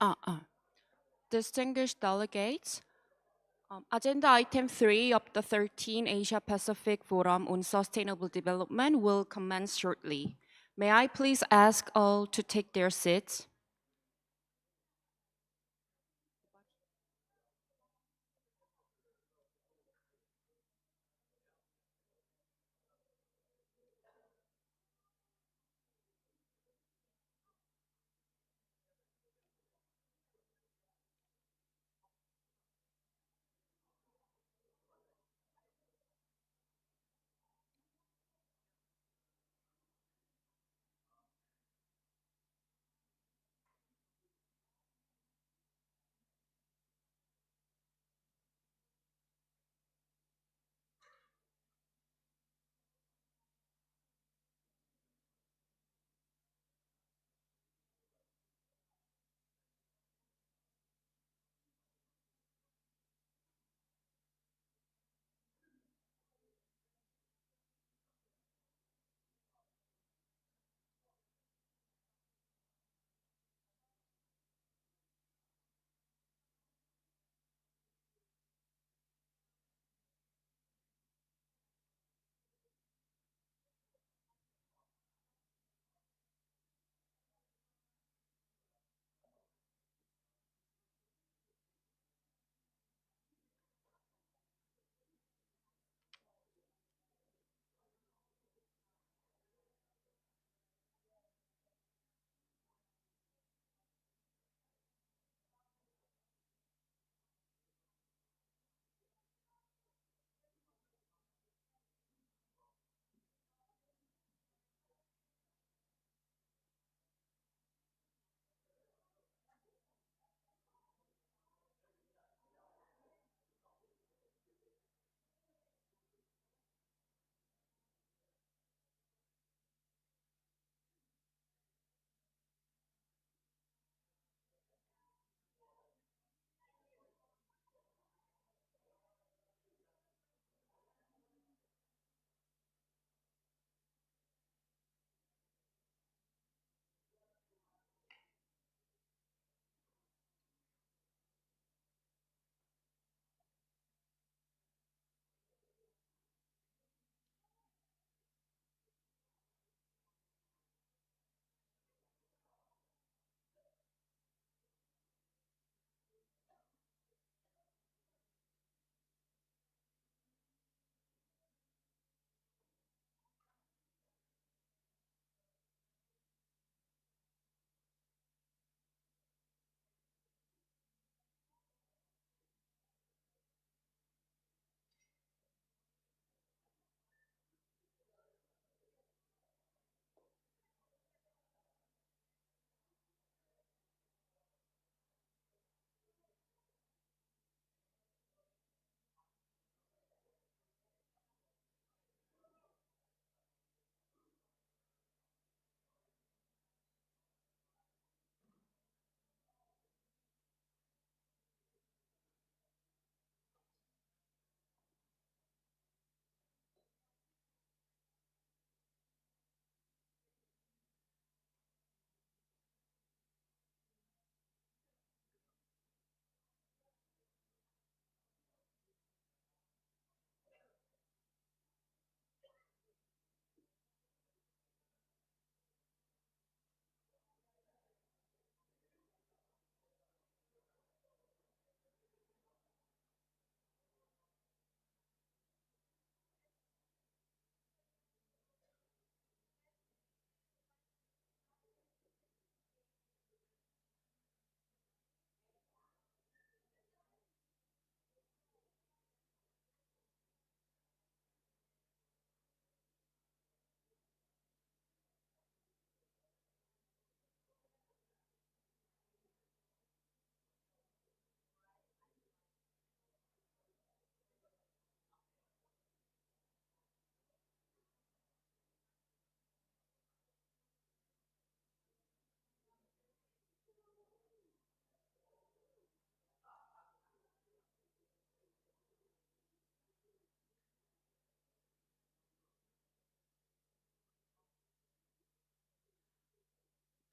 Uh, uh. Distinguished delegates, Agenda Item 3 of the 13th Asia-Pacific Forum on Sustainable Development will commence shortly. May I please ask all to take their seats?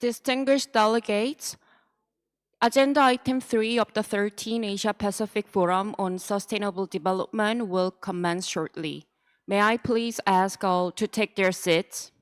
Distinguished delegates, Agenda item 3 of the 13 Asia-Pacific Forum on Sustainable Development will commence shortly. May I please ask all to take their seats?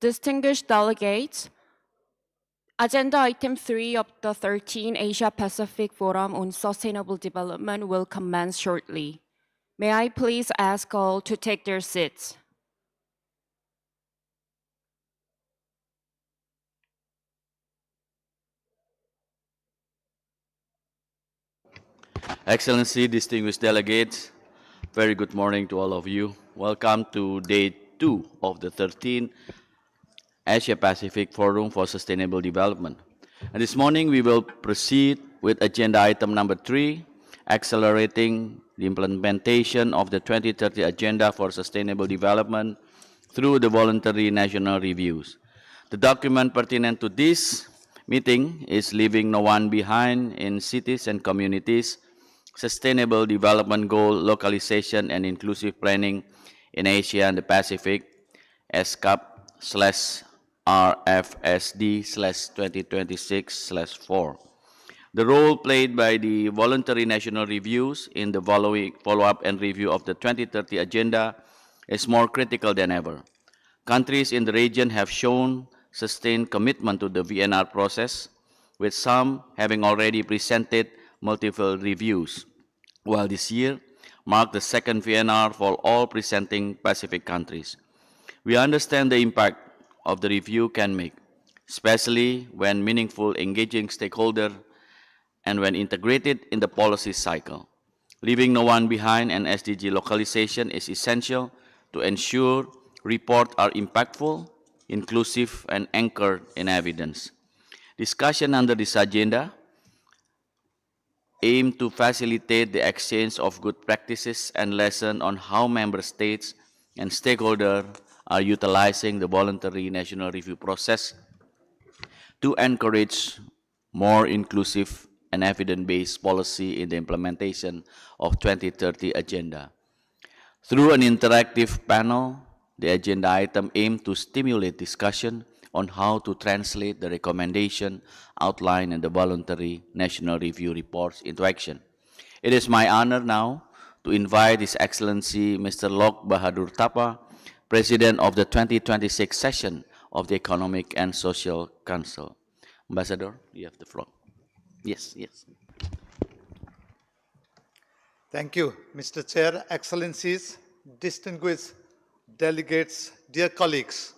Distinguished delegates, Agenda item 3 of the 13 Asia-Pacific Forum on Sustainable Development will commence shortly. May I please ask all to take their seats? Excellency, distinguished delegates, very good morning to all of you. Welcome to day 2 of the 13th Asia-Pacific Forum for Sustainable Development. And this morning we will proceed with agenda item number 3, accelerating the implementation of the 2030 Agenda for Sustainable Development through the voluntary national reviews. The document pertinent to this meeting is Leaving No One Behind in Cities and Communities, Sustainable Development Goal Localization and Inclusive Planning in Asia and the Pacific, ESCAP/RFSD/2026/4. The role played by the voluntary national reviews in the follow-up and review of the 2030 Agenda is more critical than ever. Countries in the region have shown sustained commitment to the VNR process, with some having already presented multiple reviews, while this year marked the second VNR for all presenting Pacific countries. We understand the impact of the review can make, especially when meaningful engaging stakeholders and when integrated in the policy cycle. Leaving no one behind and SDG localization is essential to ensure reports are impactful, inclusive, and anchored in evidence. Discussion under this agenda aim to facilitate the exchange of good practices and lessons on how member states and stakeholders are utilizing the voluntary national review process to encourage more inclusive and evidence-based policy in the implementation of 2030 agenda. Through an interactive panel, the agenda item aimed to stimulate discussion on how to translate the recommendation outlined in the voluntary national review reports into action. It is my honor now to invite His Excellency Mr. Lok Bahadur Tapa, President of the 2026 session of the Economic and Social Council. Ambassador, you have the floor. Yes, yes. Thank you, Mr. Chair, Excellencies, distinguished delegates, dear colleagues.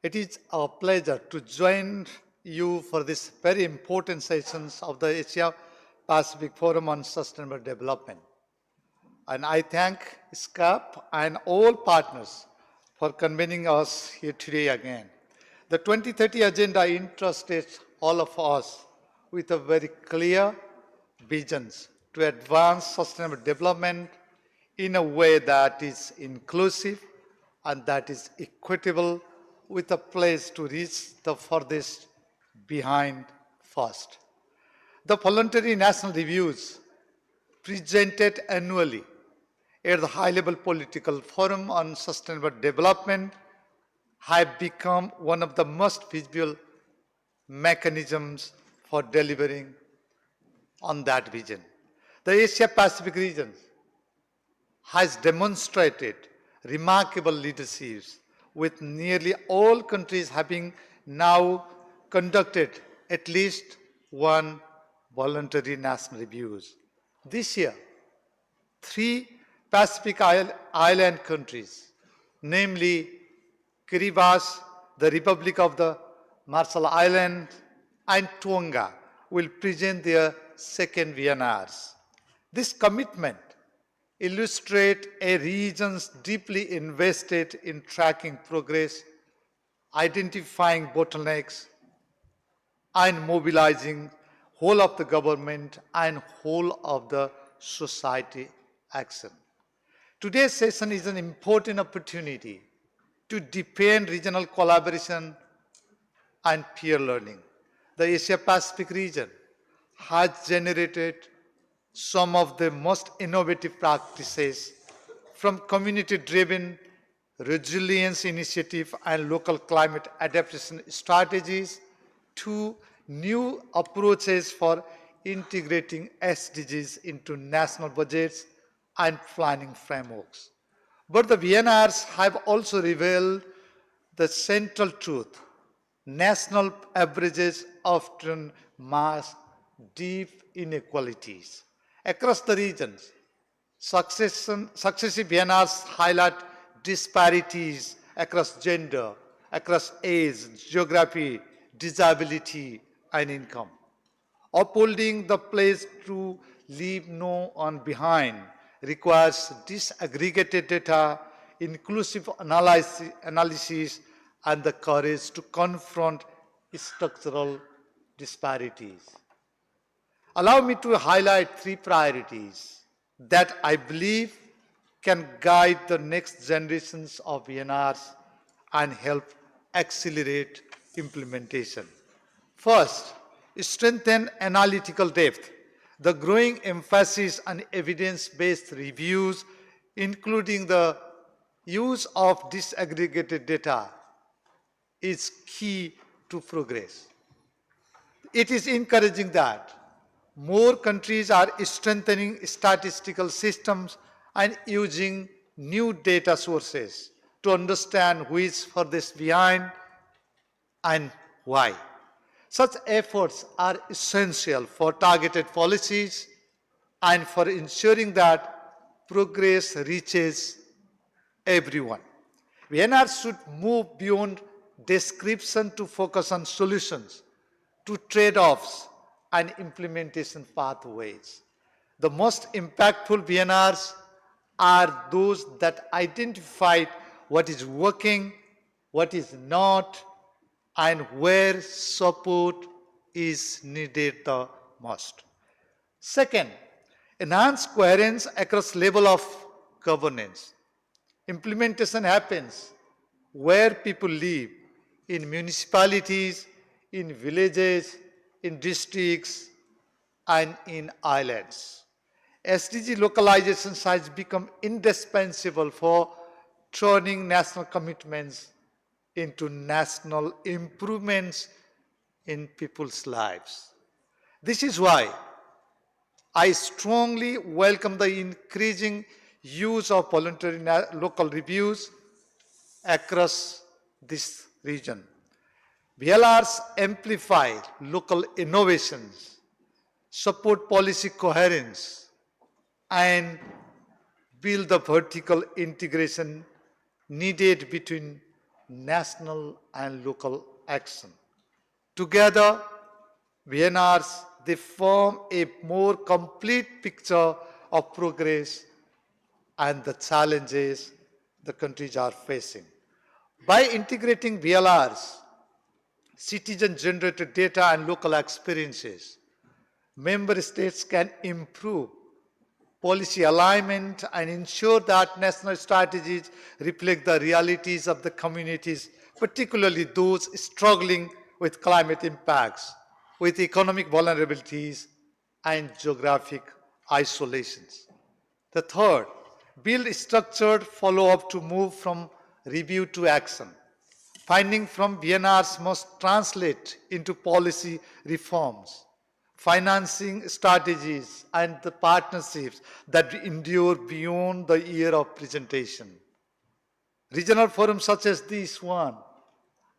It is a pleasure to join you for this very important sessions of the Asia Pacific Forum on Sustainable Development. And I thank ESCAP and all partners for convening us here today again. The 2030 Agenda entrusted all of us with a very clear visions to advance sustainable development in a way that is inclusive and that is equitable, with a place to reach the furthest behind first. The voluntary national reviews presented annually at the high-level political forum on sustainable development have become one of the most visible mechanisms for delivering on that vision. The Asia-Pacific region has demonstrated remarkable leadership, with nearly all countries having now conducted at least one voluntary national reviews. This year, 3 Pacific Island countries, namely Kiribati, the Republic of the Marshall Islands, and Tonga, will present their second VNRs. This commitment illustrates a region deeply invested in tracking progress, identifying bottlenecks, and mobilizing whole of the government and whole of the society action. Today's session is an important opportunity to deepen regional collaboration and peer learning. The Asia-Pacific region has generated some of the most innovative practices, from community-driven resilience initiative and local climate adaptation strategies to new approaches for integrating SDGs into national budgets and planning frameworks. But the VNRs have also revealed the central truth. National averages often mask deep inequalities. Across the regions, successive VNRs highlight disparities across gender, across age, geography, disability, and income. Upholding the pledge to leave no one behind requires disaggregated data, inclusive analysis, and the courage to confront structural disparities. Allow me to highlight 3 priorities that I believe can guide the next generations of VNRs and help accelerate implementation. First, strengthen analytical depth. The growing emphasis on evidence-based reviews, including the use of disaggregated data, is key to progress. It is encouraging that more countries are strengthening statistical systems and using new data sources to understand who is furthest behind and why. Such efforts are essential for targeted policies and for ensuring that progress reaches everyone. VNR should move beyond description to focus on solutions, to trade-offs and implementation pathways. The most impactful VNRs are those that identify what is working, what is not, and where support is needed the most. Second, enhance coherence across level of governance. Implementation happens where people live, in municipalities, in villages, in districts, and in islands. SDG localization has become indispensable for turning national commitments into national improvements in people's lives. This is why I strongly welcome the increasing use of voluntary local reviews across this region. VLRs amplify local innovations, support policy coherence, and build the vertical integration needed between national and local action. Together, VNRs, they form a more complete picture of progress and the challenges the countries are facing. By integrating VLRs, citizen-generated data and local experiences, member states can improve policy alignment and ensure that national strategies reflect the realities of the communities, particularly those struggling with climate impacts, with economic vulnerabilities, and geographic isolations. The third, build structured follow-up to move from review to action. Finding from VNRs must translate into policy reforms, financing strategies, and the partnerships that endure beyond the year of presentation. Regional forums such as this one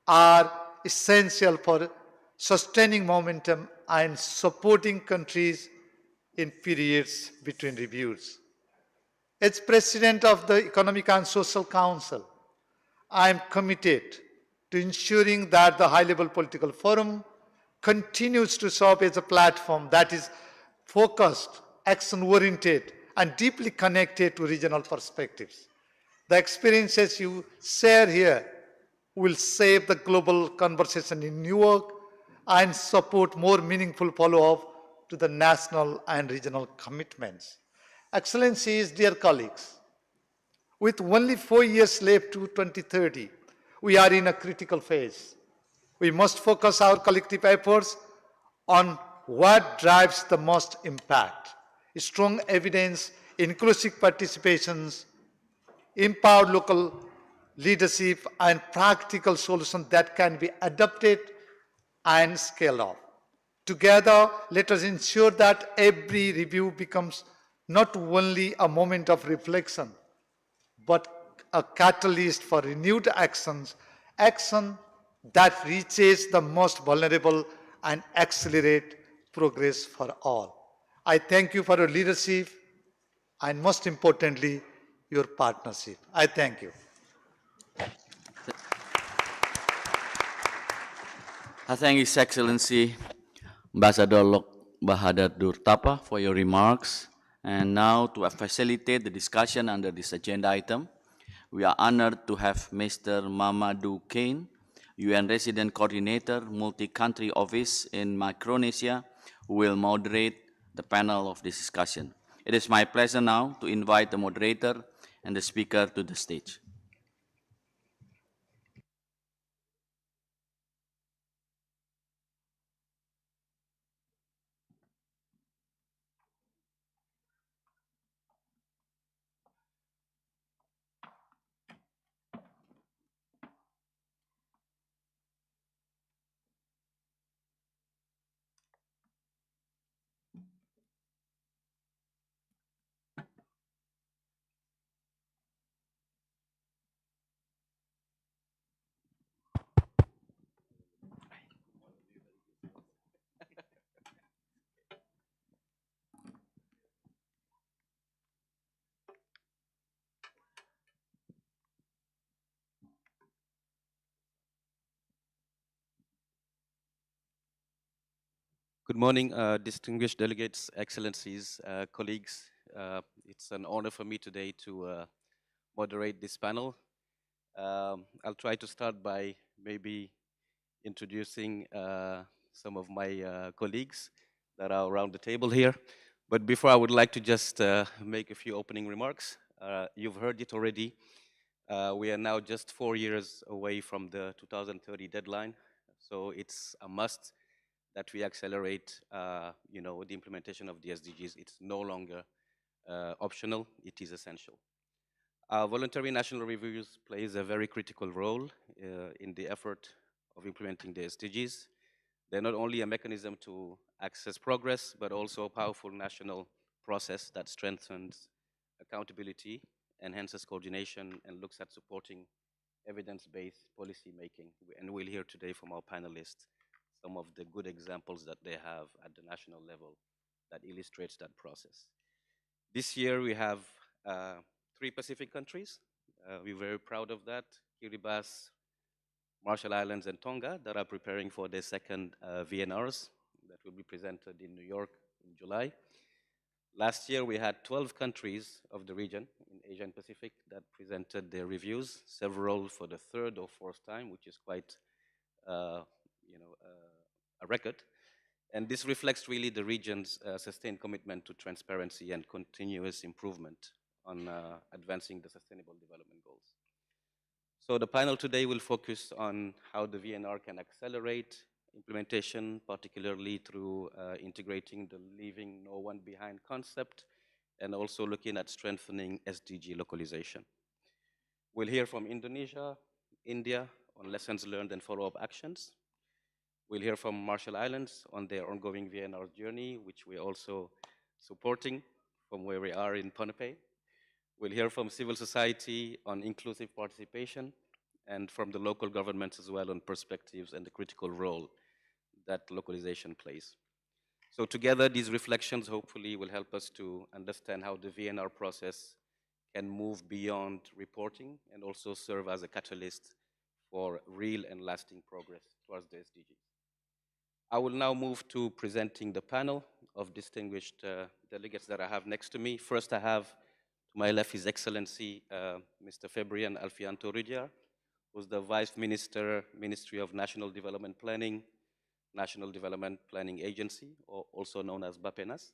are essential for sustaining momentum and supporting countries in periods between reviews. As President of the Economic and Social Council, I am committed to ensuring that the high-level political forum continues to serve as a platform that is focused, action-oriented, and deeply connected to regional perspectives. The experiences you share here will shape the global conversation in New York and support more meaningful follow-up to the national and regional commitments. Excellencies, dear colleagues, with only 4 years left to 2030, we are in a critical phase. We must focus our collective efforts on what drives the most impact. Strong evidence, inclusive participations, empowered local leadership, and practical solutions that can be adopted and scaled up. Together, let us ensure that every review becomes not only a moment of reflection, but a catalyst for renewed actions, action that reaches the most vulnerable and accelerate progress for all. I thank you for your leadership and most importantly, your partnership. I thank you. I thank His Excellency Ambassador Lok Bahadur Durtapa for your remarks. And now to facilitate the discussion under this agenda item, we are honored to have Mr. Mamadou Kane, UN Resident Coordinator, Multi-Country Office in Micronesia, who will moderate the panel of this discussion. It is my pleasure now to invite the moderator and the speaker to the stage. Good morning, distinguished delegates, excellencies, colleagues. It's an honor for me today to moderate this panel. I'll try to start by maybe introducing some of my colleagues that are around the table here. But before, I would like to just make a few opening remarks. You've heard it already. We are now just 4 years away from the 2030 deadline, so it's a must that we accelerate, the implementation of the SDGs. It's no longer optional; it is essential. Voluntary national reviews plays a very critical role in the effort of implementing the SDGs. They're not only a mechanism to access progress, but also a powerful national process that strengthens accountability, enhances coordination, and looks at supporting evidence-based policy making. And we'll hear today from our panelists some of the good examples that they have at the national level that illustrates that process. This year we have 3 Pacific countries. We're very proud of that. Kiribati, Marshall Islands, and Tonga that are preparing for their second VNRs that will be presented in New York in July. Last year we had 12 countries of the region in Asia and Pacific that presented their reviews, several for the 3rd or 4th time, which is quite a record. And this reflects really the region's sustained commitment to transparency and continuous improvement on advancing the Sustainable Development Goals. So the panel today will focus on how the VNR can accelerate implementation, particularly through integrating the leaving no one behind concept, and also looking at strengthening SDG localization. We'll hear from Indonesia, India on lessons learned and follow-up actions. We'll hear from Marshall Islands on their ongoing VNR journey, which we're also supporting from where we are in Pohnpei. We'll hear from civil society on inclusive participation and from the local governments as well on perspectives and the critical role that localization plays. So together, these reflections hopefully will help us to understand how the VNR process can move beyond reporting and also serve as a catalyst for real and lasting progress towards the SDGs. I will now move to presenting the panel of distinguished delegates that I have next to me. First, I have to my left His Excellency Mr. Fabian Alfianto Rudyard, who's the Vice Minister, Ministry of National Development Planning, National Development Planning Agency, or also known as Bappenas,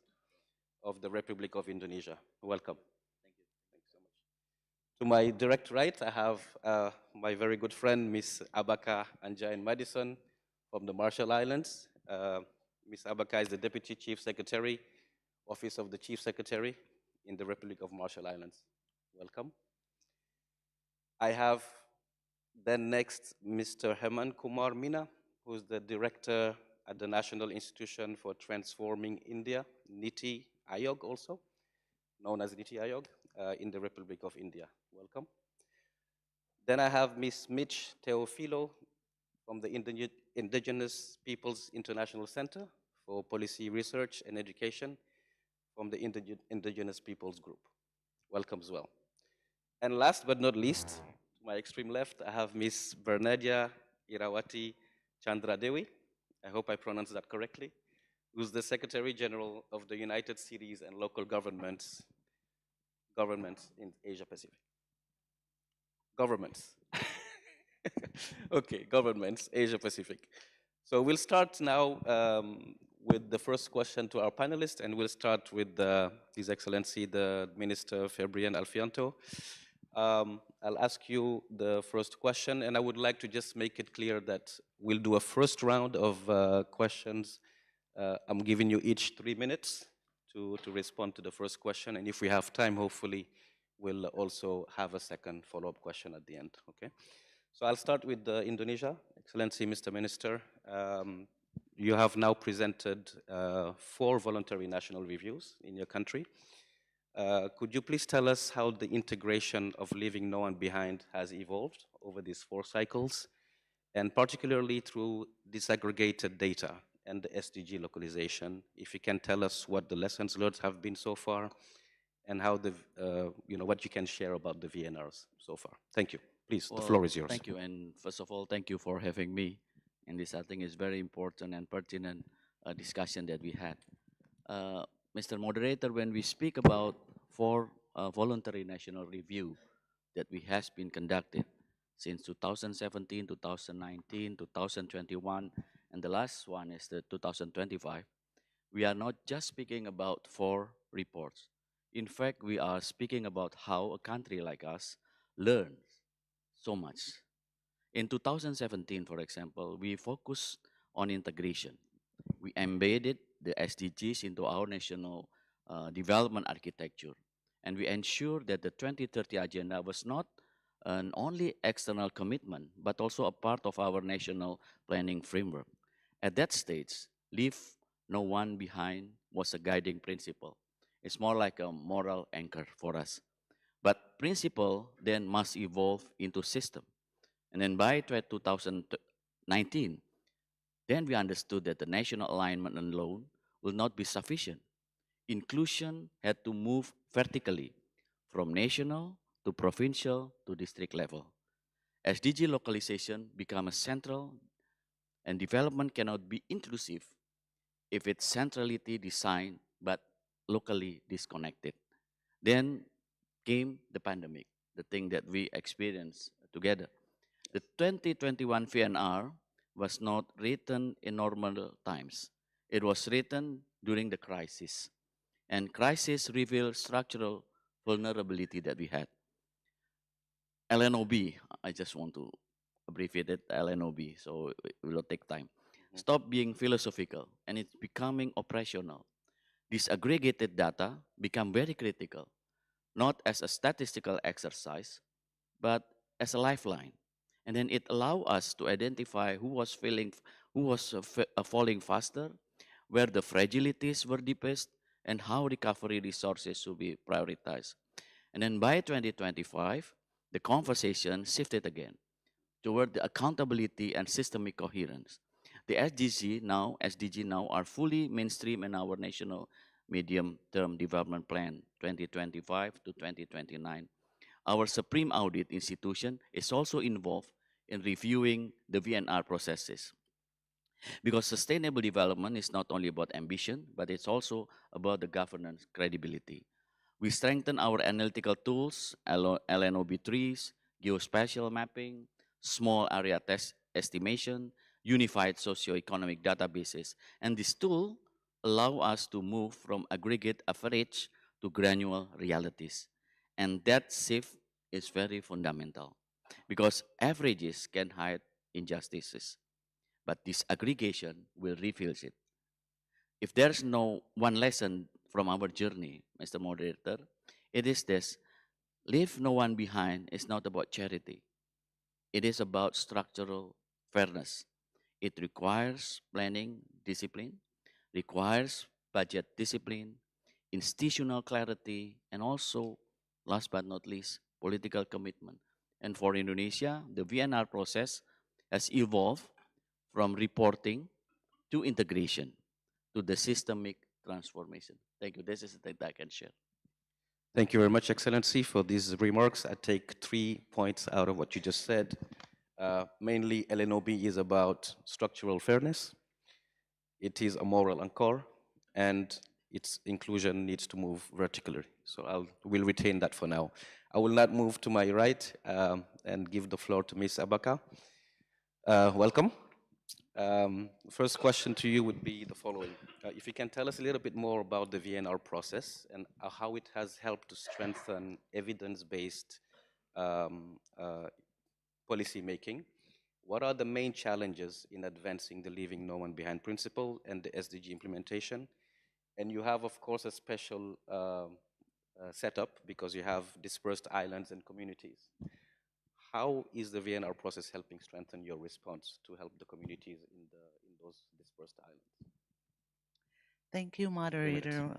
of the Republic of Indonesia. Welcome. Thank you. Thanks so much. To my direct right, I have my very good friend, Ms. Abaka Anjain Madison, from the Marshall Islands. Ms. Abaka is the Deputy Chief Secretary, Office of the Chief Secretary in the Republic of Marshall Islands. Welcome. I have then next Mr. Heman Kumar Mina, who's the Director at the National Institution for Transforming India, NITI Aayog also, known as NITI Aayog, in the Republic of India. Welcome. Then I have Ms. Mitch Teofilo from the Indigenous Peoples International Center for Policy Research and Education from the Indigenous Peoples Group. Welcome as well. And last but not least, to my extreme left, I have Ms. Bernadia Irawati Chandradewi, I hope I pronounced that correctly, who's the Secretary General of the United Cities and Local Governments in Asia Pacific. Governments. Okay, governments, Asia Pacific. So we'll start now with the first question to our panelists, and we'll start with His Excellency, the Minister Fabian Alfianto. I'll ask you the first question, and I would like to just make it clear that we'll do a first round of questions. I'm giving you each 3 minutes to respond to the first question, and if we have time, hopefully, we'll also have a second follow-up question at the end, okay? So I'll start with Indonesia. Excellency, Mr. Minister, you have now presented 4 voluntary national reviews in your country. Could you please tell us how the integration of leaving no one behind has evolved over these 4 cycles, and particularly through disaggregated data and the SDG localization? If you can tell us what the lessons learned have been so far, and how what you can share about the VNRs so far. Thank you. Please, the floor is yours. Thank you, and first of all, thank you for having me in this. I think it's very important and pertinent discussion that we had. Uh, Mr. Moderator, when we speak about four voluntary national review that we has been conducted since 2017, 2019, 2021, and the last one is the 2025, we are not just speaking about four reports. In fact, we are speaking about how a country like us learns so much. In 2017, for example, we focused on integration. We embedded the SDGs into our national development architecture, and we ensured that the 2030 agenda was not an only external commitment, but also a part of our national planning framework. At that stage, leave no one behind was a guiding principle. It's more like a moral anchor for us. But principle then must evolve into system. And then by 2019, then we understood that the national alignment alone will not be sufficient. Inclusion had to move vertically from national to provincial to district level. SDG localization became a central, and development cannot be inclusive if it's centrality designed but locally disconnected. Then came the pandemic, the thing that we experienced together. The 2021 VNR was not written in normal times. It was written during the crisis. And crisis revealed structural vulnerability that we had. LNOB, I just want to abbreviate it LNOB, so it will take time. Stop being philosophical and it's becoming operational. Disaggregated data become very critical, not as a statistical exercise, but as a lifeline. And then it allow us to identify who was falling faster, where the fragilities were deepest, and how recovery resources should be prioritized. And then by 2025, the conversation shifted again toward the accountability and systemic coherence. The SDG now are fully mainstream in our national medium-term development plan 2025 to 2029. Our Supreme Audit Institution is also involved in reviewing the VNR processes. Because sustainable development is not only about ambition, but it's also about the governance credibility. We strengthen our analytical tools, LNOB trees, geospatial mapping, small area test estimation, unified socioeconomic databases, and this tool allow us to move from aggregate average to granular realities. And that shift is very fundamental because averages can hide injustices, but disaggregation will reveal it. If there's no one lesson from our journey, Mr. Moderator, it is this: leave no one behind is not about charity. It is about structural fairness. It requires planning discipline, requires budget discipline, institutional clarity, and also, last but not least, political commitment. And for Indonesia, the VNR process has evolved from reporting to integration to the systemic transformation. Thank you. This is the thing that I can share. Thank you very much, Excellency, for these remarks. I take 3 points out of what you just said. Mainly, LNOB is about structural fairness. It is a moral anchor, and its inclusion needs to move vertically. So we'll retain that for now. I will not move to my right and give the floor to Ms. Abaka. Welcome. First question to you would be the following. If you can tell us a little bit more about the VNR process and how it has helped to strengthen evidence-based policy making. What are the main challenges in advancing the leaving no one behind principle and the SDG implementation? And you have, of course, a special setup because you have dispersed islands and communities. How is the VNR process helping strengthen your response to help the communities in those dispersed islands? Thank you, moderator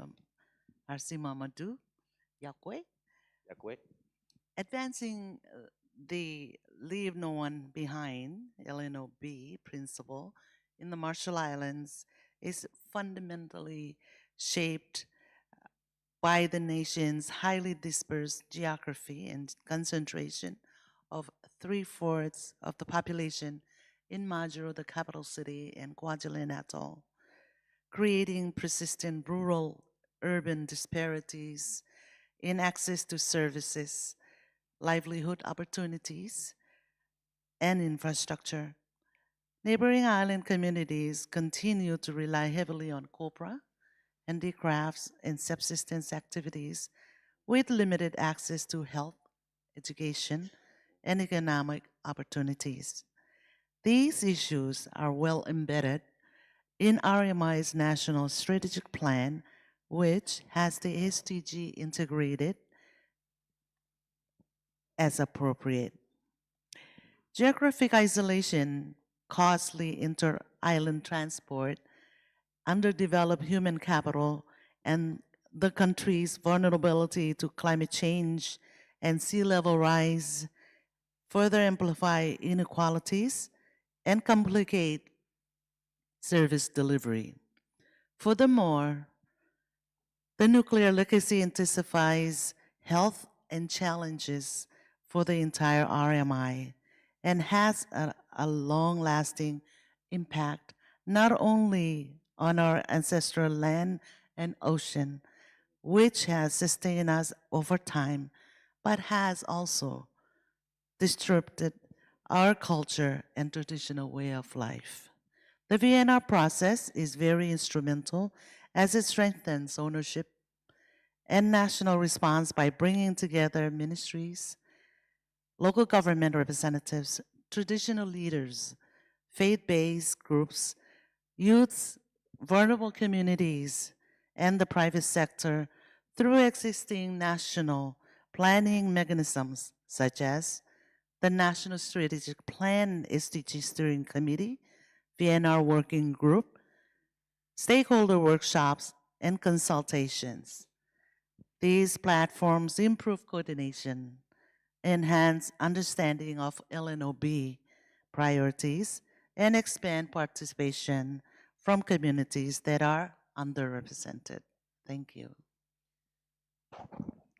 RC Mamadou Yakwe. Yakwe? Advancing the Leave No One Behind, LNOB principle in the Marshall Islands is fundamentally shaped by the nation's highly dispersed geography and concentration of 3/4 of the population in Majuro, the capital city, and Kwajalein Atoll. creating persistent rural-urban disparities in access to services, livelihood opportunities, and infrastructure. Neighboring island communities continue to rely heavily on copra, handicrafts, and subsistence activities with limited access to health, education, and economic opportunities. These issues are well embedded in RMI's National Strategic Plan, which has the SDG integrated as appropriate. Geographic isolation, costly inter-island transport, underdeveloped human capital, and the country's vulnerability to climate change and sea level rise further amplify inequalities and complicate service delivery. Furthermore, the nuclear legacy intensifies health and challenges for the entire RMI and has a long lasting impact not only on our ancestral land and ocean, which has sustained us over time, but has also disrupted our culture and traditional way of life. The VNR process is very instrumental as it strengthens ownership and national response by bringing together ministries, local government representatives, traditional leaders, faith-based groups, youths, vulnerable communities, and the private sector through existing national planning mechanisms such as the National Strategic Plan SDG Steering Committee, VNR Working Group, stakeholder workshops, and consultations. These platforms improve coordination, enhance understanding of LNOB priorities, and expand participation from communities that are underrepresented. Thank you.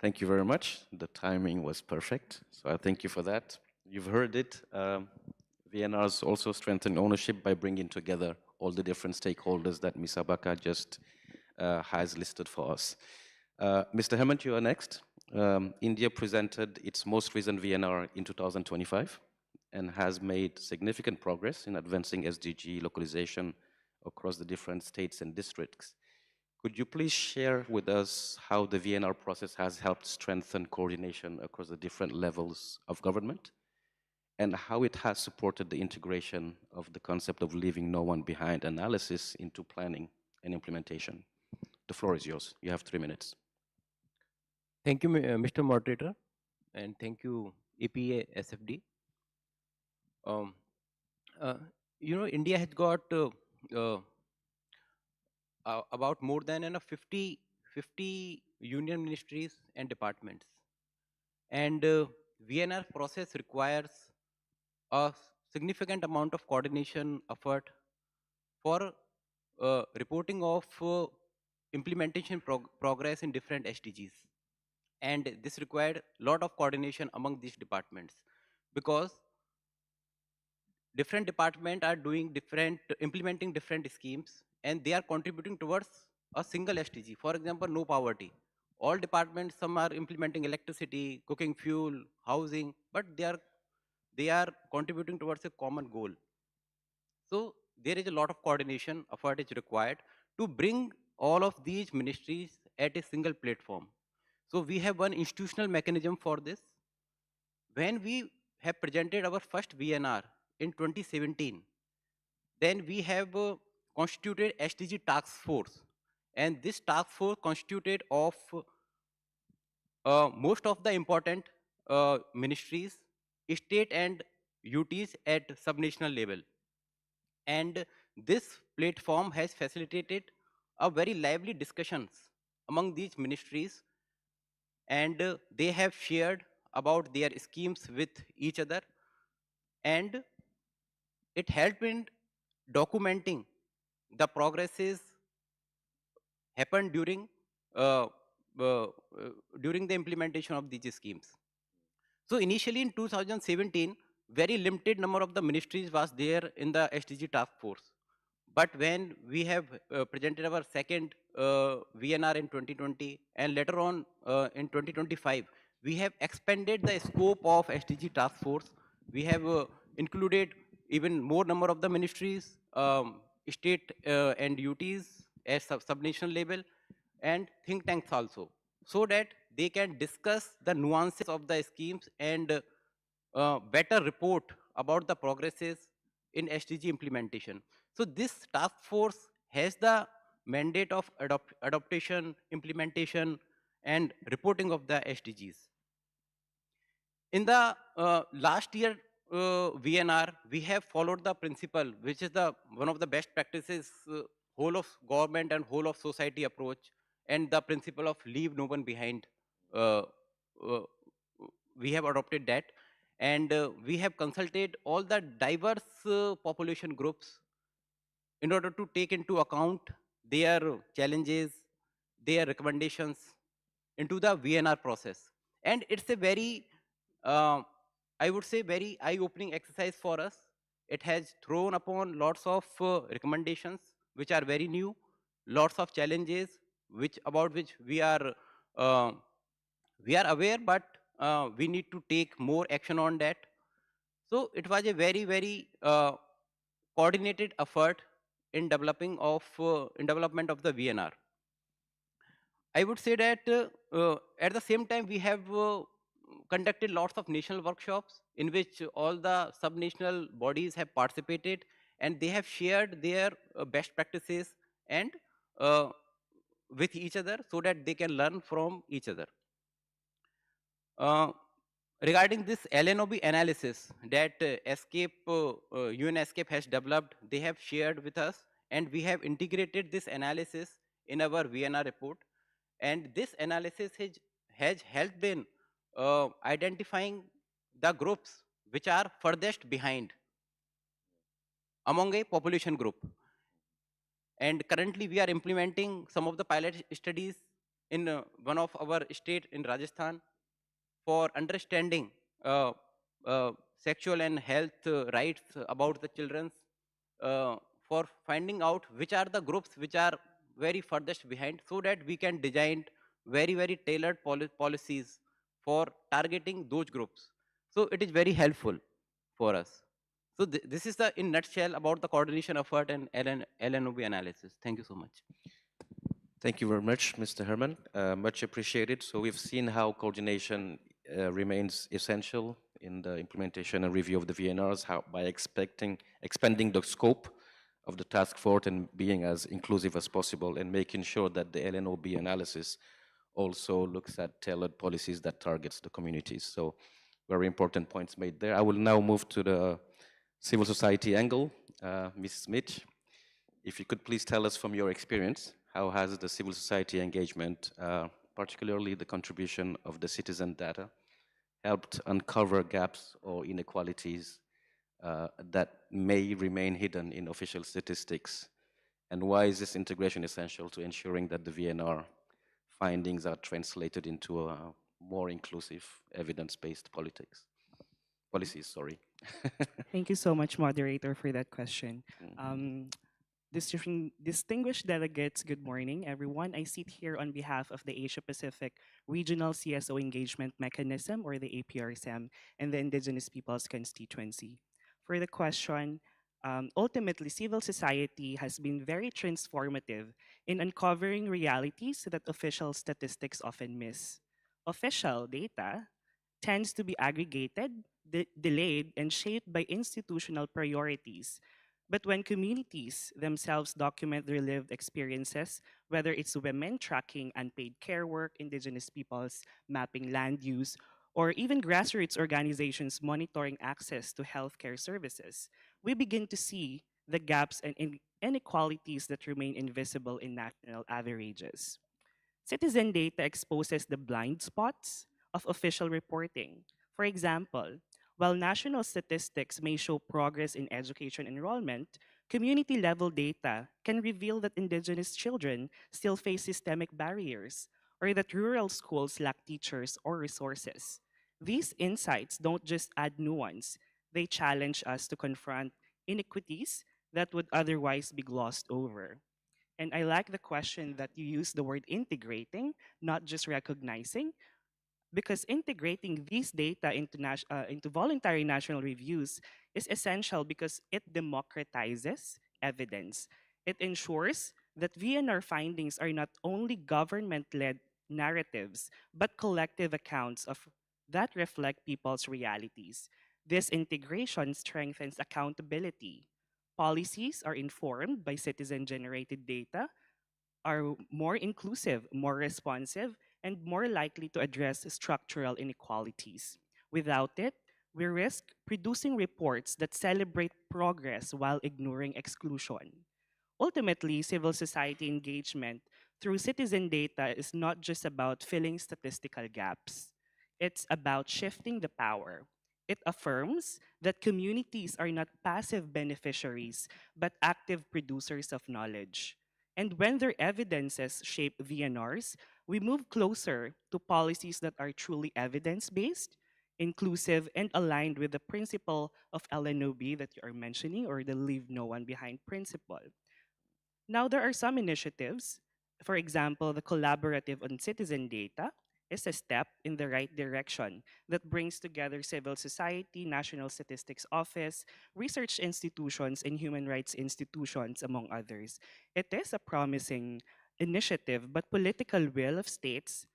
Thank you very much. The timing was perfect, so I thank you for that. You've heard it. VNRs also strengthen ownership by bringing together all the different stakeholders that Ms. Abaka just has listed for us. Mr. Hemant, you are next. India presented its most recent VNR in 2025 and has made significant progress in advancing SDG localization across the different states and districts. Could you please share with us how the VNR process has helped strengthen coordination across the different levels of government and how it has supported the integration of the concept of leaving no one behind analysis into planning and implementation? The floor is yours. You have 3 minutes. Thank you, Mr. Moderator, and thank you, EPA SFD. Um, uh, India has got uh, about more than 50 union ministries and departments. And VNR process requires a significant amount of coordination effort for reporting of implementation progress in different SDGs. And this required a lot of coordination among these departments because different departments are doing implementing different schemes and they are contributing towards a single SDG. For example, no poverty. All departments, some are implementing electricity, cooking fuel, housing, but they are contributing towards a common goal. So there is a lot of coordination effort is required to bring all of these ministries at a single platform. So we have one institutional mechanism for this. When we have presented our first VNR in 2017, then we have constituted SDG task force, and this task force constituted of most of the important ministries, state and UTs at subnational level. And this platform has facilitated a very lively discussions among these ministries, and they have shared about their schemes with each other, and it helped in documenting the progresses happened uh, uh, during the implementation of these schemes. So initially in 2017, very limited number of the ministries was there in the SDG task force. But when we have presented our second VNR in 2020 and later on in 2025, we have expanded the scope of SDG task force. We have included even more number of the ministries, state and duties at sub-national level, and think tanks also, so that they can discuss the nuances of the schemes and better report about the progresses in SDG implementation. So this task force has the mandate of adaptation, implementation, and reporting of the SDGs. In the last year VNR, we have followed the principle, which is the one of the best practices, whole of government and whole of society approach, and the principle of leave no one behind. Uh, uh, we have adopted that, and we have consulted all the diverse population groups in order to take into account their challenges, their recommendations into the VNR process. And it's a very, I would say, very eye-opening exercise for us. It has thrown upon lots of recommendations which are very new, lots of challenges which about which uh, we are aware, but we need to take more action on that. So it was a very, very coordinated effort in development of the VNR. I would say that at the same time we have conducted lots of national workshops in which all the sub-national bodies have participated, and they have shared their best practices and uh, with each other so that they can learn from each other. Uh, Regarding this LNOB analysis that UN ESCAP has developed, they have shared with us, and we have integrated this analysis in our VNR report. And this analysis has helped in identifying the groups which are furthest behind among a population group. And currently we are implementing some of the pilot studies in one of our state in Rajasthan for understanding uh, sexual and health rights about the children, for finding out which are the groups which are very furthest behind, so that we can design very, very tailored policies for targeting those groups. So it is very helpful for us. So this is the in nutshell about the coordination effort and LNOB analysis. Thank you so much. Thank you very much, Mr. Herman. Much appreciated. So we've seen how coordination remains essential in the implementation and review of the VNRs, how by expanding the scope of the task force and being as inclusive as possible, and making sure that the LNOB analysis also looks at tailored policies that targets the communities. So very important points made there. I will now move to the civil society angle. Ms. Smith, if you could please tell us from your experience, how has the civil society engagement, particularly the contribution of the citizen data, helped uncover gaps or inequalities that may remain hidden in official statistics? And why is this integration essential to ensuring that the VNR findings are translated into a more inclusive, evidence-based policies? Sorry. Thank you so much, moderator, for that question. Distinguished delegates, good morning, everyone. I sit here on behalf of the Asia Pacific Regional CSO Engagement Mechanism, or the APRSM, and the Indigenous Peoples Constituency. For the question, ultimately, civil society has been very transformative in uncovering realities that official statistics often miss. Official data tends to be aggregated, delayed, and shaped by institutional priorities. But when communities themselves document their lived experiences, whether it's women tracking unpaid care work, indigenous peoples mapping land use, or even grassroots organizations monitoring access to healthcare services, we begin to see the gaps and inequalities that remain invisible in national averages. Citizen data exposes the blind spots of official reporting. For example, while national statistics may show progress in education enrollment, community level data can reveal that indigenous children still face systemic barriers, or that rural schools lack teachers or resources. These insights don't just add nuance, they challenge us to confront inequities that would otherwise be glossed over. And I like the question that you use the word integrating, not just recognizing, because integrating these data into voluntary national reviews is essential because it democratizes evidence. It ensures that VNR findings are not only government-led narratives, but collective accounts of that reflect people's realities. This integration strengthens accountability. Policies are informed by citizen-generated data, are more inclusive, more responsive, and more likely to address structural inequalities. Without it, we risk producing reports that celebrate progress while ignoring exclusion. Ultimately, civil society engagement through citizen data is not just about filling statistical gaps. It's about shifting the power. It affirms that communities are not passive beneficiaries, but active producers of knowledge. And when their evidences shape VNRs, we move closer to policies that are truly evidence based, inclusive, and aligned with the principle of LNOB that you are mentioning, or the leave no one behind principle. Now, there are some initiatives. For example, the Collaborative on Citizen Data is a step in the right direction that brings together civil society, National Statistics Office, research institutions, and human rights institutions, among others. It is a promising initiative, but political will of states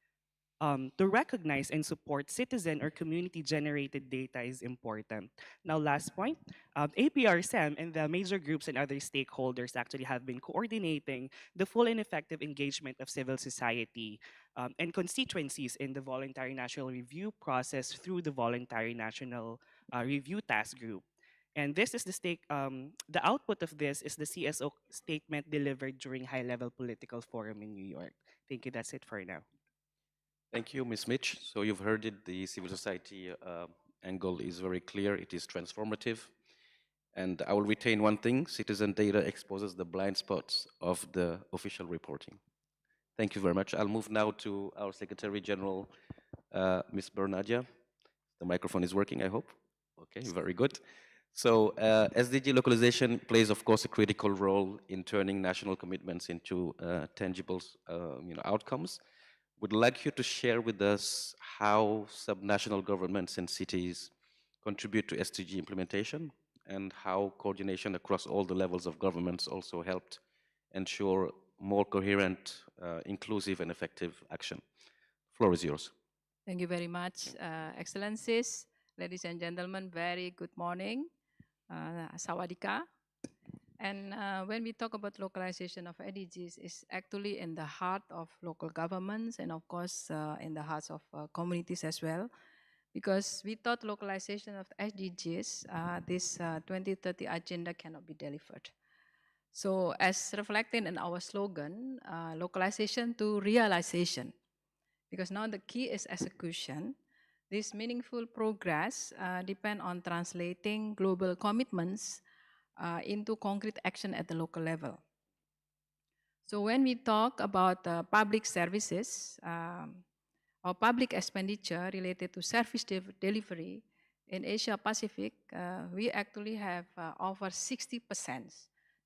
to recognize and support citizen or community generated data is important. Now, last point, APRSM and the major groups and other stakeholders actually have been coordinating the full and effective engagement of civil society and constituencies in the voluntary national review process through the voluntary national review task group. And this is the output of this is the CSO statement delivered during high-level political forum in New York. Thank you. That's it for now. Thank you, Ms. Mitch. So you've heard it, the civil society angle is very clear, it is transformative. And I will retain one thing, citizen data exposes the blind spots of the official reporting. Thank you very much. I'll move now to our Secretary General, Ms. Bernadia. The microphone is working, I hope. Okay, very good. So SDG localization plays, of course, a critical role in turning national commitments into tangible outcomes. Would like you to share with us how subnational governments and cities contribute to SDG implementation and how coordination across all the levels of governments also helped ensure more coherent, inclusive, and effective action. Floor is yours. Thank you very much, Excellencies, ladies and gentlemen. Very good morning, Sawadika. And when we talk about localization of SDGs, it's actually in the heart of local governments and of course in the hearts of communities as well. Because without localization of SDGs, this 2030 agenda cannot be delivered. So as reflected in our slogan, localization to realization. Because now the key is execution. This meaningful progress depends on translating global commitments into concrete action at the local level. So when we talk about public services or public expenditure related to service delivery in Asia Pacific, we actually have over 60%.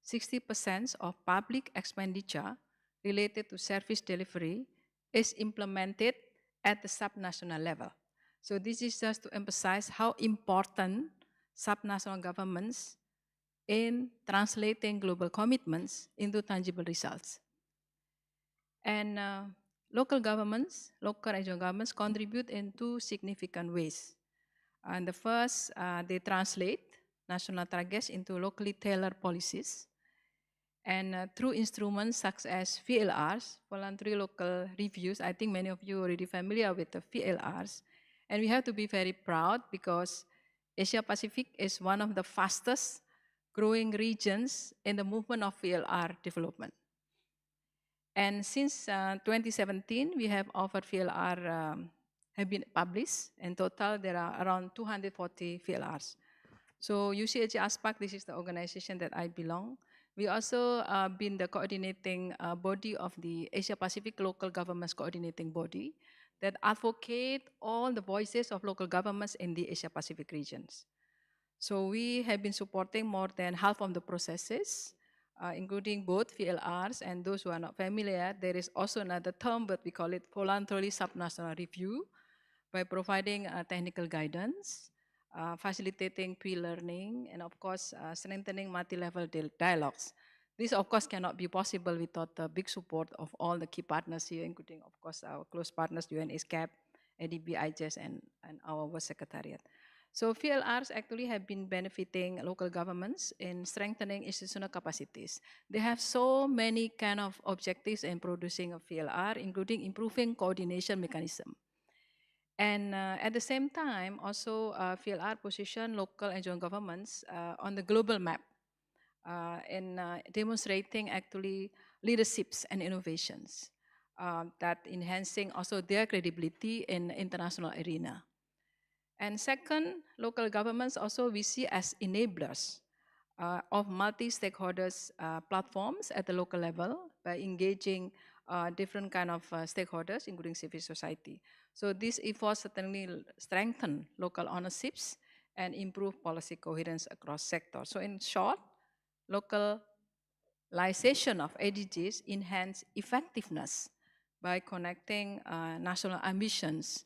60% of public expenditure related to service delivery is implemented at the subnational level. So this is just to emphasize how important subnational governments in translating global commitments into tangible results. And local governments, local regional governments contribute in two significant ways. And the first, they translate national targets into locally tailored policies. And through instruments such as VLRs, voluntary local reviews, I think many of you are already familiar with the VLRs. And we have to be very proud because Asia Pacific is one of the fastest growing regions in the movement of VLR development. And since 2017, we have offered VLR have been published. In total, there are around 240 VLRs. So UCAG ASPAC, this is the organization that I belong. We also been the coordinating body of the Asia Pacific Local Governments Coordinating Body that advocate all the voices of local governments in the Asia Pacific regions. So we have been supporting more than half of the processes, including both VLRs and those who are not familiar. There is also another term, but we call it voluntary subnational review, by providing technical guidance, facilitating peer learning, and of course, strengthening multi-level dialogues. This, of course, cannot be possible without the big support of all the key partners here, including, of course, our close partners, UN ESCAP, ADB, IGES, and our World Secretariat. So VLRs actually have been benefiting local governments in strengthening institutional capacities. They have so many kind of objectives in producing a VLR, including improving coordination mechanism. And at the same time, also VLR position local and joint governments on the global map in demonstrating actually leaderships and innovations that enhancing also their credibility in international arena. And second, local governments also we see as enablers of multi-stakeholders platforms at the local level by engaging different kind of stakeholders, including civil society. So these efforts certainly strengthen local ownerships and improve policy coherence across sectors. So in short, localization of ADGs enhance effectiveness by connecting national ambitions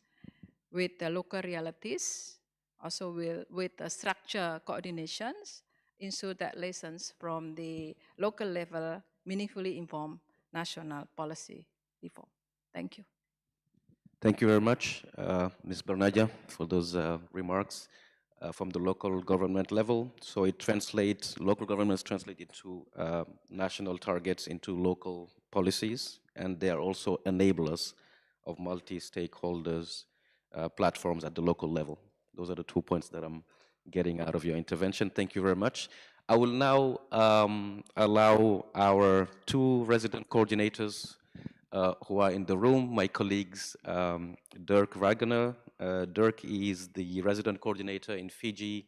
with the local realities, also with the structure coordinations, ensure that lessons from the local level meaningfully inform national policy reform. Thank you. Thank you very much, Ms. Bernaja, for those remarks from the local government level. So it translates, local governments translate into national targets into local policies, and they are also enablers of multi-stakeholders platforms at the local level. Those are the 2 points that I'm getting out of your intervention. Thank you very much. I will now allow our 2 resident coordinators who are in the room, my colleagues Dirk Wagner. Dirk is the resident coordinator in Fiji,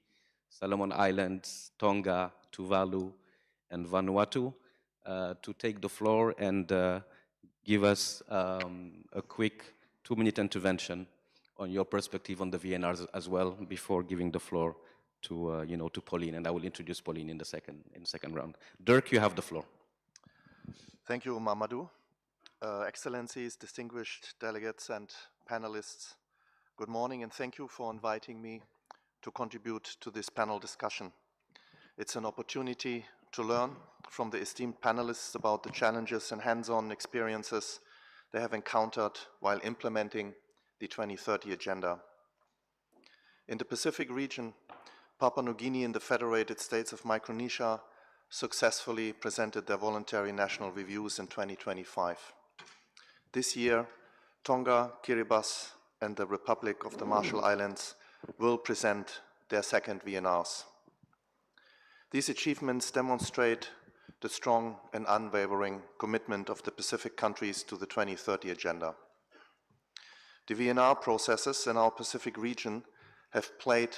Solomon Islands, Tonga, Tuvalu, and Vanuatu, to take the floor and give us a quick 2-minute intervention on your perspective on the VNRs as well before giving the floor to, to Pauline, and I will introduce Pauline in the second round. Dirk, you have the floor. Thank you, Mamadou. Excellencies, distinguished delegates and panelists, good morning, and thank you for inviting me to contribute to this panel discussion. It's an opportunity to learn from the esteemed panelists about the challenges and hands-on experiences they have encountered while implementing the 2030 Agenda. In the Pacific region, Papua New Guinea and the Federated States of Micronesia successfully presented their voluntary national reviews in 2025. This year, Tonga, Kiribati, and the Republic of the Marshall Islands will present their second VNRs. These achievements demonstrate the strong and unwavering commitment of the Pacific countries to the 2030 Agenda. The VNR processes in our Pacific region have played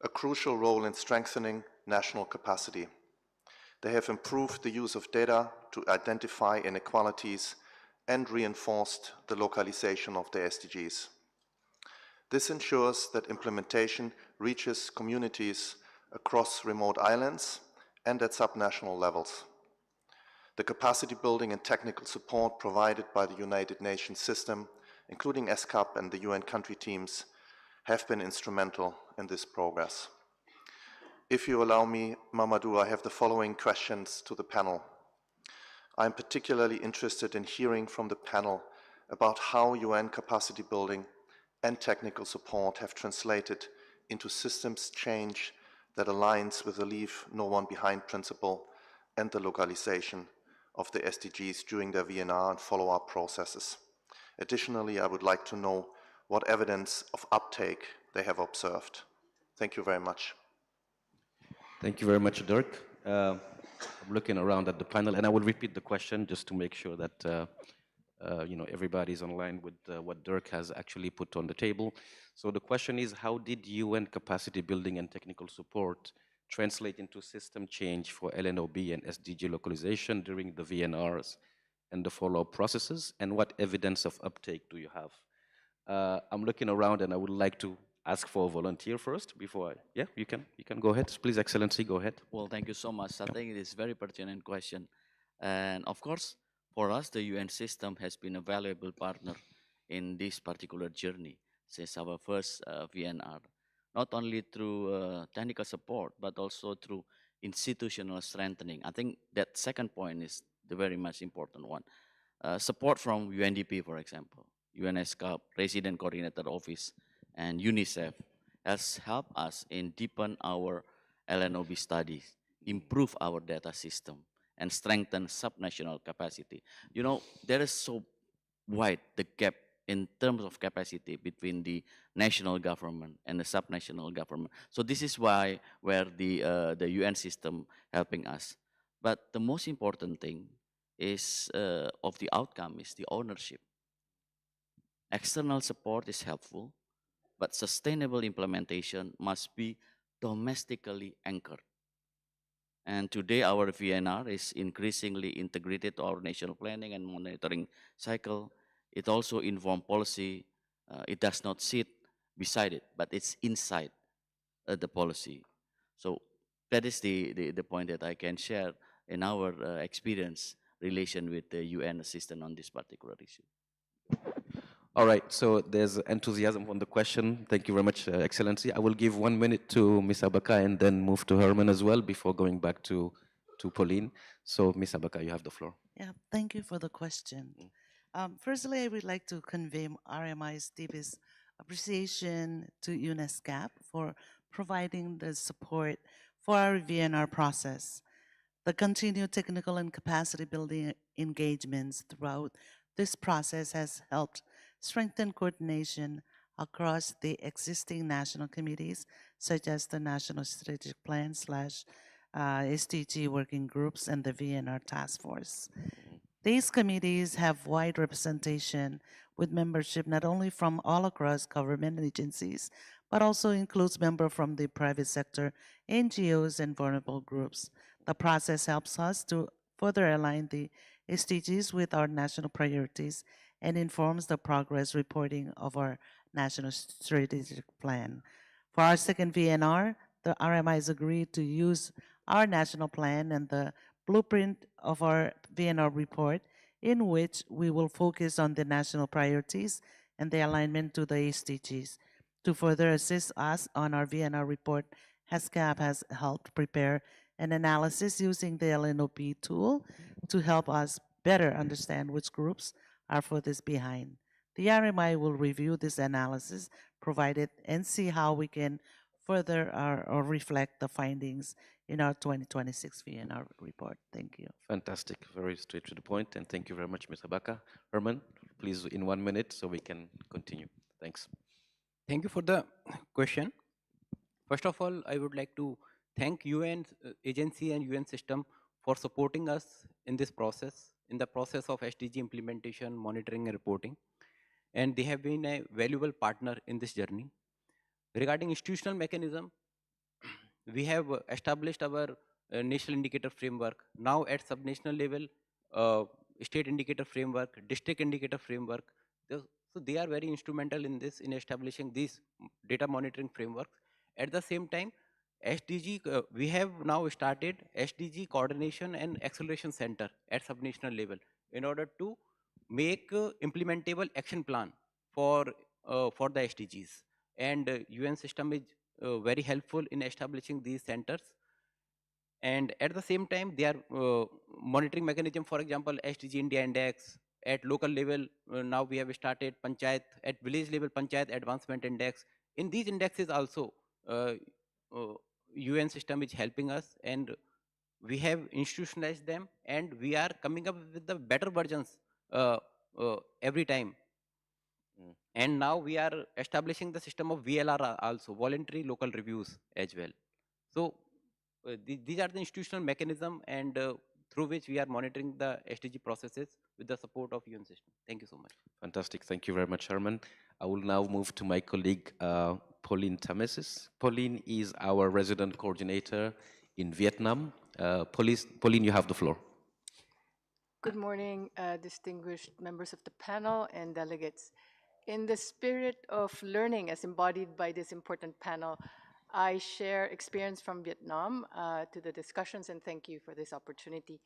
a crucial role in strengthening national capacity. They have improved the use of data to identify inequalities and reinforced the localization of the SDGs. This ensures that implementation reaches communities across remote islands and at subnational levels. The capacity building and technical support provided by the United Nations system, including ESCAP and the UN country teams, have been instrumental in this progress. If you allow me, Mamadou, I have the following questions to the panel. I'm particularly interested in hearing from the panel about how UN capacity building and technical support have translated into systems change that aligns with the leave no one behind principle and the localization of the SDGs during their VNR and follow-up processes. Additionally, I would like to know what evidence of uptake they have observed. Thank you very much. Thank you very much, Dirk. I'm looking around at the panel, and I will repeat the question just to make sure that everybody's online with what Dirk has actually put on the table. So the question is, how did UN capacity building and technical support translate into system change for LNOB and SDG localization during the VNRs and the follow-up processes, and what evidence of uptake do you have? I'm looking around, and I would like to ask for a volunteer first before yeah, you can go ahead. Please, Excellency, go ahead. Well, thank you so much. I think it is very pertinent question. And of course, for us, the UN system has been a valuable partner in this particular journey since our first VNR, not only through technical support, but also through institutional strengthening. I think that second point is the very much important one. Support from UNDP, for example, UNESCAP, Resident Coordinator Office, and UNICEF has helped us in deepen our LNOB studies, improve our data system, and strengthen subnational capacity. You know, there is so wide the gap in terms of capacity between the national government and the subnational government. So this is why where the UN system helping us. But the most important thing is of the outcome is the ownership. External support is helpful, but sustainable implementation must be domestically anchored. And today our VNR is increasingly integrated to our national planning and monitoring cycle. It also informs policy. It does not sit beside it, but it's inside the policy. So that is the point that I can share in our experience relation with the UN assistant on this particular issue. All right, so there's enthusiasm on the question. Thank you very much, Excellency. I will give 1 minute to Ms. Abaka and then move to Herman as well before going back to Pauline. So, Ms. Abaka, you have the floor. Yeah, thank you for the question. Firstly, I would like to convey RMI's deepest appreciation to ESCAP for providing the support for our VNR process. The continued technical and capacity building engagements throughout this process has helped strengthen coordination across the existing national committees, such as the National Strategic Plan / SDG working groups and the VNR task force. These committees have wide representation with membership not only from all across government agencies, but also includes members from the private sector, NGOs, and vulnerable groups. The process helps us to further align the SDGs with our national priorities and informs the progress reporting of our national strategic plan. For our second VNR, the RMIs agreed to use our national plan and the blueprint of our VNR report, in which we will focus on the national priorities and the alignment to the SDGs. To further assist us on our VNR report, ESCAP has helped prepare an analysis using the LNOP tool to help us better understand which groups are furthest behind. The RMI will review this analysis provided and see how we can further or reflect the findings in our 2026 VNR report. Thank you. Fantastic, very straight to the point, and thank you very much, Ms. Abaka. Herman, please, in 1 minute so we can continue. Thanks. Thank you for the question. First of all, I would like to thank UN agency and UN system for supporting us in this process, in the process of SDG implementation, monitoring and reporting. And they have been a valuable partner in this journey. Regarding institutional mechanism, we have established our national indicator framework. Now at subnational level, state indicator framework, district indicator framework. So they are very instrumental in this, in establishing these data monitoring frameworks. At the same time, SDG, we have now started SDG Coordination and Acceleration Center at subnational level in order to make implementable action plan for the SDGs. And UN system is very helpful in establishing these centers. And at the same time, they are monitoring mechanism, for example, SDG India Index. At local level, now we have started Panchayat, at village level, Panchayat Advancement Index. In these indexes also, UN system is helping us, and we have institutionalized them, and we are coming up with the better versions every time. And now we are establishing the system of VLR also, voluntary local reviews as well. So these are the institutional mechanism, and through which we are monitoring the SDG processes with the support of UN system. Thank you so much. Fantastic. Thank you very much, Herman. I will now move to my colleague, Pauline Tamesis. Pauline is our resident coordinator in Vietnam. Pauline, you have the floor. Good morning, distinguished members of the panel and delegates. In the spirit of learning as embodied by this important panel, I share experience from Vietnam to the discussions, and thank you for this opportunity.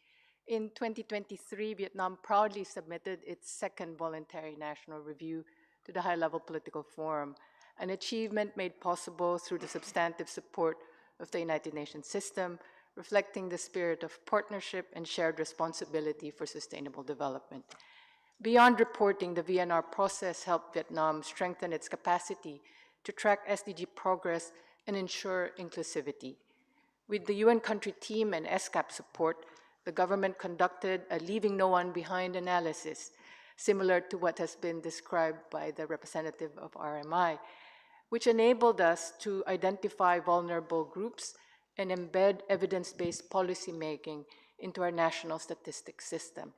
In 2023, Vietnam proudly submitted its second voluntary national review to the High-Level Political Forum, an achievement made possible through the substantive support of the United Nations system, reflecting the spirit of partnership and shared responsibility for sustainable development. Beyond reporting, the VNR process helped Vietnam strengthen its capacity to track SDG progress and ensure inclusivity. With the UN country team and ESCAP support, the government conducted a leaving no one behind analysis, similar to what has been described by the representative of RMI, which enabled us to identify vulnerable groups and embed evidence-based policymaking into our national statistics system.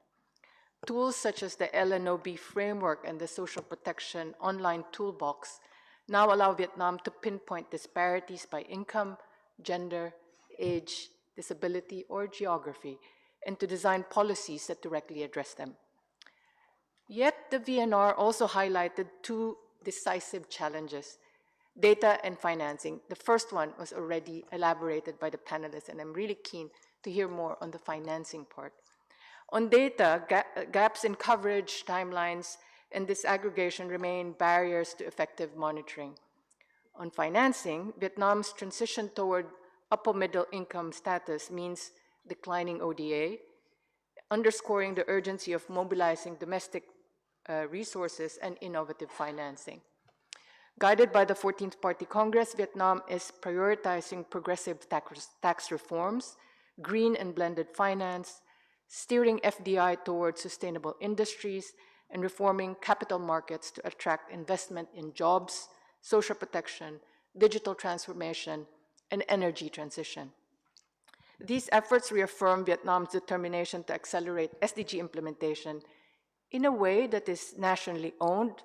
Tools such as the LNOB framework and the Social Protection Online Toolbox now allow Vietnam to pinpoint disparities by income, gender, age, disability, or geography, and to design policies that directly address them. Yet the VNR also highlighted two decisive challenges: data and financing. The first one was already elaborated by the panelists, and I'm really keen to hear more on the financing part. On data, gaps in coverage, timelines, and disaggregation remain barriers to effective monitoring. On financing, Vietnam's transition toward upper middle income status means declining ODA, underscoring the urgency of mobilizing domestic resources and innovative financing. Guided by the 14th Party Congress, Vietnam is prioritizing progressive tax reforms, green and blended finance, steering FDI towards sustainable industries, and reforming capital markets to attract investment in jobs, social protection, digital transformation, and energy transition. These efforts reaffirm Vietnam's determination to accelerate SDG implementation in a way that is nationally owned,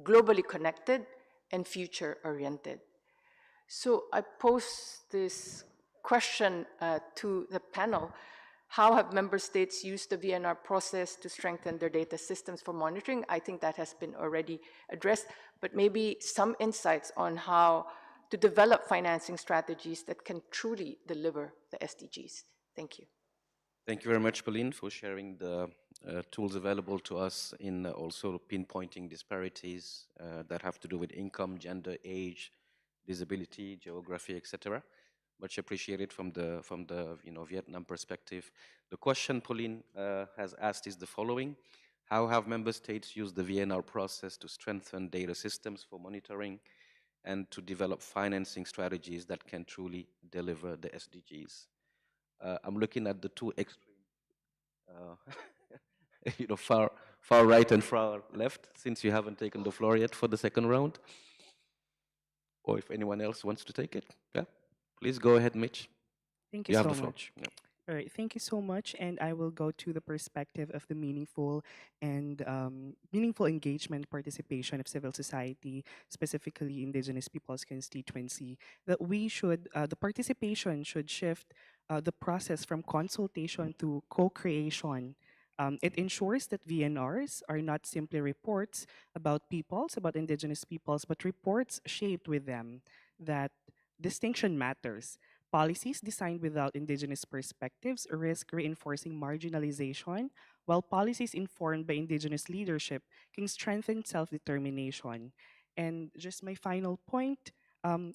globally connected, and future-oriented. So I pose this question to the panel. How have member states used the VNR process to strengthen their data systems for monitoring? I think that has been already addressed, but maybe some insights on how to develop financing strategies that can truly deliver the SDGs. Thank you. Thank you very much, Pauline, for sharing the tools available to us in also pinpointing disparities that have to do with income, gender, age, disability, geography, etc. Much appreciated from the Vietnam perspective. The question Pauline has asked is the following: how have member states used the VNR process to strengthen data systems for monitoring and to develop financing strategies that can truly deliver the SDGs? I'm looking at the two extremes, far right and far left, since you haven't taken the floor yet for the second round. Or if anyone else wants to take it, yeah, please go ahead, Mitch. Thank you You have so the floor. much. Yeah. All right, thank you so much. And I will go to the perspective of the meaningful and meaningful engagement participation of civil society, specifically indigenous people's constituency, that we should, the participation should shift the process from consultation to co-creation. It ensures that VNRs are not simply reports about peoples, about indigenous peoples, but reports shaped with them, that distinction matters. Policies designed without indigenous perspectives risk reinforcing marginalization, while policies informed by indigenous leadership can strengthen self-determination. And just my final point,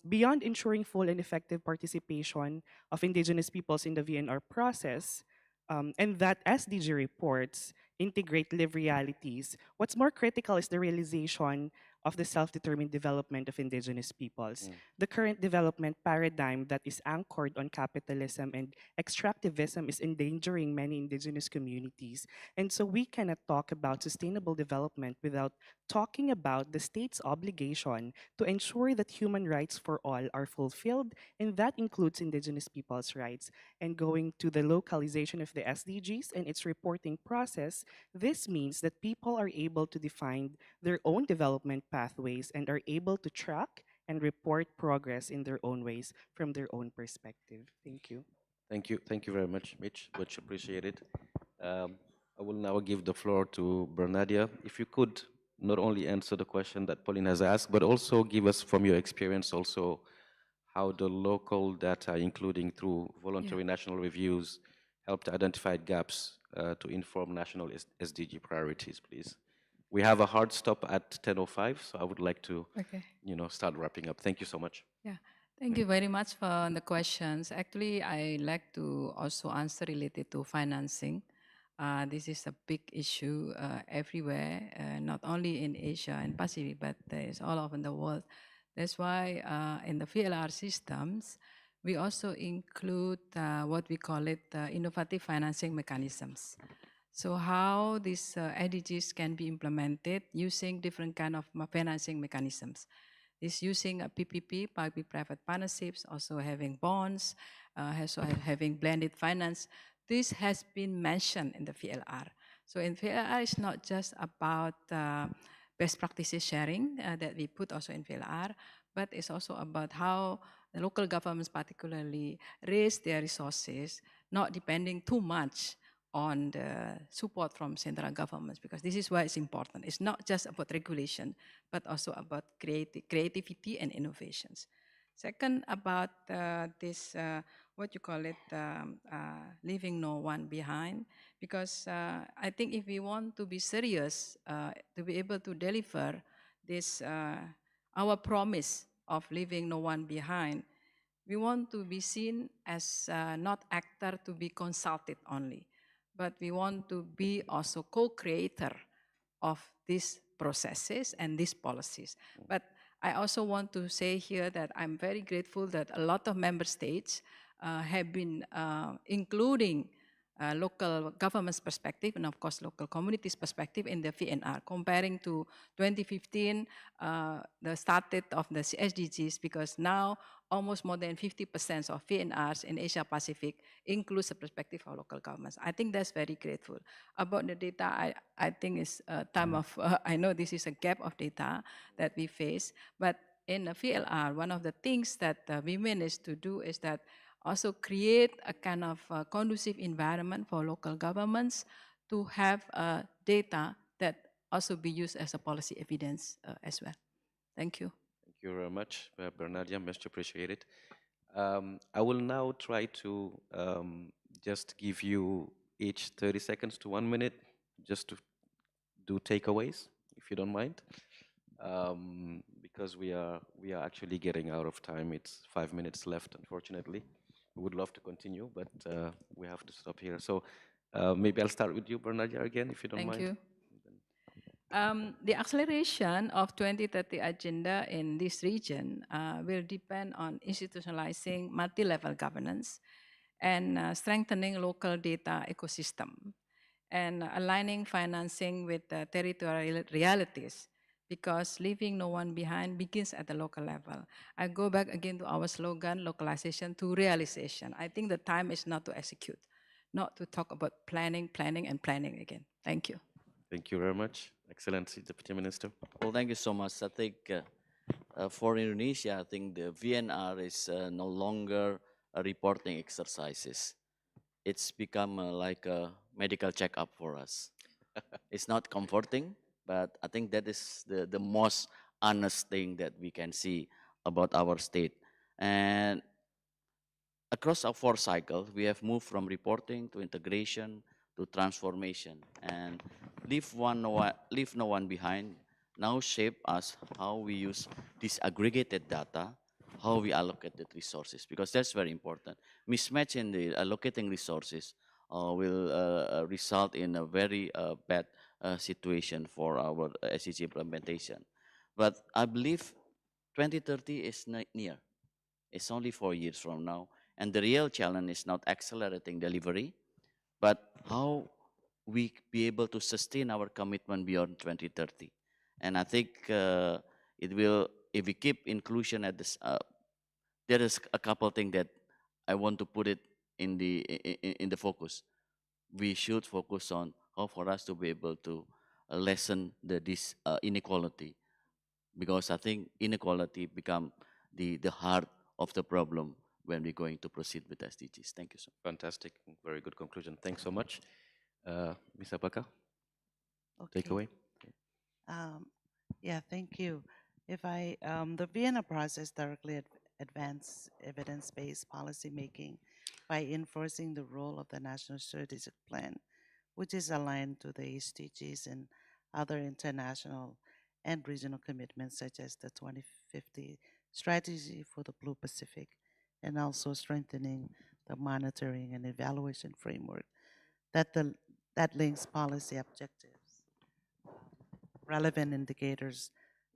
beyond ensuring full and effective participation of indigenous peoples in the VNR process, and that SDG reports integrate live realities, what's more critical is the realization of the self-determined development of indigenous peoples. The current development paradigm that is anchored on capitalism and extractivism is endangering many indigenous communities. And so we cannot talk about sustainable development without talking about the state's obligation to ensure that human rights for all are fulfilled, and that includes indigenous people's rights. And going to the localization of the SDGs and its reporting process, this means that people are able to define their own development pathways and are able to track and report progress in their own ways from their own perspective. Thank you. Thank you very much, Mitch. Much appreciated. I will now give the floor to Bernadia. If you could not only answer the question that Pauline has asked, but also give us from your experience also how the local data, including through voluntary national reviews, helped identify gaps to inform national SDG priorities, please. We have a hard stop at 10:05, so I would like to, Okay. start wrapping up. Thank you so much. Yeah, thank you very much for the questions. Actually, I like to also answer related to financing. This is a big issue everywhere, not only in Asia and Pacific, but it's all over the world. That's why in the VLR systems, we also include what we call it innovative financing mechanisms. So how these SDGs can be implemented using different kind of financing mechanisms. Is using a PPP, public-private partnerships, also having bonds, also having blended finance. This has been mentioned in the VLR. So in VLR, it's not just about best practices sharing that we put also in VLR, but it's also about how the local governments particularly raise their resources, not depending too much on the support from central governments, because this is why it's important. It's not just about regulation, but also about creativity and innovations. Second, about this, what you call it, leaving no one behind, because I think if we want to be serious, to be able to deliver this, our promise of leaving no one behind, we want to be seen as not actor to be consulted only, but we want to be also co-creator of these processes and these policies. But I also want to say here that I'm very grateful that a lot of member states have been including local government's perspective and of course local communities' perspective in the VNR, comparing to 2015, the started of the SDGs, because now almost more than 50% of VNRs in Asia Pacific includes the perspective of local governments. I think that's very grateful. About the data, I think it's a time of, I know this is a gap of data that we face, but in the VLR, one of the things that we managed to do is that also create a kind of conducive environment for local governments to have data that also be used as a policy evidence as well. Thank you. Thank you very much, Bernardia. Much appreciated. I will now try to just give you each 30 seconds to 1 minute just to do takeaways, if you don't mind. Because we are actually getting out of time. It's 5 minutes left, unfortunately. We would love to continue, but we have to stop here. So maybe I'll start with you, Bernardia, again, if you don't mind. Thank you. The acceleration of 2030 agenda in this region will depend on institutionalizing multi-level governance and strengthening local data ecosystem and aligning financing with territorial realities, because leaving no one behind begins at the local level. I go back again to our slogan, localization to realization. I think the time is not to execute, not to talk about planning, planning, and planning again. Thank you. Thank you very much. Excellency, Deputy Minister. Well, thank you so much. I think for Indonesia, I think the VNR is no longer a reporting exercises. It's become like a medical checkup for us. It's not comforting, but I think that is the most honest thing that we can see about our state. And across our 4 cycles, we have moved from reporting to integration to transformation, and leave no one behind now shape us how we use this aggregated data, how we allocate the resources, because that's very important. Mismatch in the allocating resources will result in a very bad situation for our SDG implementation. But I believe 2030 is near. It's only 4 years from now. And the real challenge is not accelerating delivery, but how we be able to sustain our commitment beyond 2030. And I think it will, if we keep inclusion at this, there is a couple things that I want to put it in the focus. We should focus on how for us to be able to lessen this inequality, because I think inequality become the heart of the problem when we're going to proceed with SDGs. Thank you so much. Fantastic. Very good conclusion. Thanks so much. Ms. Apaka, Okay. take away. Um, yeah, thank you. The Vienna process directly advance evidence-based policy making by enforcing the role of the National Strategic Plan, which is aligned to the SDGs and other international and regional commitments such as the 2050 strategy for the Blue Pacific, and also strengthening the monitoring and evaluation framework that the that links policy objectives, relevant indicators.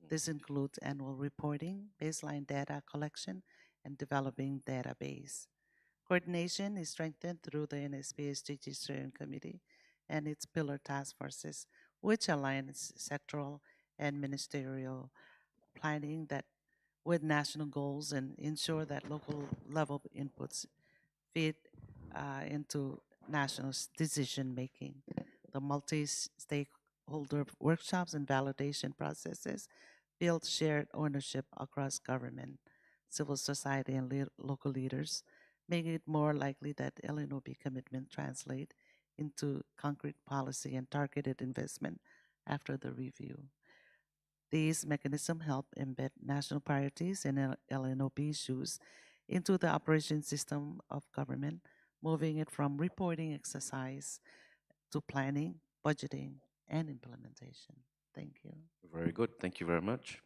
This includes annual reporting, baseline data collection, and developing database. Coordination is strengthened through the NSP SDG Steering Committee and its pillar task forces, which aligns sectoral and ministerial planning that with national goals and ensure that local level inputs fit into national decision making. The multi-stakeholder workshops and validation processes build shared ownership across government, civil society, and local leaders, making it more likely that LNOB commitment translate into concrete policy and targeted investment after the review. These mechanisms help embed national priorities and LNOB issues into the operation system of government, moving it from reporting exercise to planning, budgeting, and implementation. Thank you. Very good. Thank you very much.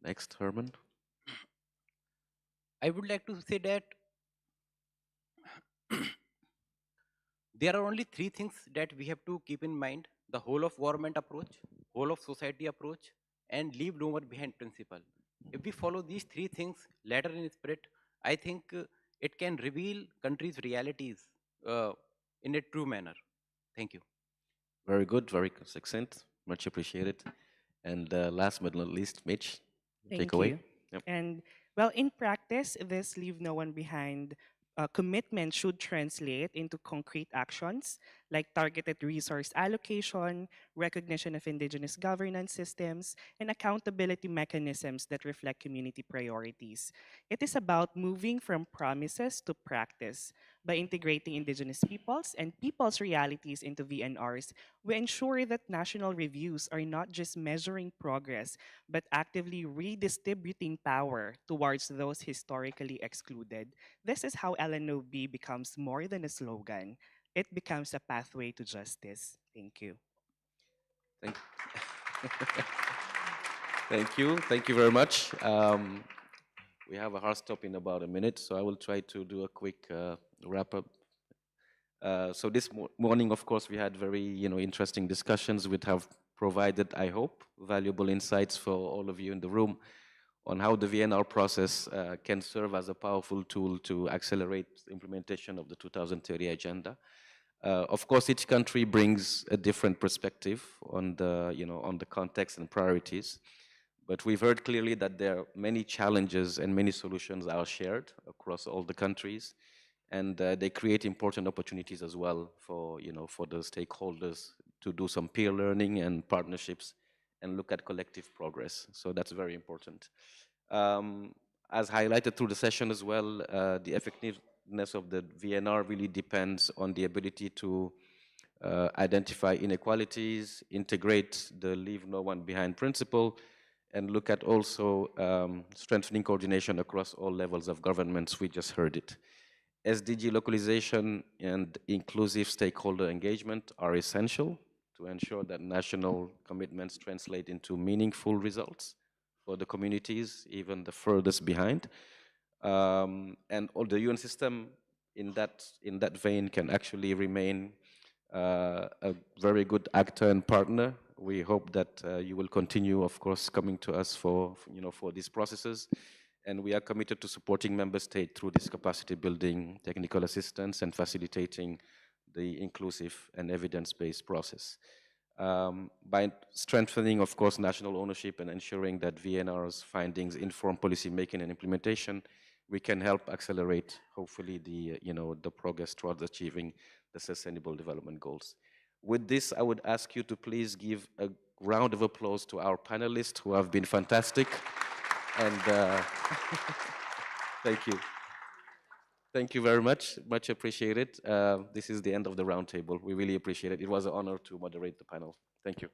Next, Herman. I would like to say that there are only three things that we have to keep in mind: the whole of government approach, whole of society approach, and leave no one behind principle. If we follow these three things later in spirit, I think it can reveal countries' realities in a true manner. Thank you. Very good. Very succinct. Much appreciated. And last but not least, Mitch, take Thank away. you. Yep. And well, in practice, this leave no one behind commitment should translate into concrete actions like targeted resource allocation, recognition of indigenous governance systems, and accountability mechanisms that reflect community priorities. It is about moving from promises to practice. By integrating indigenous peoples and people's realities into VNRs, we ensure that national reviews are not just measuring progress, but actively redistributing power towards those historically excluded. This is how LNOB becomes more than a slogan. It becomes a pathway to justice. Thank you. Thank, thank you. Thank you very much. We have a hard stop in about a minute, so I will try to do a quick wrap up. So this morning, of course, we had very interesting discussions which have provided, I hope, valuable insights for all of you in the room on how the VNR process can serve as a powerful tool to accelerate the implementation of the 2030 agenda. Of course, each country brings a different perspective on the on the context and priorities. But we've heard clearly that there are many challenges and many solutions are shared across all the countries, and they create important opportunities as well for for the stakeholders to do some peer learning and partnerships and look at collective progress. So that's very important. As highlighted through the session as well, the effectiveness of the VNR really depends on the ability to identify inequalities, integrate the leave no one behind principle, and look at also strengthening coordination across all levels of governments. We just heard it. SDG localization and inclusive stakeholder engagement are essential to ensure that national commitments translate into meaningful results for the communities, even the furthest behind. And all the UN system in that vein can actually remain a very good actor and partner. We hope that you will continue, of course, coming to us for these processes, and we are committed to supporting member states through this capacity building, technical assistance, and facilitating the inclusive and evidence-based process. By strengthening, of course, national ownership and ensuring that VNR's findings inform policy making and implementation, we can help accelerate, hopefully, the progress towards achieving the Sustainable Development Goals. With this, I would ask you to please give a round of applause to our panelists who have been fantastic. And thank you. Thank you very much. Much appreciated. This is the end of the roundtable. We really appreciate it. It was an honor to moderate the panel. Thank you.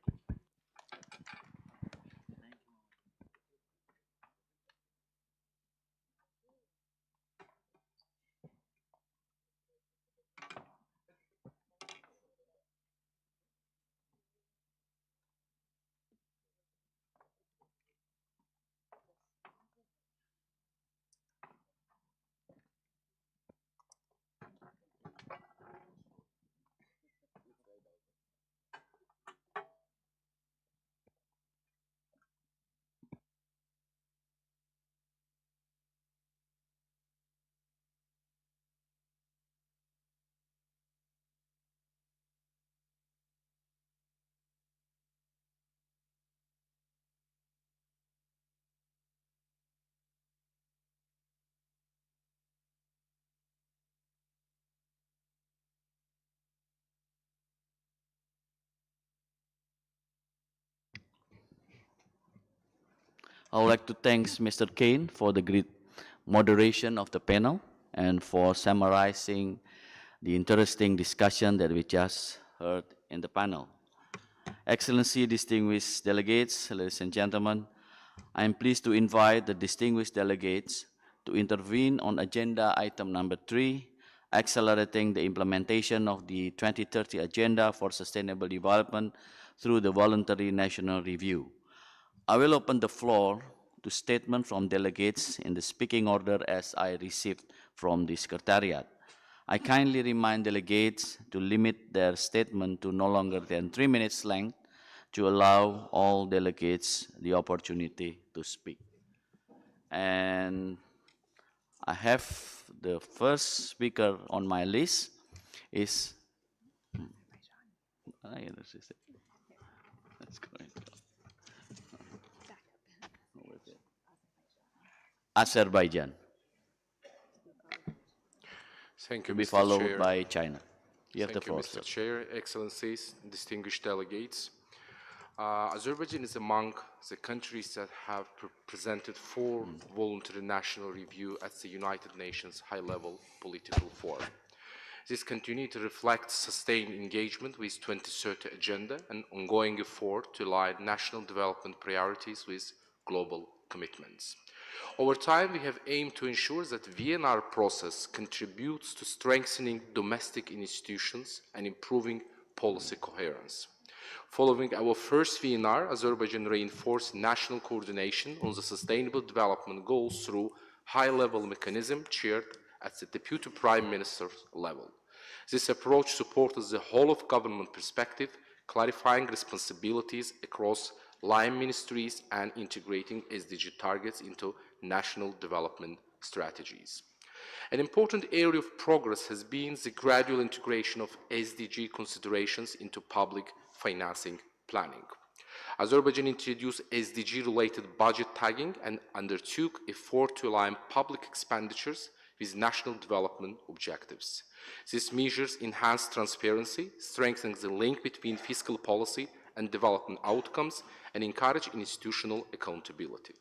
I would like to thank Mr. Kane for the great moderation of the panel and for summarizing the interesting discussion that we just heard in the panel. Excellency, distinguished delegates, ladies and gentlemen, I am pleased to invite the distinguished delegates to intervene on agenda item number 3, accelerating the implementation of the 2030 Agenda for Sustainable Development through the Voluntary National Review. I will open the floor to statements from delegates in the speaking order as I received from the Secretariat. I kindly remind delegates to limit their statement to no longer than 3 minutes length to allow all delegates the opportunity to speak. And I have the first speaker on my list is Azerbaijan, Thank to you, be Mr. followed Chair. by China. You have the Thank you, floor, Mr. sir. Chair, Excellencies, distinguished delegates. Azerbaijan is among the countries that have presented 4 voluntary national review at the United Nations High-Level Political Forum. This continues to reflect sustained engagement with 2030 Agenda and ongoing effort to align national development priorities with global commitments. Over time, we have aimed to ensure that the VNR process contributes to strengthening domestic institutions and improving policy coherence. Following our first VNR, Azerbaijan reinforced national coordination on the sustainable development goals through high-level mechanism chaired at the Deputy Prime Minister's level. This approach supported the whole of government perspective, clarifying responsibilities across line ministries and integrating SDG targets into national development strategies. An important area of progress has been the gradual integration of SDG considerations into public financing planning. Azerbaijan introduced SDG-related budget tagging and undertook effort to align public expenditures with national development objectives. These measures enhance transparency, strengthen the link between fiscal policy and development outcomes, and encourage institutional accountability.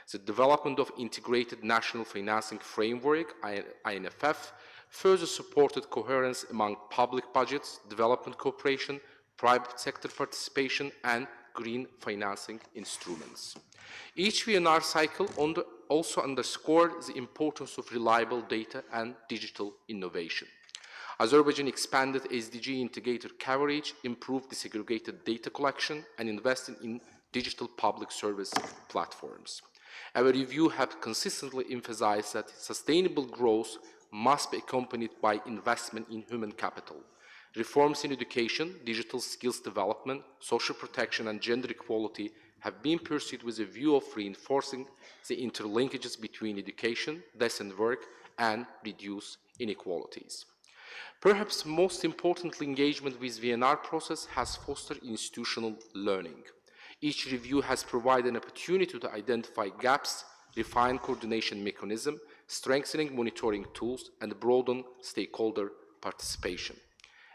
The development of integrated national financing framework, INFF, further supported coherence among public budgets, development cooperation, private sector participation, and green financing instruments. Each VNR cycle also underscored the importance of reliable data and digital innovation. Azerbaijan expanded SDG indicator coverage, improved disaggregated data collection, and invested in digital public service platforms. Our review has consistently emphasized that sustainable growth must be accompanied by investment in human capital. Reforms in education, digital skills development, social protection, and gender equality have been pursued with a view of reinforcing the interlinkages between education, decent work, and reduce inequalities. Perhaps most importantly, engagement with the VNR process has fostered institutional learning. Each review has provided an opportunity to identify gaps, refine coordination mechanism, strengthening monitoring tools, and broaden stakeholder participation.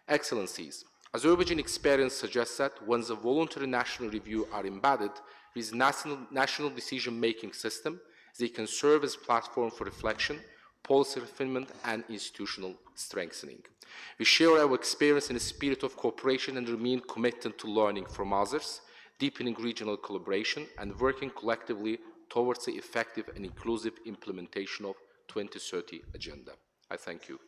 Excellencies, Azerbaijan experience suggests that when the voluntary national review are embedded with national decision-making system, they can serve as a platform for reflection, policy refinement, and institutional strengthening. We share our experience in a spirit of cooperation and remain committed to learning from others, deepening regional collaboration, and working collectively towards the effective and inclusive implementation of 2030 Agenda. I thank you.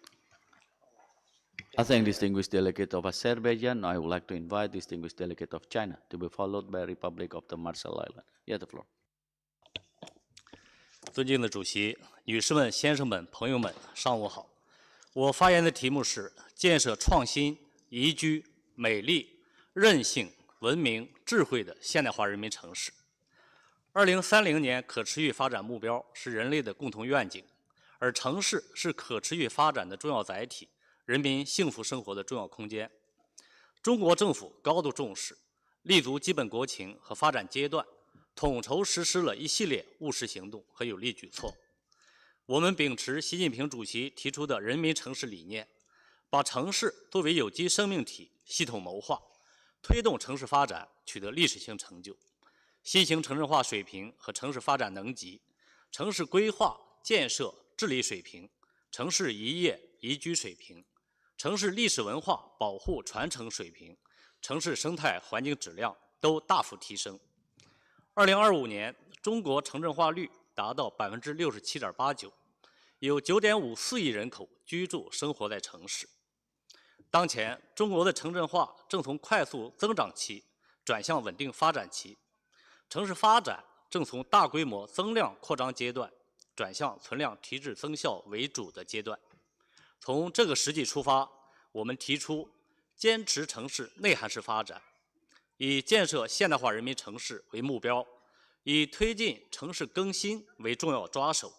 I thank distinguished delegate of Azerbaijan. I would like to invite distinguished delegate of China to be followed by Republic of the Marshall Islands. You have the floor. 尊敬的主席、女士们、先生们、朋友们，上午好。我发言的题目是建设创新、宜居、美丽、韧性、文明、智慧的现代化人民城市。2030年可持续发展目标是人类的共同愿景，而城市是可持续发展的重要载体，人民幸福生活的重要空间。中国政府高度重视，立足基本国情和发展阶段，统筹实施了一系列务实行动和有力举措。我们秉持习近平主席提出的人民城市理念，把城市作为有机生命体系统谋划，推动城市发展取得历史性成就。新型城镇化水平和城市发展能级、城市规划建设治理水平、城市宜业宜居水平、城市历史文化保护传承水平、城市生态环境质量都大幅提升。2025年，中国城镇化率达到67.89%，有9.54亿人口居住生活在城市。当前，中国的城镇化正从快速增长期转向稳定发展期，城市发展正从大规模增量扩张阶段转向存量提质增效为主的阶段。从这个实际出发，我们提出坚持城市内涵式发展，以建设现代化人民城市为目标，以推进城市更新为重要抓手，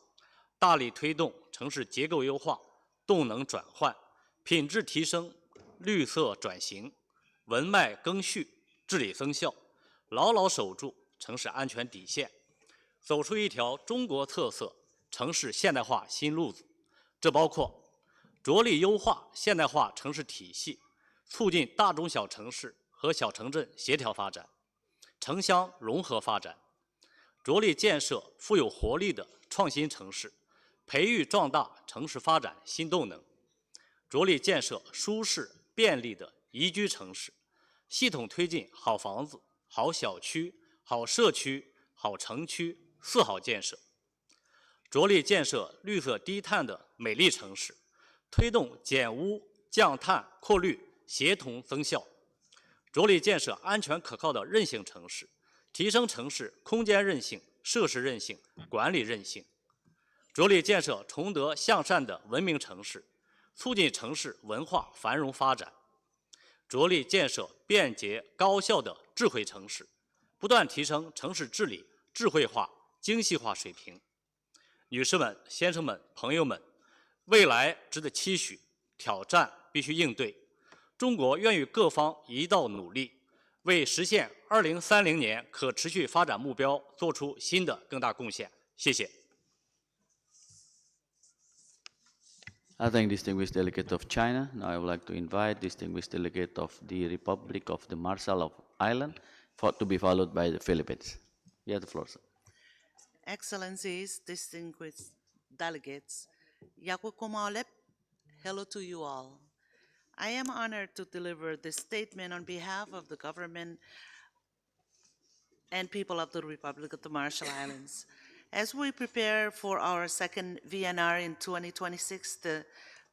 大力推动城市结构优化、动能转换、品质提升、绿色转型、文脉更续、治理增效，牢牢守住城市安全底线，走出一条中国特色城市现代化新路子。这包括着力优化现代化城市体系，促进大中小城市和小城镇协调发展、城乡融合发展，着力建设富有活力的创新城市，培育壮大城市发展新动能，着力建设舒适便利的宜居城市，系统推进好房子、好小区、好社区、好城区4好建设，着力建设绿色低碳的美丽城市，推动减污、降碳、扩绿协同增效，着力建设安全可靠的韧性城市，提升城市空间韧性、设施韧性、管理韧性，着力建设崇德向善的文明城市，促进城市文化繁荣发展，着力建设便捷高效的智慧城市，不断提升城市治理智慧化、精细化水平。女士们、先生们、朋友们，未来值得期许，挑战必须应对。中国愿与各方一道努力，为实现2030年可持续发展目标做出新的更大贡献。谢谢。I thank distinguished delegate of China. Now I would like to invite distinguished delegate of the Republic of the Marshall Islands to be followed by the Philippines. You have the floor, sir. Excellencies, distinguished delegates, Yakukumalep, hello to you all. I am honored to deliver this statement on behalf of the government and people of the Republic of the Marshall Islands. As we prepare for our second VNR in 2026, the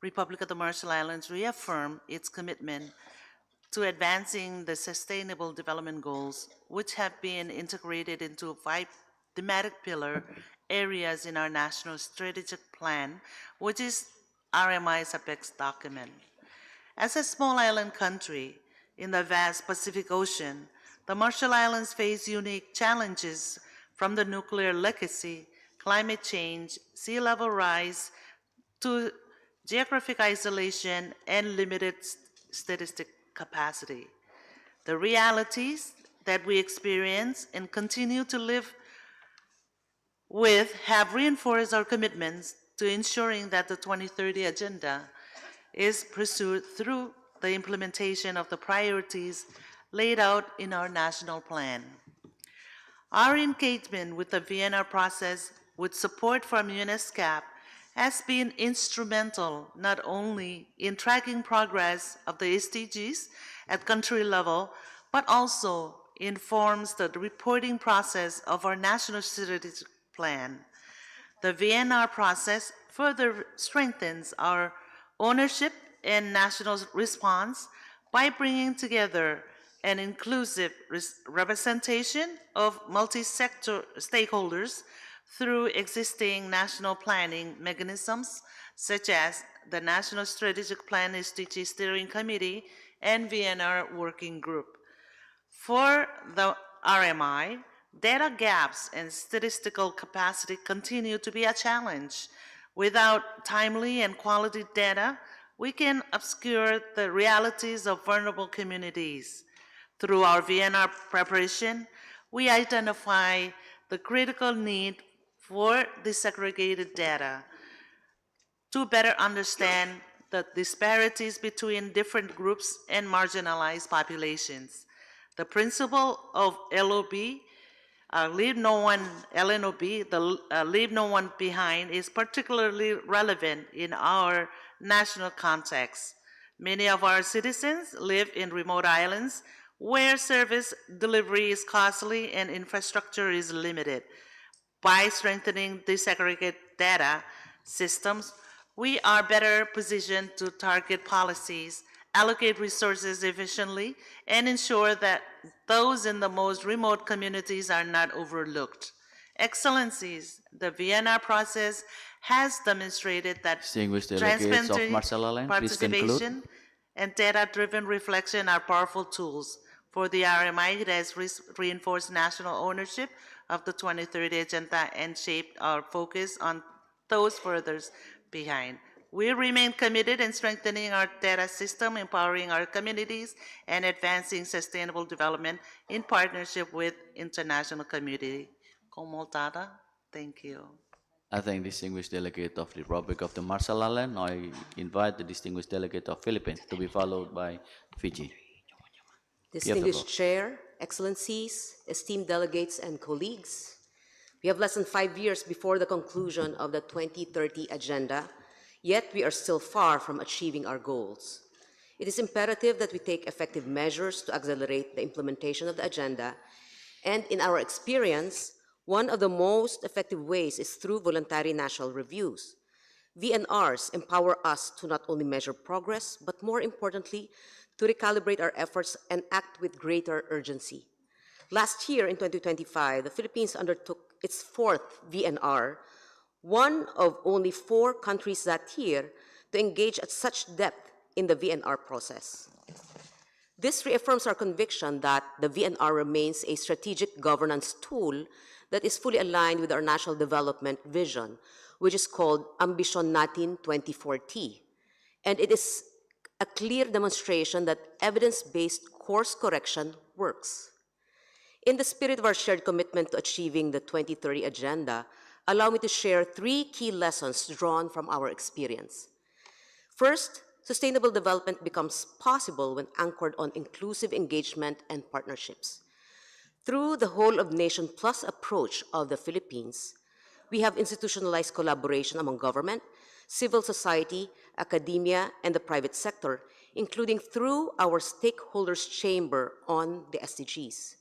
Republic of the Marshall Islands reaffirmed its commitment to advancing the Sustainable Development Goals, which have been integrated into 5 thematic pillar areas in our National Strategic Plan, which is RMI's apex document. As a small island country in the vast Pacific Ocean, the Marshall Islands face unique challenges from the nuclear legacy, climate change, sea level rise, to geographic isolation and limited statistic capacity. The realities that we experience and continue to live with have reinforced our commitments to ensuring that the 2030 agenda is pursued through the implementation of the priorities laid out in our national plan. Our engagement with the VNR process with support from ESCAP has been instrumental not only in tracking progress of the SDGs at country level, but also informs the reporting process of our national strategic plan. The VNR process further strengthens our ownership and national response by bringing together an inclusive representation of multi-sector stakeholders through existing national planning mechanisms such as the National Strategic Plan SDG Steering Committee and VNR Working Group. For the RMI, data gaps and statistical capacity continue to be a challenge. Without timely and quality data, we can obscure the realities of vulnerable communities. Through our VNR preparation, we identify the critical need for disaggregated data to better understand the disparities between different groups and marginalized populations. The principle of LOB Leave No One, LNOB, the Leave No One Behind, is particularly relevant in our national context. Many of our citizens live in remote islands where service delivery is costly and infrastructure is limited. By strengthening disaggregate data systems, we are better positioned to target policies, allocate resources efficiently, and ensure that those in the most remote communities are not overlooked. Excellencies, the Vienna process has demonstrated that Distinguished delegates of transparency, Marshall Islands, please conclude. participation, and data-driven reflection are powerful tools. For the RMI, it has reinforced national ownership of the 2030 Agenda and shaped our focus on those further behind. We remain committed in strengthening our data system, empowering our communities, and advancing sustainable development in partnership with international community. Komoltada, thank you. I thank distinguished delegate of the Republic of the Marshall Islands. Now I invite the distinguished delegate of Philippines to be followed by Fiji. Distinguished Chair, Excellencies, esteemed delegates and colleagues, we have less than 5 years before the conclusion of the 2030 Agenda, yet we are still far from achieving our goals. It is imperative that we take effective measures to accelerate the implementation of the Agenda, and in our experience, one of the most effective ways is through voluntary national reviews. VNRs empower us to not only measure progress, but more importantly, to recalibrate our efforts and act with greater urgency. Last year, in 2025, the Philippines undertook its 4th VNR, one of only 4 countries that year to engage at such depth in the VNR process. This reaffirms our conviction that the VNR remains a strategic governance tool that is fully aligned with our national development vision, which is called Ambisyon Natin 2040. And it is a clear demonstration that evidence-based course correction works. In the spirit of our shared commitment to achieving the 2030 Agenda, allow me to share 3 key lessons drawn from our experience. First, sustainable development becomes possible when anchored on inclusive engagement and partnerships. Through the whole of nation plus approach of the Philippines, we have institutionalized collaboration among government, civil society, academia, and the private sector, including through our stakeholders chamber on the SDGs.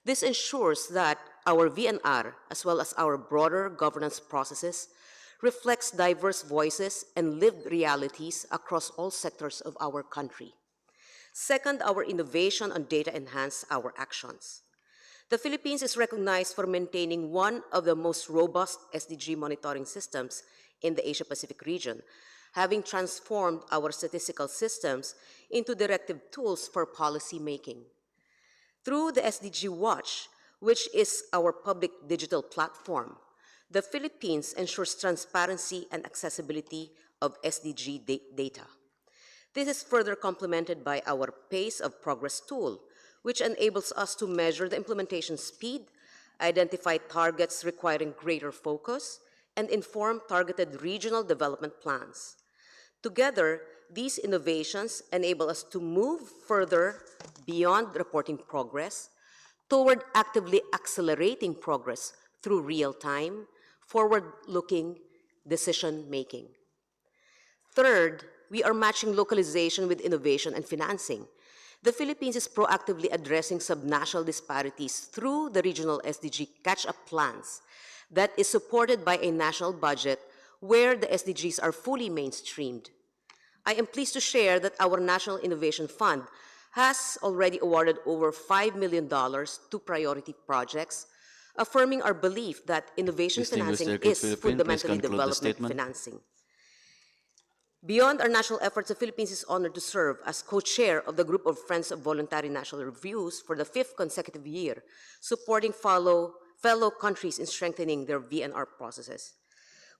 This ensures that our VNR, as well as our broader governance processes, reflects diverse voices and lived realities across all sectors of our country. Second, our innovation on data enhance our actions. The Philippines is recognized for maintaining one of the most robust SDG monitoring systems in the Asia-Pacific region, having transformed our statistical systems into directive tools for policy making. Through the SDG Watch, which is our public digital platform, the Philippines ensures transparency and accessibility of SDG data. This is further complemented by our Pace of Progress tool, which enables us to measure the implementation speed, identify targets requiring greater focus, and inform targeted regional development plans. Together, these innovations enable us to move further beyond reporting progress toward actively accelerating progress through real-time, forward-looking decision-making. Third, we are matching localization with innovation and financing. The Philippines is proactively addressing subnational disparities through the regional SDG catch-up plans that is supported by a national budget where the SDGs are fully mainstreamed. I am pleased to share that our National Innovation Fund has already awarded over $5 million to priority projects, affirming our belief that innovation financing is fundamentally development financing. Beyond our national efforts, the Philippines is honored to serve as co-chair of the Group of Friends of Voluntary National Reviews for the 5th consecutive year, supporting fellow countries in strengthening their VNR processes.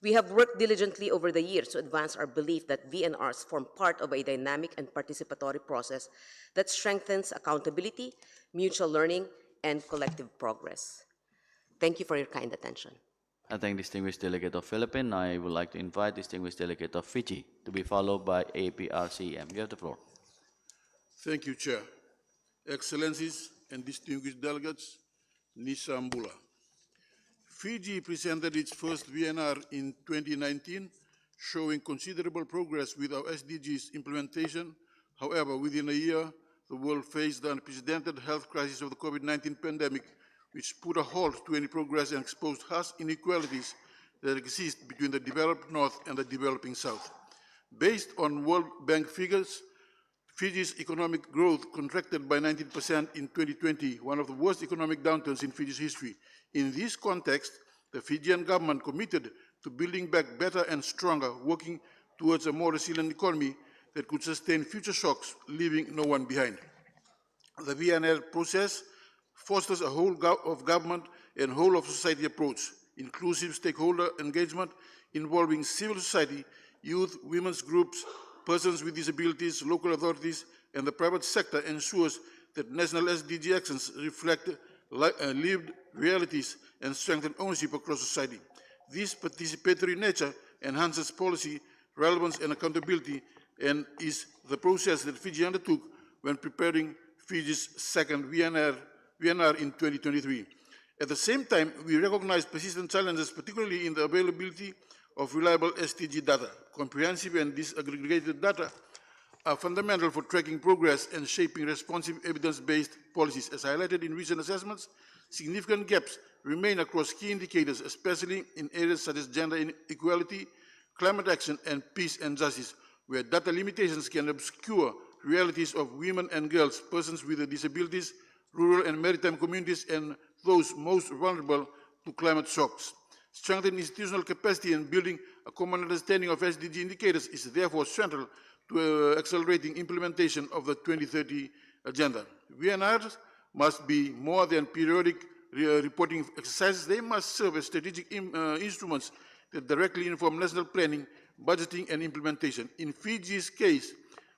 We have worked diligently over the years to advance our belief that VNRs form part of a dynamic and participatory process that strengthens accountability, mutual learning, and collective progress. Thank you for your kind attention. I thank distinguished delegate of Philippines. I would like to invite distinguished delegate of Fiji to be followed by APRCM. You have the floor. Thank you, Chair. Excellencies and distinguished delegates, Nisambula. Fiji presented its first VNR in 2019, showing considerable progress with our SDGs implementation. However, within a year, the world faced the unprecedented health crisis of the COVID-19 pandemic, which put a halt to any progress and exposed harsh inequalities that exist between the developed North and the developing South. Based on World Bank figures, Fiji's economic growth contracted by 19% in 2020, one of the worst economic downturns in Fiji's history. In this context, the Fijian government committed to building back better and stronger, working towards a more resilient economy that could sustain future shocks, leaving no one behind. The VNL process fosters a whole of government and whole of society approach, inclusive stakeholder engagement involving civil society, youth, women's groups, persons with disabilities, local authorities, and the private sector ensures that national SDG actions reflect lived realities and strengthen ownership across society. This participatory nature enhances policy relevance and accountability and is the process that Fiji undertook when preparing Fiji's second VNR in 2023. At the same time, we recognize persistent challenges, particularly in the availability of reliable SDG data. Comprehensive and disaggregated data are fundamental for tracking progress and shaping responsive evidence-based policies. As highlighted in recent assessments, significant gaps remain across key indicators, especially in areas such as gender inequality, climate action, and peace and justice, where data limitations can obscure realities of women and girls, persons with disabilities, rural and maritime communities, and those most vulnerable to climate shocks. Strengthening institutional capacity and building a common understanding of SDG indicators is therefore central to accelerating implementation of the 2030 agenda. VNRs must be more than periodic reporting exercises. They must serve as strategic instruments that directly inform national planning, budgeting, and implementation. In Fiji's case,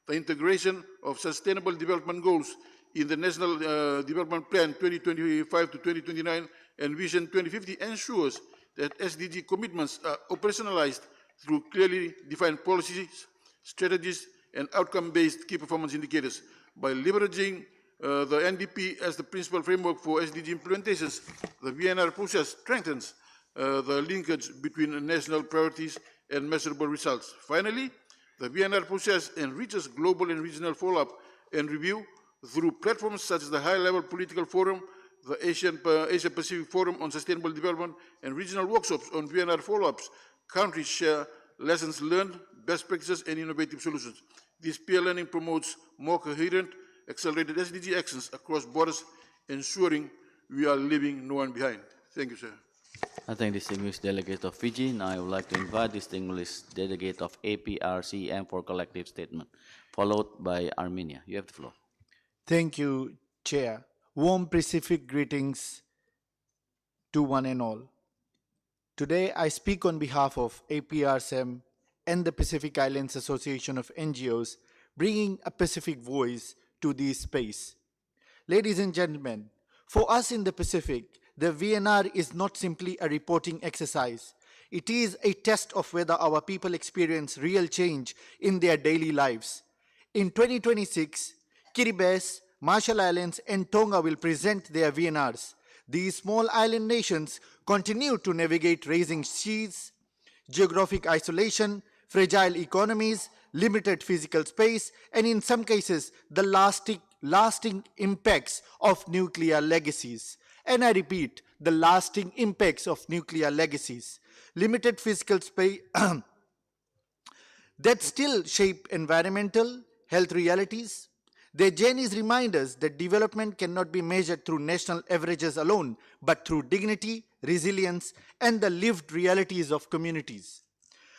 the integration of sustainable development goals in the National Development Plan 2025 to 2029 and Vision 2050 ensures that SDG commitments are operationalized through clearly defined policies, strategies, and outcome-based key performance indicators. By leveraging the NDP as the principal framework for SDG implementations, the VNR process strengthens the linkage between national priorities and measurable results. Finally, the VNR process enriches global and regional follow-up and review through platforms such as the High-Level Political Forum, the Asia-Pacific Forum on Sustainable Development, and regional workshops on VNR follow-ups. Countries share lessons learned, best practices, and innovative solutions. This peer learning promotes more coherent, accelerated SDG actions across borders, ensuring we are leaving no one behind. Thank you, sir. I thank distinguished delegate of Fiji. Now I would like to invite distinguished delegate of APRCM for collective statement, followed by Armenia. You have the floor. Thank you, Chair. Warm Pacific greetings to one and all. Today, I speak on behalf of APRCM and the Pacific Islands Association of NGOs, bringing a Pacific voice to this space. Ladies and gentlemen, for us in the Pacific, the VNR is not simply a reporting exercise. It is a test of whether our people experience real change in their daily lives. In 2026, Kiribati, Marshall Islands, and Tonga will present their VNRs. These small island nations continue to navigate rising seas, geographic isolation, fragile economies, limited physical space, and in some cases, the lasting impacts of nuclear legacies. And I repeat, the lasting impacts of nuclear legacies. Limited physical space that still shape environmental, health realities. Their journeys remind us that development cannot be measured through national averages alone, but through dignity, resilience, and the lived realities of communities.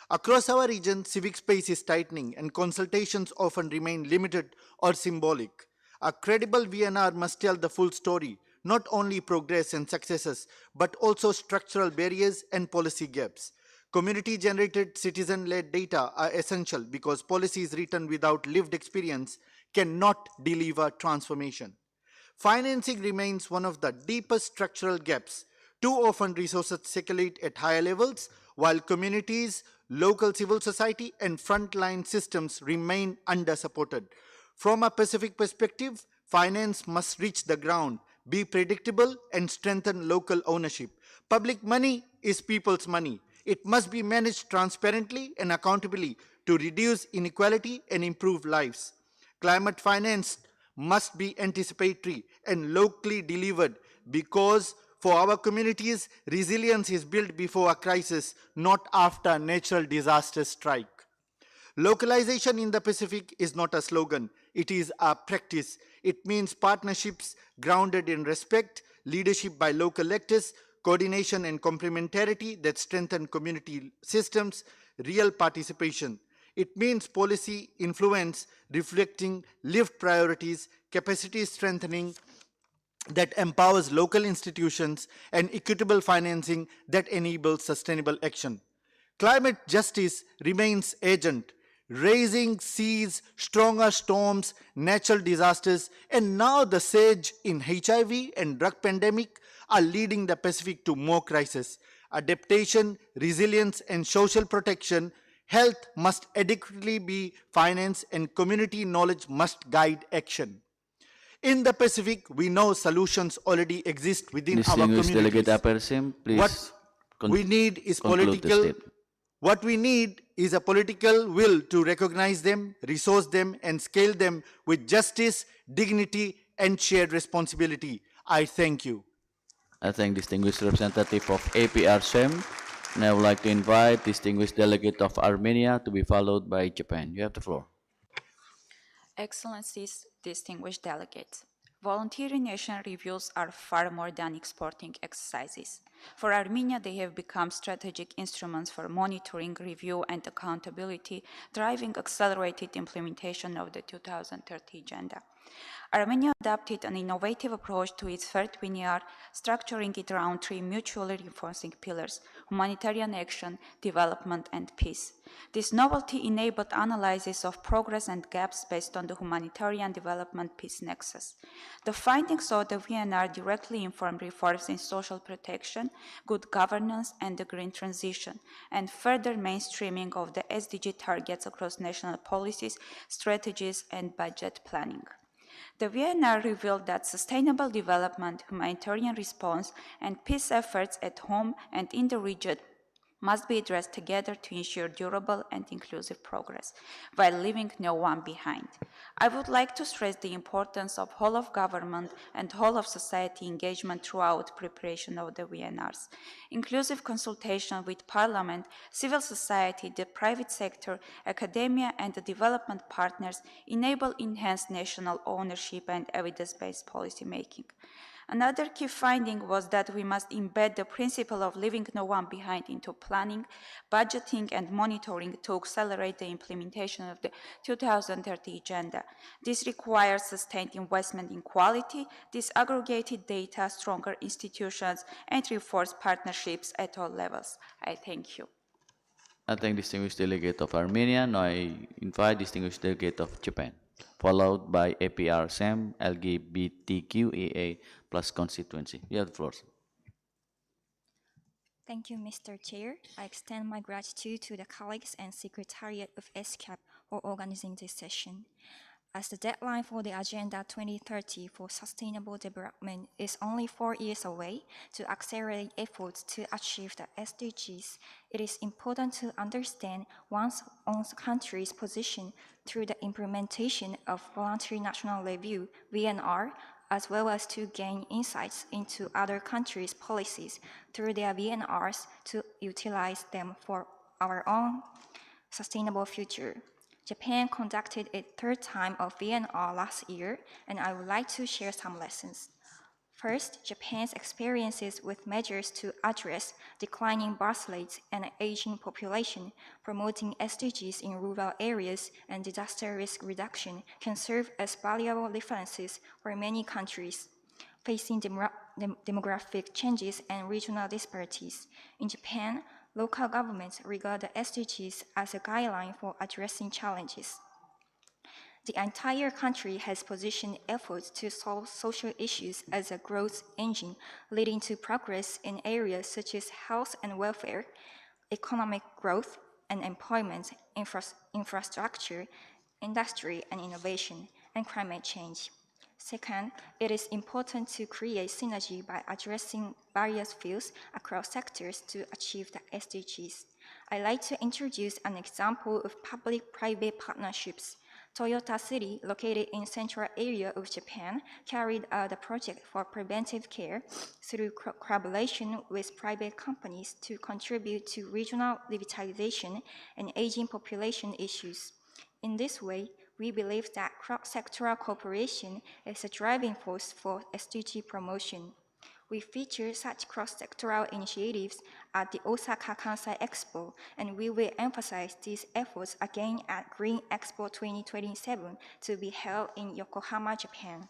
Across our region, civic space is tightening and consultations often remain limited or symbolic. A credible VNR must tell the full story, not only progress and successes, but also structural barriers and policy gaps. Community-generated, citizen-led data are essential because policies written without lived experience cannot deliver transformation. Financing remains one of the deepest structural gaps. Too often resources circulate at higher levels, while communities, local civil society, and frontline systems remain undersupported. From a Pacific perspective, finance must reach the ground, be predictable, and strengthen local ownership. Public money is people's money. It must be managed transparently and accountably to reduce inequality and improve lives. Climate finance must be anticipatory and locally delivered because for our communities, resilience is built before a crisis, not after natural disasters strike. Localization in the Pacific is not a slogan, it is a practice. It means partnerships grounded in respect, leadership by local actors, coordination and complementarity that strengthen community systems, real participation. It means policy influence reflecting lived priorities, capacity strengthening that empowers local institutions, and equitable financing that enables sustainable action. Climate justice remains urgent. Raising seas, stronger storms, natural disasters, and now the surge in HIV and drug pandemic are leading the Pacific to more crises. Adaptation, resilience, and social protection, health must adequately be financed, and community knowledge must guide action. In the Pacific, we know solutions already exist within our Distinguished Delegate communities. Apersim, What please we need is conclude the political. statement. What we need is a political will to recognize them, resource them, and scale them with justice, dignity, and shared responsibility. I thank you. I thank distinguished representative of APRSEM, and I would like to invite distinguished delegate of Armenia to be followed by Japan. You have the floor. Excellencies, distinguished delegates, voluntary nation reviews are far more than exporting exercises. For Armenia, they have become strategic instruments for monitoring, review, and accountability, driving accelerated implementation of the 2030 Agenda. Armenia adopted an innovative approach to its third PNR, structuring it around three mutually reinforcing pillars: humanitarian action, development, and peace. This novelty enabled analysis of progress and gaps based on the humanitarian development peace nexus. The findings of the VNR directly informed reforms in social protection, good governance, and the green transition, and further mainstreaming of the SDG targets across national policies, strategies, and budget planning. The VNR revealed that sustainable development, humanitarian response, and peace efforts at home and in the region must be addressed together to ensure durable and inclusive progress, while leaving no one behind. I would like to stress the importance of whole of government and whole of society engagement throughout preparation of the VNRs. Inclusive consultation with Parliament, civil society, the private sector, academia, and the development partners enable enhanced national ownership and evidence-based policy making. Another key finding was that we must embed the principle of leaving no one behind into planning, budgeting, and monitoring to accelerate the implementation of the 2030 Agenda. This requires sustained investment in quality, disaggregated data, stronger institutions, and reinforced partnerships at all levels. I thank you. I thank distinguished delegate of Armenia. Now I invite distinguished delegate of Japan, followed by APRSEM LGBTQEA plus constituency. You have the floor. Thank you, Mr. Chair. I extend my gratitude to the colleagues and Secretariat of ESCAP for organizing this session. As the deadline for the Agenda 2030 for Sustainable Development is only 4 years away, to accelerate efforts to achieve the SDGs, it is important to understand one's own country's position through the implementation of Voluntary National Review, VNR, as well as to gain insights into other countries' policies through their VNRs to utilize them for our own sustainable future. Japan conducted its third time of VNR last year, and I would like to share some lessons. First, Japan's experiences with measures to address declining birth rates and an aging population, promoting SDGs in rural areas and disaster risk reduction can serve as valuable references for many countries facing demographic changes and regional disparities. In Japan, local governments regard the SDGs as a guideline for addressing challenges. The entire country has positioned efforts to solve social issues as a growth engine, leading to progress in areas such as health and welfare, economic growth and employment, infrastructure, industry and innovation, and climate change. Second, it is important to create synergy by addressing various fields across sectors to achieve the SDGs. I'd like to introduce an example of public-private partnerships. Toyota City, located in central area of Japan, carried out the project for preventive care through collaboration with private companies to contribute to regional revitalization and aging population issues. In this way, we believe that cross-sectoral cooperation is a driving force for SDG promotion. We feature such cross-sectoral initiatives at the Osaka Kansai Expo, and we will emphasize these efforts again at Green Expo 2027 to be held in Yokohama, Japan.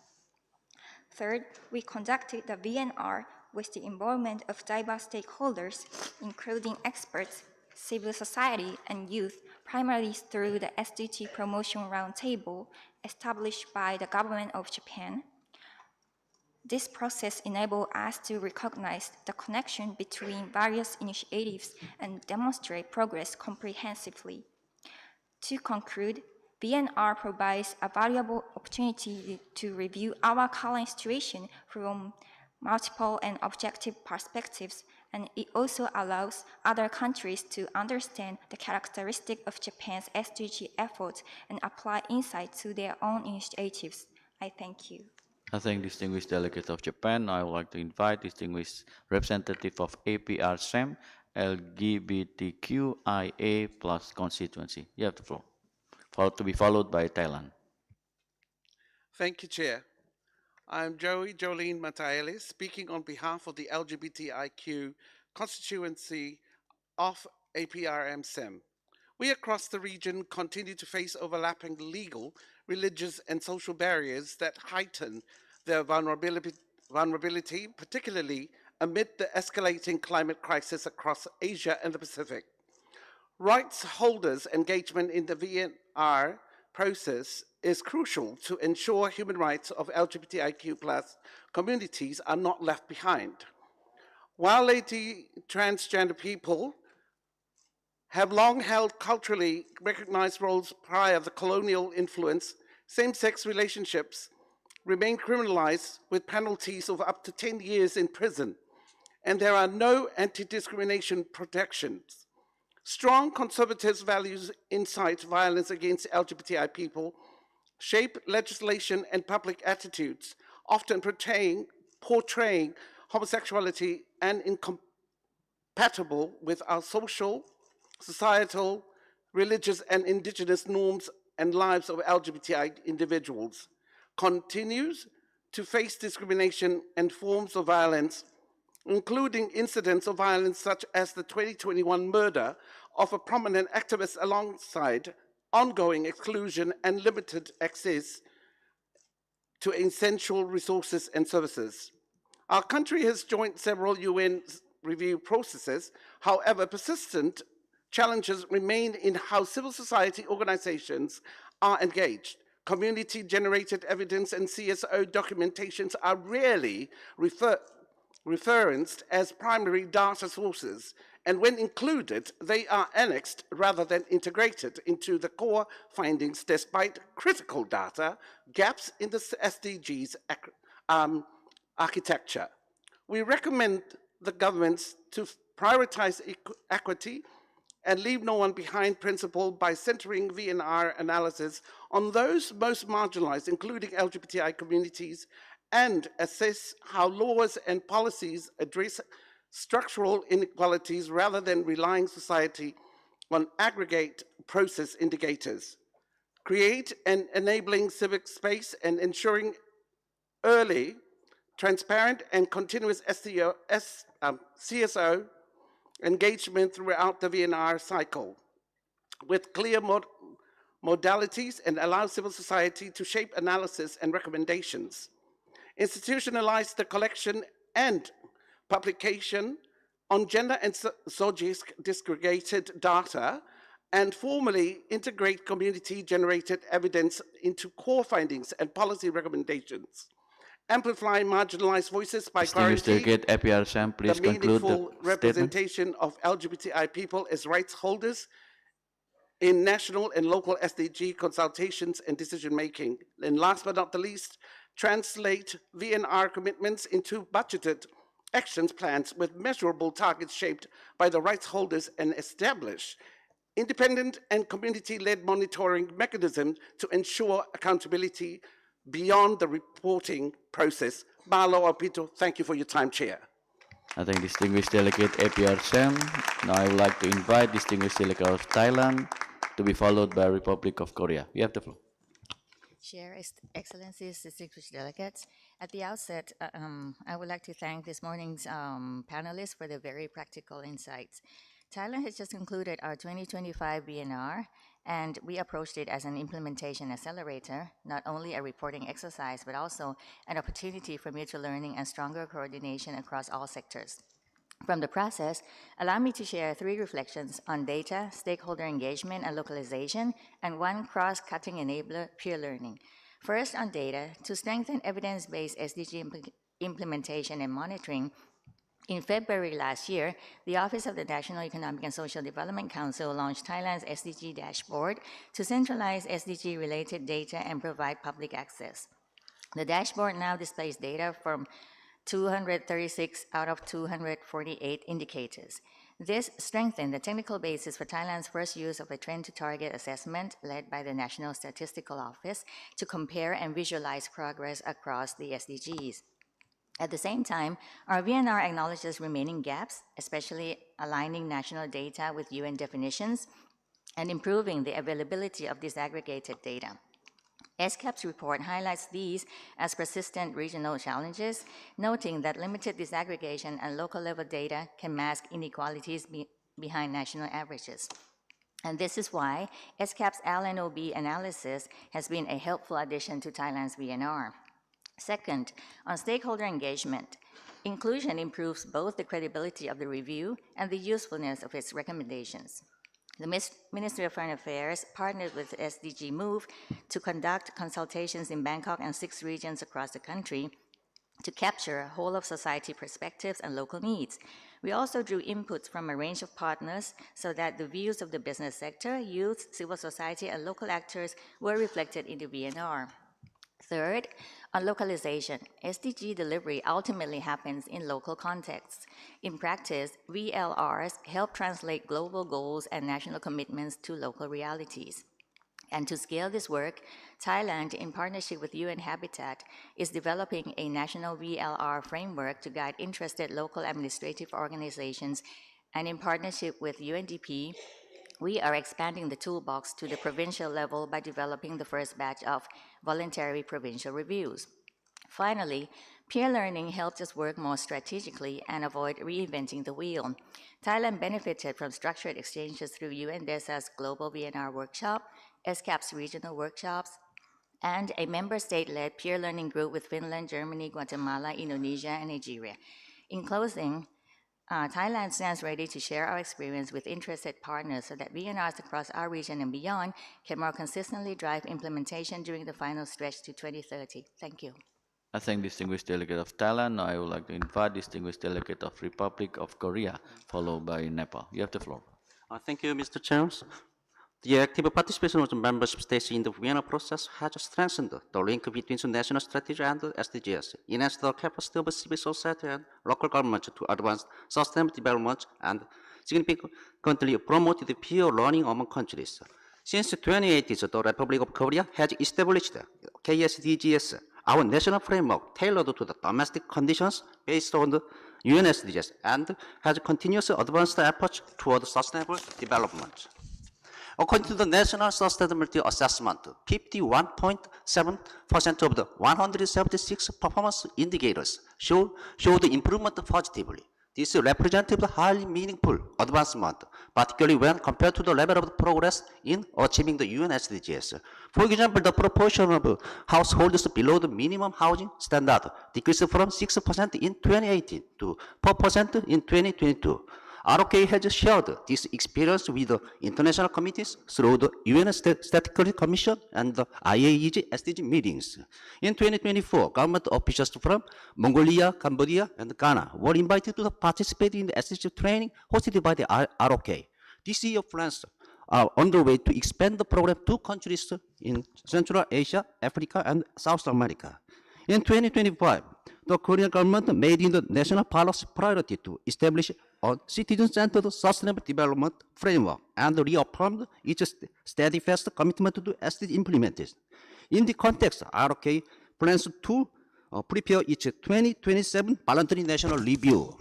Third, we conducted the VNR with the involvement of diverse stakeholders, including experts, civil society, and youth, primarily through the SDG Promotion Roundtable established by the government of Japan. This process enabled us to recognize the connection between various initiatives and demonstrate progress comprehensively. To conclude, VNR provides a valuable opportunity to review our current situation from multiple and objective perspectives, and it also allows other countries to understand the characteristics of Japan's SDG efforts and apply insight to their own initiatives. I thank you. I thank distinguished delegates of Japan. I would like to invite distinguished representative of APR-SEM, LGBTQIA plus constituency. You have the floor. To be followed by Thailand. Thank you, Chair. I'm Jolene Mataelis, speaking on behalf of the LGBTIQ constituency of APRM-SEM. We across the region continue to face overlapping legal, religious, and social barriers that heighten their vulnerability, particularly amid the escalating climate crisis across Asia and the Pacific. Rights holders' engagement in the VNR process is crucial to ensure human rights of LGBTIQ+ communities are not left behind. While transgender people have long held culturally recognized roles prior to colonial influence, same-sex relationships remain criminalized with penalties of up to 10 years in prison, and there are no anti-discrimination protections. Strong conservative values incite violence against LGBTI people, shape legislation and public attitudes, often portraying homosexuality and incompatible with our social, societal, religious, and indigenous norms and lives of LGBTI individuals, continues to face discrimination and forms of violence, including incidents of violence such as the 2021 murder of a prominent activist alongside ongoing exclusion and limited access to essential resources and services. Our country has joined several UN review processes. However, persistent challenges remain in how civil society organizations are engaged. Community-generated evidence and CSO documentations are rarely referenced as primary data sources, and when included, they are annexed rather than integrated into the core findings despite critical data gaps in the SDGs architecture. We recommend the governments to prioritize equity and leave no one behind principle by centering VNR analysis on those most marginalized, including LGBTI communities, and assess how laws and policies address structural inequalities rather than relying society on aggregate process indicators. Create an enabling civic space and ensuring early, transparent, and continuous CSO engagement throughout the VNR cycle with clear modalities and allow civil society to shape analysis and recommendations. Institutionalize the collection and publication on gender and disaggregated data, and formally integrate community-generated evidence into core findings and policy recommendations. Amplify marginalized voices by guaranteeing please the conclude meaningful the representation of LGBTI people as rights holders in national and local SDG consultations and decision-making. And last but not the least, translate VNR commitments into budgeted actions plans with measurable targets shaped by the rights holders, and establish independent and community-led monitoring mechanisms to ensure accountability beyond the reporting process. Malo Apito, thank you for your time, Chair. I thank distinguished delegate APR Sam. Now I would like to invite distinguished delegate of Thailand to be followed by Republic of Korea. You have the floor. Chair, Excellencies, distinguished delegates. At the outset, I would like to thank this morning's panelists for their very practical insights. Thailand has just concluded our 2025 BNR, and we approached it as an implementation accelerator, not only a reporting exercise, but also an opportunity for mutual learning and stronger coordination across all sectors. From the process, allow me to share 3 reflections on data, stakeholder engagement and localization, and 1 cross-cutting enabler, peer learning. First, on data, to strengthen evidence-based SDG implementation and monitoring, in February last year, the Office of the National Economic and Social Development Council launched Thailand's SDG dashboard to centralize SDG-related data and provide public access. The dashboard now displays data from 236 out of 248 indicators. This strengthened the technical basis for Thailand's first use of a trend-to-target assessment led by the National Statistical Office to compare and visualize progress across the SDGs. At the same time, our VNR acknowledges remaining gaps, especially aligning national data with UN definitions and improving the availability of disaggregated data. ESCAP's report highlights these as persistent regional challenges, noting that limited disaggregation and local-level data can mask inequalities behind national averages. And this is why ESCAP's LNOB analysis has been a helpful addition to Thailand's VNR. Second, on stakeholder engagement, inclusion improves both the credibility of the review and the usefulness of its recommendations. The Ministry of Foreign Affairs partnered with SDG Move to conduct consultations in Bangkok and 6 regions across the country to capture whole-of-society perspectives and local needs. We also drew inputs from a range of partners so that the views of the business sector, youth, civil society, and local actors were reflected in the VNR. Third, on localization, SDG delivery ultimately happens in local contexts. In practice, VLRs help translate global goals and national commitments to local realities. And to scale this work, Thailand, in partnership with UN Habitat, is developing a national VLR framework to guide interested local administrative organizations, and in partnership with UNDP, we are expanding the toolbox to the provincial level by developing the first batch of voluntary provincial reviews. Finally, peer learning helps us work more strategically and avoid reinventing the wheel. Thailand benefited from structured exchanges through UNDESA's Global VNR Workshop, ESCAP's regional workshops, and a member state-led peer learning group with Finland, Germany, Guatemala, Indonesia, and Nigeria. In closing, Thailand stands ready to share our experience with interested partners so that VNRs across our region and beyond can more consistently drive implementation during the final stretch to 2030. Thank you. I thank distinguished delegate of Thailand. Now I would like to invite distinguished delegate of Republic of Korea, followed by Nepal. You have the floor. Thank you, Mr. Chair. The active participation of the membership states in the Vienna process has strengthened the link between the national strategy and the SDGs, enhanced the capacity of civil society and local governments to advance sustainable development, and significantly promoted the peer learning among countries. Since 2018, the Republic of Korea has established KSDGs, our national framework tailored to the domestic conditions based on the UN SDGs, and has continuously advanced efforts toward sustainable development. According to the National Sustainability Assessment, 51.7% of the 176 performance indicators showed improvement positively. This represents a highly meaningful advancement, particularly when compared to the level of progress in achieving the UN SDGs. For example, the proportion of households below the minimum housing standard decreased from 6% in 2018 to 4% in 2022. ROK has shared this experience with the international committees through the UN Statistical Commission and the IAEG SDG meetings. In 2024, government officials from Mongolia, Cambodia, and Ghana were invited to participate in the SDG training hosted by the ROK. This year, plans are underway to expand the program to countries in Central Asia, Africa, and South America. In 2025, the Korean government made it the national policy priority to establish a citizen-centered sustainable development framework and reaffirmed its steadfast commitment to SDG implementation. In the context, ROK plans to prepare its 2027 voluntary national review.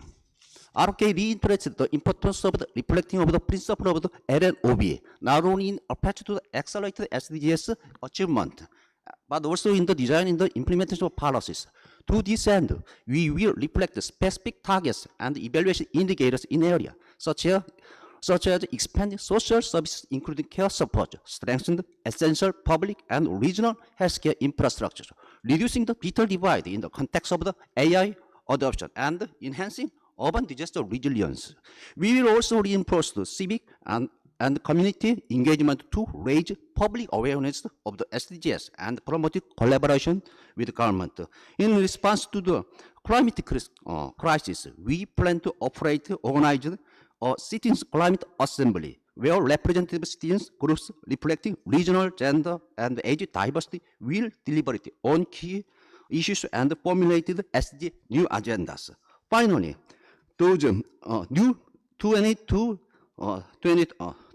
ROK reiterates the importance of the reflecting of the principle of the LNOB, not only in approach to the accelerated SDGs achievement, but also in the design and the implementation of policies. To this end, we will reflect the specific targets and evaluation indicators in areas such as expanding social services, including care support, strengthened essential public and regional healthcare infrastructure, reducing the digital divide in the context of the AI adoption, and enhancing urban disaster resilience. We will also reinforce the civic and community engagement to raise public awareness of the SDGs and promote collaboration with government. In response to the climate crisis, we plan to organize a Citizens Climate Assembly, where representative citizens groups reflecting regional, gender, and age diversity will deliberate on key issues and formulated SDG new agendas. Finally, those new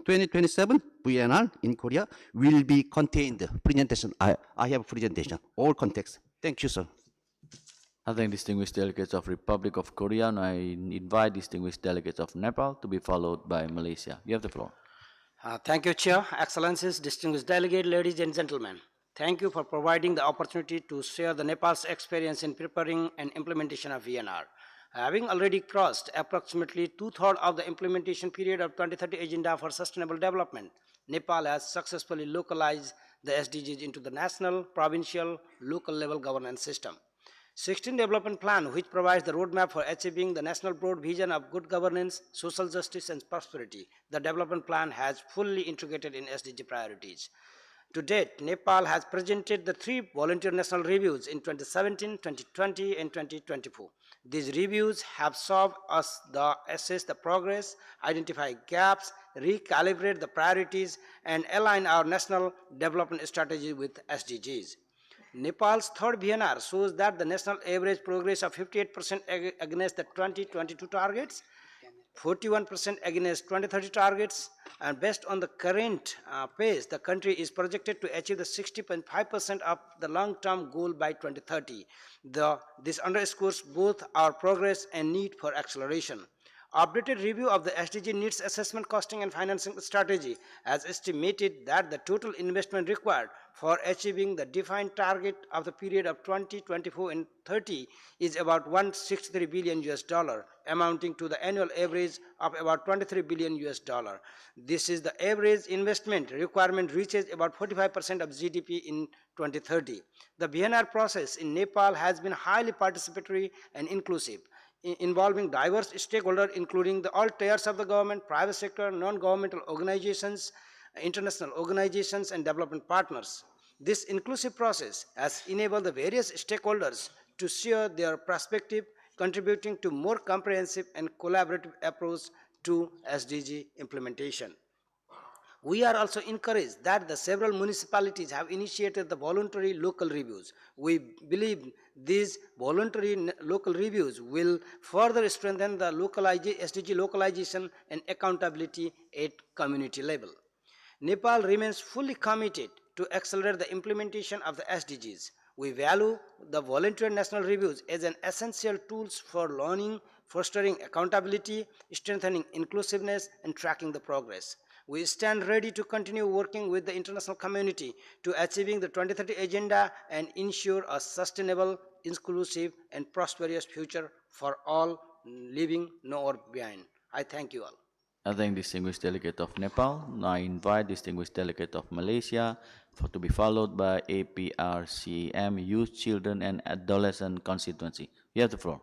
2027 VNR in Korea will be contained presentation. I have a presentation, all context. Thank you, sir. I thank distinguished delegates of Republic of Korea, and I invite distinguished delegates of Nepal to be followed by Malaysia. You have the floor. Thank you, Chair, Excellencies, distinguished delegates, ladies and gentlemen. Thank you for providing the opportunity to share the Nepal's experience in preparing and implementation of VNR. Having already crossed approximately two-thirds of the implementation period of 2030 Agenda for Sustainable Development, Nepal has successfully localized the SDGs into the national, provincial, local level governance system. 16 Development Plan, which provides the roadmap for achieving the national broad vision of good governance, social justice, and prosperity. The development plan has fully integrated in SDG priorities. To date, Nepal has presented the 3 volunteer national reviews in 2017, 2020, and 2024. These reviews have served us to assess the progress, identify gaps, recalibrate the priorities, and align our national development strategy with SDGs. Nepal's third VNR shows that the national average progress of 58% against the 2022 targets, 41% against 2030 targets, and based on the current pace, the country is projected to achieve the 60.5% of the long-term goal by 2030. This underscores both our progress and need for acceleration. Updated review of the SDG needs assessment, costing, and financing strategy has estimated that the total investment required for achieving the defined target of the period of 2024 and 30 is about $163 billion, amounting to the annual average of about $23 billion. This is the average investment requirement reaches about 45% of GDP in 2030. The VNR process in Nepal has been highly participatory and inclusive, involving diverse stakeholders, including all tiers of the government, private sector, non-governmental organizations, international organizations, and development partners. This inclusive process has enabled the various stakeholders to share their perspective, contributing to more comprehensive and collaborative approach to SDG implementation. We are also encouraged that the several municipalities have initiated the voluntary local reviews. We believe these voluntary local reviews will further strengthen the SDG localization and accountability at community level. Nepal remains fully committed to accelerate the implementation of the SDGs. We value the voluntary national reviews as an essential tool for learning, fostering accountability, strengthening inclusiveness, and tracking the progress. We stand ready to continue working with the international community to achieving the 2030 Agenda and ensure a sustainable, inclusive, and prosperous future for all living nowhere behind. I thank you all. I thank distinguished delegate of Nepal. Now I invite distinguished delegate of Malaysia to be followed by APRCM Youth, Children, and Adolescent Constituency. You have the floor.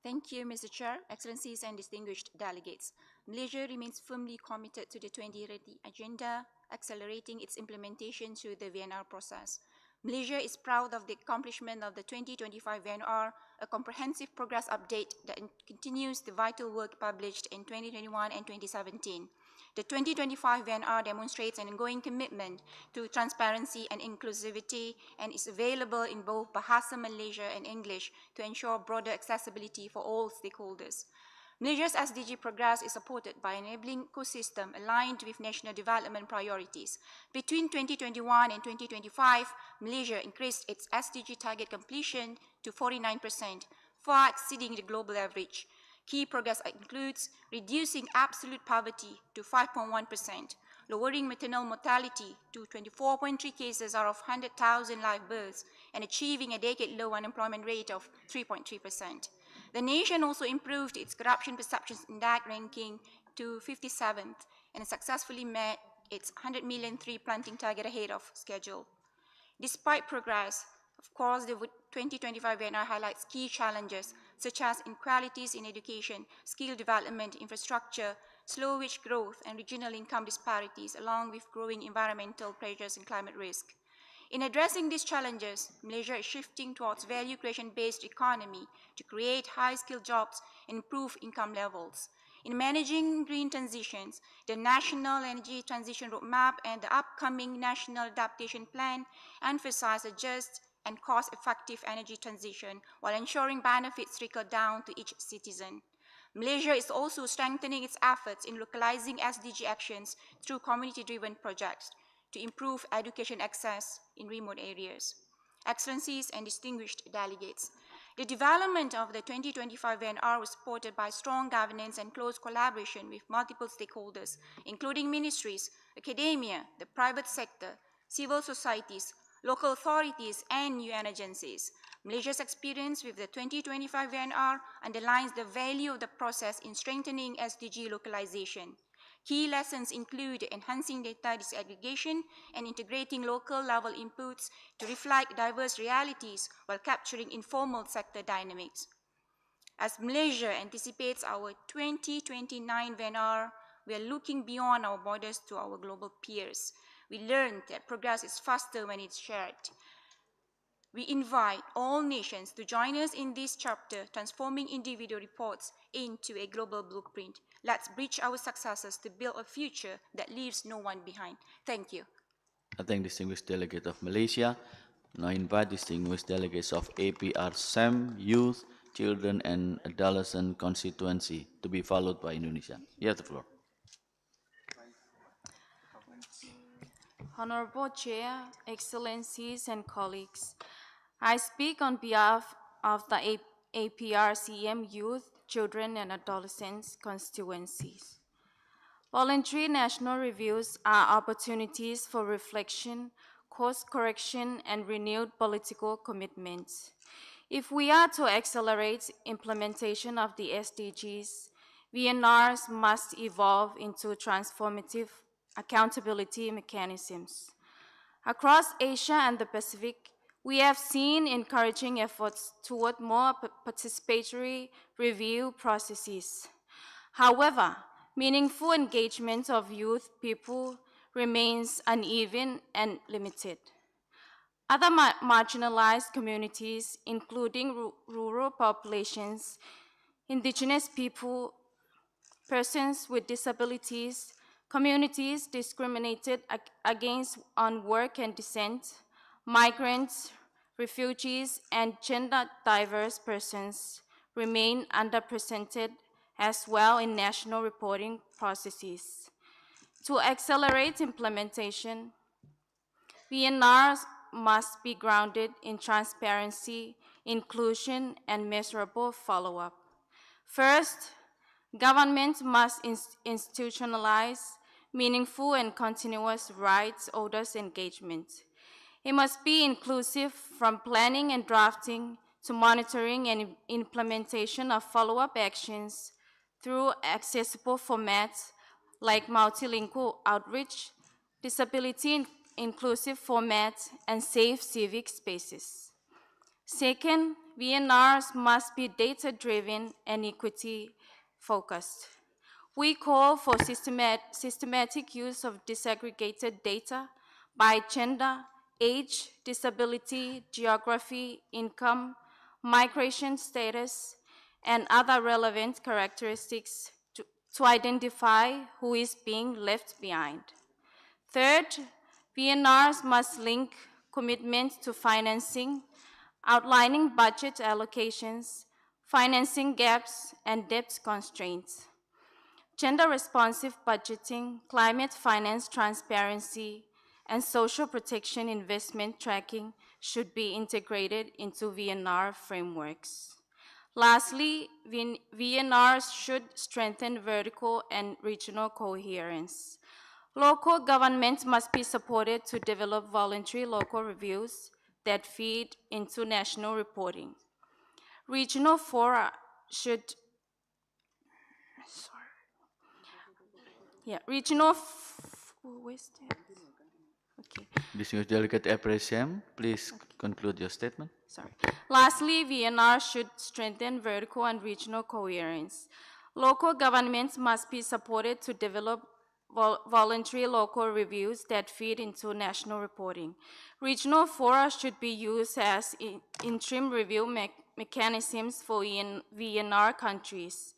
Thank you, Mr. Chair, Excellencies, and distinguished delegates. Malaysia remains firmly committed to the 2030 Agenda, accelerating its implementation through the VNR process. Malaysia is proud of the accomplishment of the 2025 VNR, a comprehensive progress update that continues the vital work published in 2021 and 2017. The 2025 VNR demonstrates an ongoing commitment to transparency and inclusivity and is available in both Bahasa Malaysia and English to ensure broader accessibility for all stakeholders. Malaysia's SDG progress is supported by an enabling ecosystem aligned with national development priorities. Between 2021 and 2025, Malaysia increased its SDG target completion to 49%, far exceeding the global average. Key progress includes reducing absolute poverty to 5.1%, lowering maternal mortality to 24.3 cases out of 100,000 live births, and achieving a decade-low unemployment rate of 3.3%. The nation also improved its corruption perceptions index ranking to 57th and successfully met its 100 million tree planting target ahead of schedule. Despite progress, of course, the 2025 VNR highlights key challenges such as inequalities in education, skill development, infrastructure, slow wage growth, and regional income disparities, along with growing environmental pressures and climate risk. In addressing these challenges, Malaysia is shifting towards value creation-based economy to create high-skilled jobs and improve income levels. In managing green transitions, the National Energy Transition Roadmap and the upcoming National Adaptation Plan emphasize a just and cost-effective energy transition while ensuring benefits trickle down to each citizen. Malaysia is also strengthening its efforts in localizing SDG actions through community-driven projects to improve education access in remote areas. Excellencies and distinguished delegates, the development of the 2025 VNR was supported by strong governance and close collaboration with multiple stakeholders, including ministries, academia, the private sector, civil societies, local authorities, and UN agencies. Malaysia's experience with the 2025 VNR underlines the value of the process in strengthening SDG localization. Key lessons include enhancing data disaggregation and integrating local level inputs to reflect diverse realities while capturing informal sector dynamics. As Malaysia anticipates our 2029 VNR, we are looking beyond our borders to our global peers. We learned that progress is faster when it's shared. We invite all nations to join us in this chapter, transforming individual reports into a global blueprint. Let's bridge our successes to build a future that leaves no one behind. Thank you. I thank distinguished delegate of Malaysia. Now invite distinguished delegates of APR SEM, Youth, Children and Adolescent Constituency to be followed by Indonesia. You have the floor. Honorable Chair, Excellencies and colleagues, I speak on behalf of the APRCM Youth, Children and Adolescents constituencies. Voluntary national reviews are opportunities for reflection, course correction, and renewed political commitments. If we are to accelerate implementation of the SDGs, VNRs must evolve into transformative accountability mechanisms. Across Asia and the Pacific, we have seen encouraging efforts toward more participatory review processes. However, meaningful engagement of youth people remains uneven and limited. Other marginalized communities, including rural populations, indigenous people, persons with disabilities, communities discriminated against on work and descent, migrants, refugees, and gender diverse persons remain underrepresented as well in national reporting processes. To accelerate implementation, VNRs must be grounded in transparency, inclusion, and measurable follow-up. First, government must institutionalize meaningful and continuous rights holders engagement. It must be inclusive from planning and drafting to monitoring and implementation of follow-up actions through accessible formats like multilingual outreach, disability inclusive formats, and safe civic spaces. Second, VNRs must be data-driven and equity-focused. We call for systematic use of disaggregated data by gender, age, disability, geography, income, migration status, and other relevant characteristics to identify who is being left behind. Third, VNRs must link commitments to financing, outlining budget allocations, financing gaps, and debt constraints. Gender-responsive budgeting, climate finance transparency, and social protection investment tracking should be integrated into VNR frameworks. Lastly, VNRs should strengthen vertical and regional coherence. Local governments must be supported to develop voluntary local reviews that feed into national reporting. Regional fora should, where's that? Okay. Distinguished Delegate Apresiam, please conclude your statement. Sorry. Lastly, VNR should strengthen vertical and regional coherence. Local governments must be supported to develop voluntary local reviews that feed into national reporting. Regional fora should be used as interim review mechanisms for VNR countries.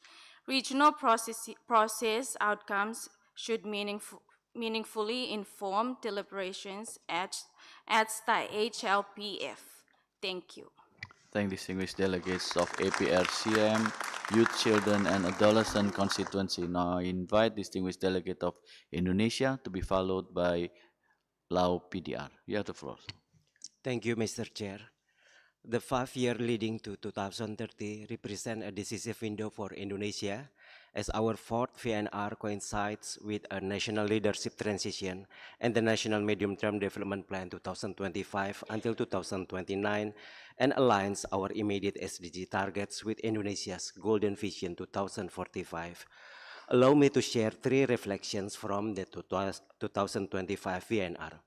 Regional process outcomes should meaningfully inform deliberations at the HLPF. Thank you. Thank distinguished delegates of APRCM, Youth, Children, and Adolescent Constituency. Now I invite distinguished delegate of Indonesia to be followed by Lao PDR. You have the floor. Thank you, Mr. Chair. The 5 year leading to 2030 represent a decisive window for Indonesia as our fourth VNR coincides with a national leadership transition and the National Medium-Term Development Plan 2025 until 2029 and aligns our immediate SDG targets with Indonesia's Golden Vision 2045. Allow me to share 3 reflections from the 2025 VNR.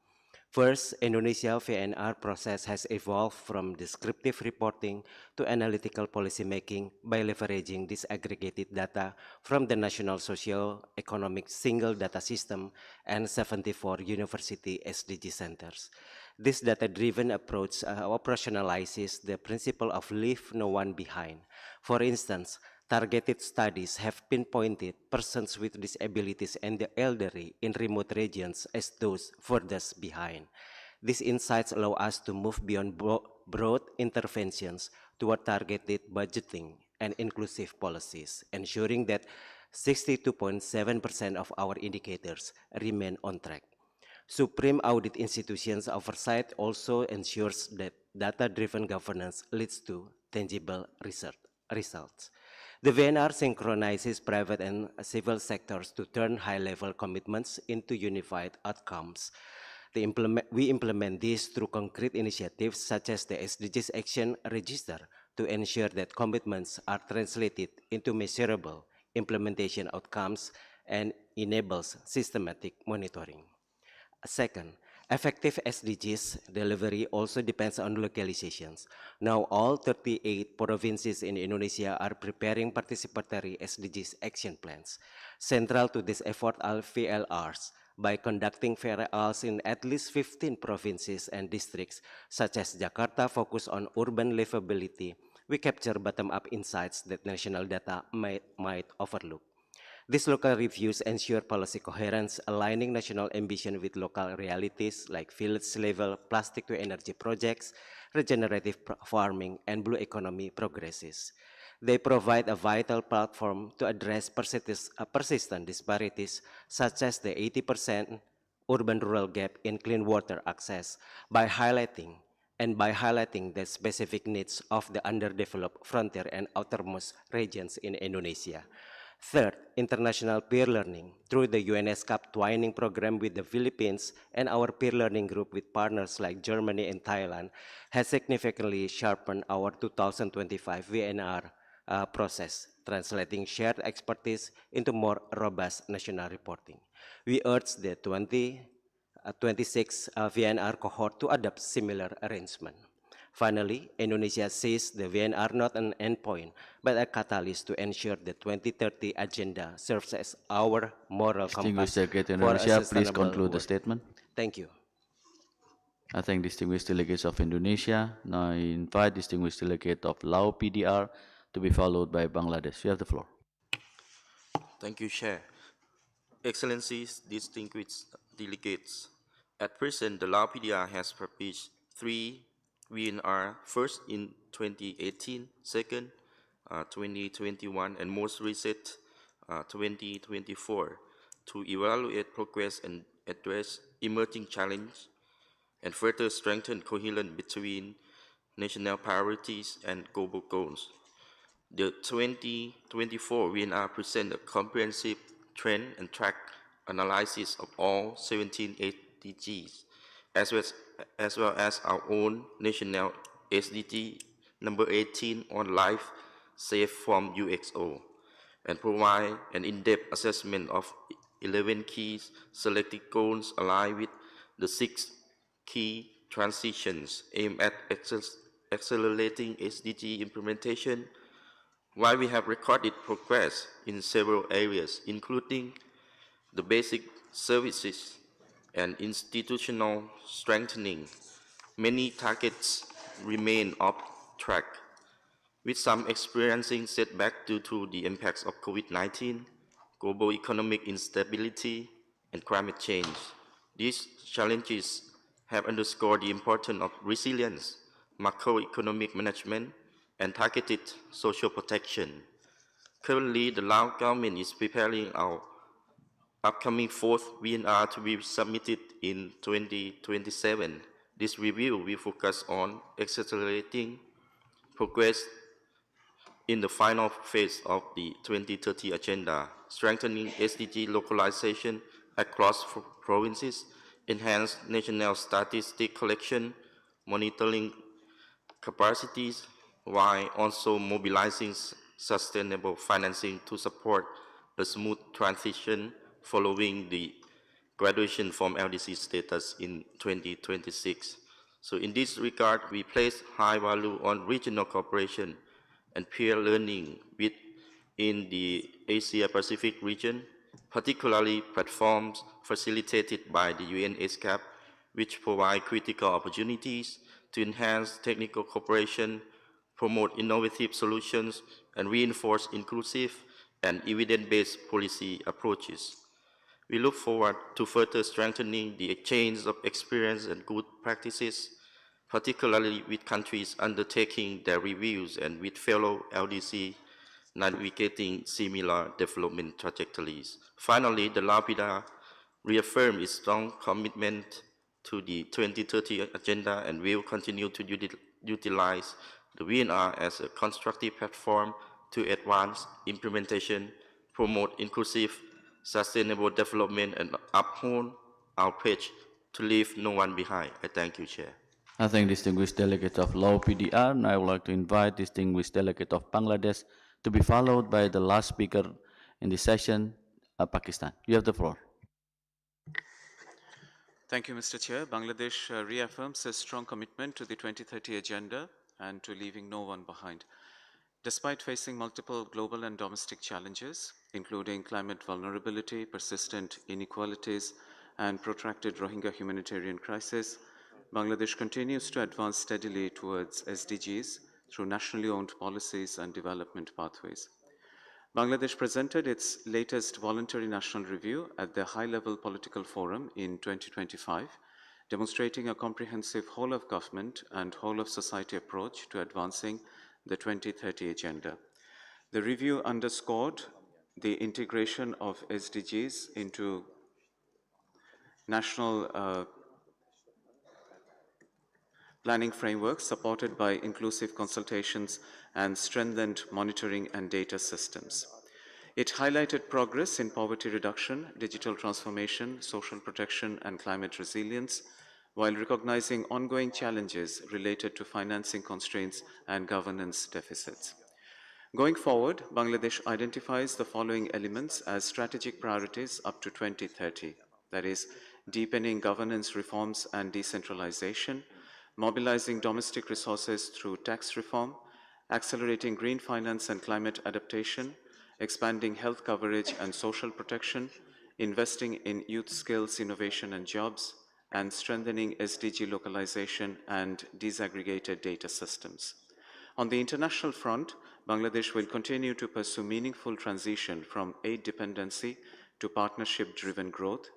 First, Indonesia VNR process has evolved from descriptive reporting to analytical policymaking by leveraging disaggregated data from the National Socio-Economic Single Data System and 74 university SDG centers. This data-driven approach operationalizes the principle of leave no one behind. For instance, targeted studies have pinpointed persons with disabilities and the elderly in remote regions as those furthest behind. These insights allow us to move beyond broad interventions toward targeted budgeting and inclusive policies, ensuring that 62.7% of our indicators remain on track. Supreme Audit Institutions oversight also ensures that data-driven governance leads to tangible results. The VNR synchronizes private and civil sectors to turn high-level commitments into unified outcomes. We implement this through concrete initiatives such as the SDGs Action Register to ensure that commitments are translated into measurable implementation outcomes and enables systematic monitoring. Second, effective SDGs delivery also depends on localizations. Now, all 38 provinces in Indonesia are preparing participatory SDGs action plans. Central to this effort are VLRs. By conducting VLRs in at least 15 provinces and districts, such as Jakarta focus on urban livability, we capture bottom-up insights that national data might overlook. These local reviews ensure policy coherence, aligning national ambition with local realities like village-level plastic-to-energy projects, regenerative farming, and blue economy progresses. They provide a vital platform to address persistent disparities, such as the 80% urban-rural gap in clean water access, by highlighting the specific needs of the underdeveloped frontier and outermost regions in Indonesia. Third, international peer learning through the ESCAP twinning program with the Philippines and our peer learning group with partners like Germany and Thailand has significantly sharpened our 2025 VNR process, translating shared expertise into more robust national reporting. We urge the 2026 VNR cohort to adopt similar arrangement. Finally, Indonesia sees the VNR not an endpoint, but a catalyst to ensure the 2030 agenda serves as our moral compass Distinguished Delegate for a Indonesia, please sustainable conclude the world. statement. Thank you. I thank distinguished delegates of Indonesia. Now I invite distinguished delegate of Lao PDR to be followed by Bangladesh. You have the floor. Thank you, Chair. Excellencies, distinguished delegates, at present, the Lao PDR has published 3 VNR, first in 2018, second, 2021, and most recent, 2024, to evaluate progress and address emerging challenges and further strengthen coherence between national priorities and global goals. The 2024 VNR presents a comprehensive trend and track analysis of all 17 SDGs, as well as our own national SDG number 18 on life safe from UXO, and provide an in-depth assessment of 11 key selected goals aligned with the 6 key transitions aimed at accelerating SDG implementation. While we have recorded progress in several areas, including the basic services and institutional strengthening, many targets remain off track, with some experiencing setback due to the impacts of COVID-19, global economic instability, and climate change. These challenges have underscored the importance of resilience, macroeconomic management, and targeted social protection. Currently, the Lao government is preparing our upcoming 4th VNR to be submitted in 2027. This review will focus on accelerating progress in the final phase of the 2030 agenda, strengthening SDG localization across provinces, enhance national statistic collection, monitoring capacities, while also mobilizing sustainable financing to support a smooth transition following the graduation from LDC status in 2026. So in this regard, we place high value on regional cooperation and peer learning within the Asia-Pacific region, particularly platforms facilitated by the UN ESCAP, which provide critical opportunities to enhance technical cooperation, promote innovative solutions, and reinforce inclusive and evidence-based policy approaches. We look forward to further strengthening the exchange of experience and good practices, particularly with countries undertaking their reviews and with fellow LDC navigating similar development trajectories. Finally, the LAPIDA reaffirmed its strong commitment to the 2030 agenda and will continue to utilize the VNR as a constructive platform to advance implementation, promote inclusive, sustainable development, and uphold our pledge to leave no one behind. I thank you, Chair. I thank distinguished delegate of Law PDR, and I would like to invite distinguished delegate of Bangladesh to be followed by the last speaker in this session, Pakistan. You have the floor. Thank you, Mr. Chair. Bangladesh reaffirms its strong commitment to the 2030 agenda and to leaving no one behind. Despite facing multiple global and domestic challenges, including climate vulnerability, persistent inequalities, and protracted Rohingya humanitarian crisis, Bangladesh continues to advance steadily towards SDGs through nationally owned policies and development pathways. Bangladesh presented its latest voluntary national review at the High-Level Political Forum in 2025, demonstrating a comprehensive whole-of-government and whole-of-society approach to advancing the 2030 agenda. The review underscored the integration of SDGs into national planning frameworks supported by inclusive consultations and strengthened monitoring and data systems. It highlighted progress in poverty reduction, digital transformation, social protection, and climate resilience, while recognizing ongoing challenges related to financing constraints and governance deficits. Going forward, Bangladesh identifies the following elements as strategic priorities up to 2030, that is, deepening governance reforms and decentralization, mobilizing domestic resources through tax reform, accelerating green finance and climate adaptation, expanding health coverage and social protection, investing in youth skills, innovation and jobs, and strengthening SDG localization and disaggregated data systems. On the international front, Bangladesh will continue to pursue meaningful transition from aid dependency to partnership-driven growth,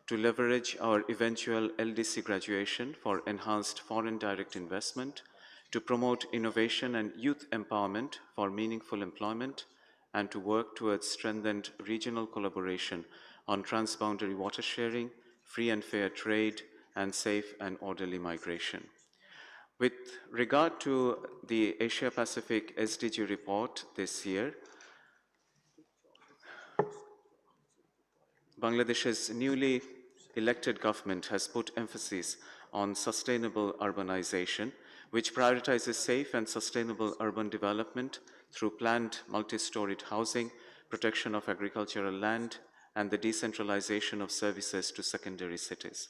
to leverage our eventual LDC graduation for enhanced foreign direct investment, to promote innovation and youth empowerment for meaningful employment, and to work towards strengthened regional collaboration on transboundary water sharing, free and fair trade, and safe and orderly migration. With regard to the Asia-Pacific SDG report this year, Bangladesh's newly elected government has put emphasis on sustainable urbanization, which prioritizes safe and sustainable urban development through planned multi-storied housing, protection of agricultural land, and the decentralization of services to secondary cities.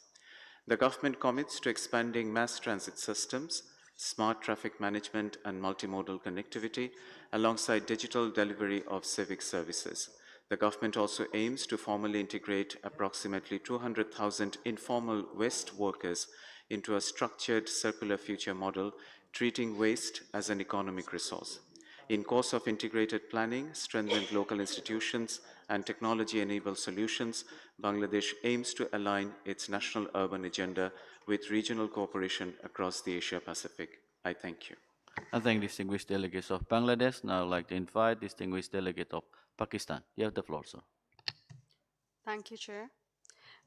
The government commits to expanding mass transit systems, smart traffic management, and multimodal connectivity, alongside digital delivery of civic services. The government also aims to formally integrate approximately 200,000 informal waste workers into a structured circular future model, treating waste as an economic resource. In course of integrated planning, strengthened local institutions, and technology-enabled solutions, Bangladesh aims to align its national urban agenda with regional cooperation across the Asia-Pacific. I thank you. I thank distinguished delegates of Bangladesh. Now I'd like to invite distinguished delegate of Pakistan. You have the floor, sir. Thank you, Chair.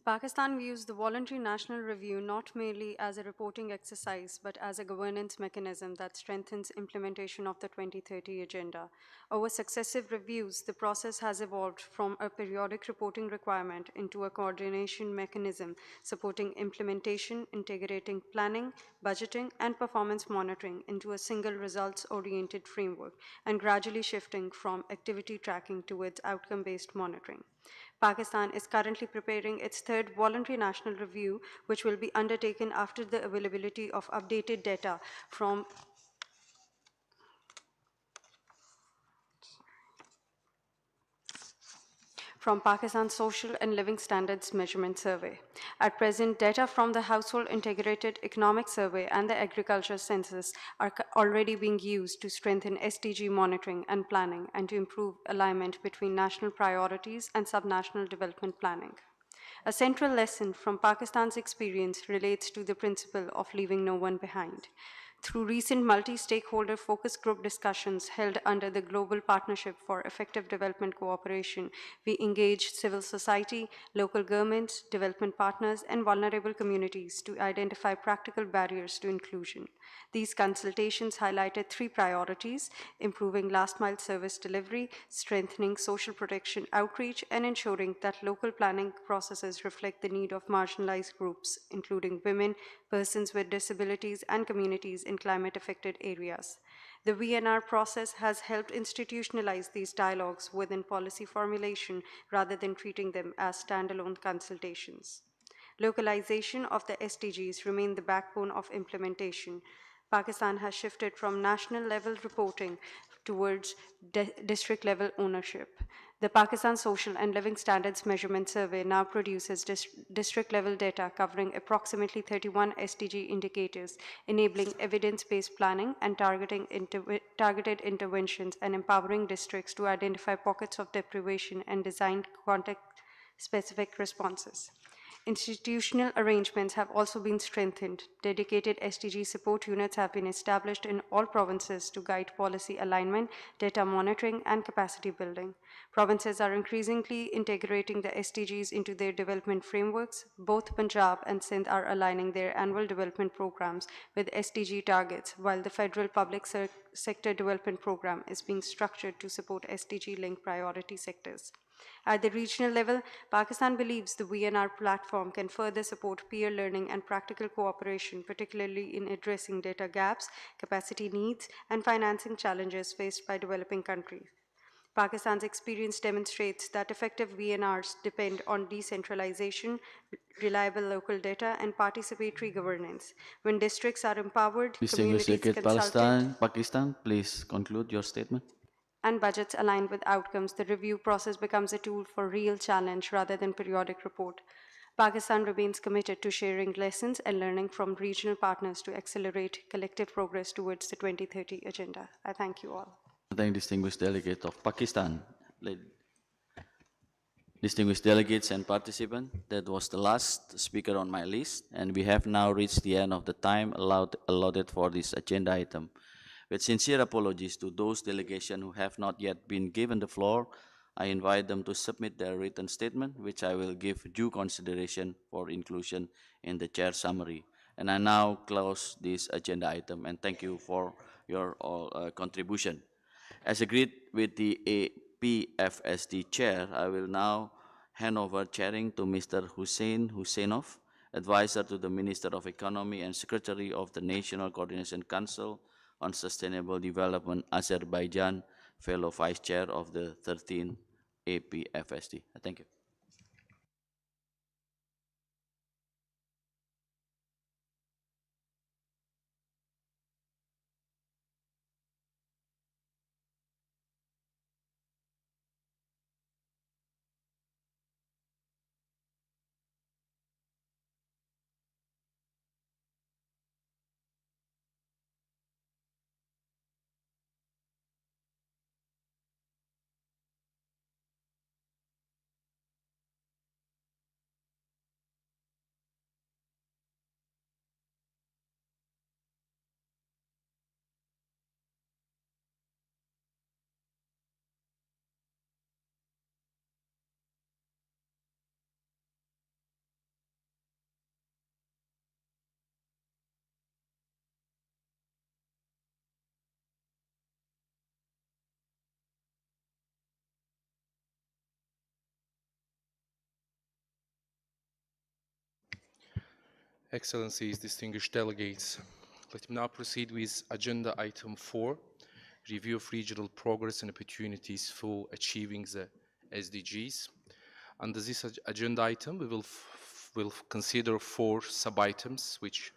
Pakistan views the voluntary national review not merely as a reporting exercise, but as a governance mechanism that strengthens implementation of the 2030 agenda. Over successive reviews, the process has evolved from a periodic reporting requirement into a coordination mechanism supporting implementation, integrating planning, budgeting, and performance monitoring into a single results-oriented framework, and gradually shifting from activity tracking towards outcome-based monitoring. Pakistan is currently preparing its third voluntary national review, which will be undertaken after the availability of updated data from Pakistan's Social and Living Standards Measurement Survey. At present, data from the Household Integrated Economic Survey and the Agriculture Census are already being used to strengthen SDG monitoring and planning and to improve alignment between national priorities and subnational development planning. A central lesson from Pakistan's experience relates to the principle of leaving no one behind. Through recent multi-stakeholder focus group discussions held under the Global Partnership for Effective Development Cooperation, we engaged civil society, local governments, development partners, and vulnerable communities to identify practical barriers to inclusion. These consultations highlighted three priorities: improving last-mile service delivery, strengthening social protection outreach, and ensuring that local planning processes reflect the need of marginalized groups, including women, persons with disabilities, and communities in climate-affected areas. The VNR process has helped institutionalize these dialogues within policy formulation rather than treating them as standalone consultations. Localization of the SDGs remain the backbone of implementation. Pakistan has shifted from national-level reporting towards district-level ownership. The Pakistan Social and Living Standards Measurement Survey now produces district-level data covering approximately 31 SDG indicators, enabling evidence-based planning and targeted interventions and empowering districts to identify pockets of deprivation and design context-specific responses. Institutional arrangements have also been strengthened. Dedicated SDG support units have been established in all provinces to guide policy alignment, data monitoring, and capacity building. Provinces are increasingly integrating the SDGs into their development frameworks. Both Punjab and Sindh are aligning their annual development programs with SDG targets, while the federal public sector development program is being structured to support SDG-linked priority sectors. At the regional level, Pakistan believes the VNR platform can further support peer learning and practical cooperation, particularly in addressing data gaps, capacity needs, and financing challenges faced by developing countries. Pakistan's experience demonstrates that effective VNRs depend on decentralization, reliable local data, and participatory governance. When districts are empowered, Distinguished communities delegate consulted, Pakistan, please conclude your statement. and budgets aligned with outcomes, the review process becomes a tool for real challenge rather than periodic report. Pakistan remains committed to sharing lessons and learning from regional partners to accelerate collective progress towards the 2030 agenda. I thank you all. Thank distinguished delegate of Pakistan. Distinguished delegates and participants, that was the last speaker on my list, and we have now reached the end of the time allotted for this agenda item. With sincere apologies to those delegations who have not yet been given the floor, I invite them to submit their written statement, which I will give due consideration for inclusion in the chair summary. And I now close this agenda item, and thank you for your contribution. As agreed with the APFSD chair, I will now hand over chairing to Mr. Hussein Husseinov, advisor to the Minister of Economy and Secretary of the National Coordination Council on Sustainable Development, Azerbaijan, fellow vice chair of the 13th APFSD. Thank you. Excellencies, distinguished delegates, let me now proceed with agenda item 4, review of regional progress and opportunities for achieving the SDGs. Under this agenda item, we will consider 4 sub-items, which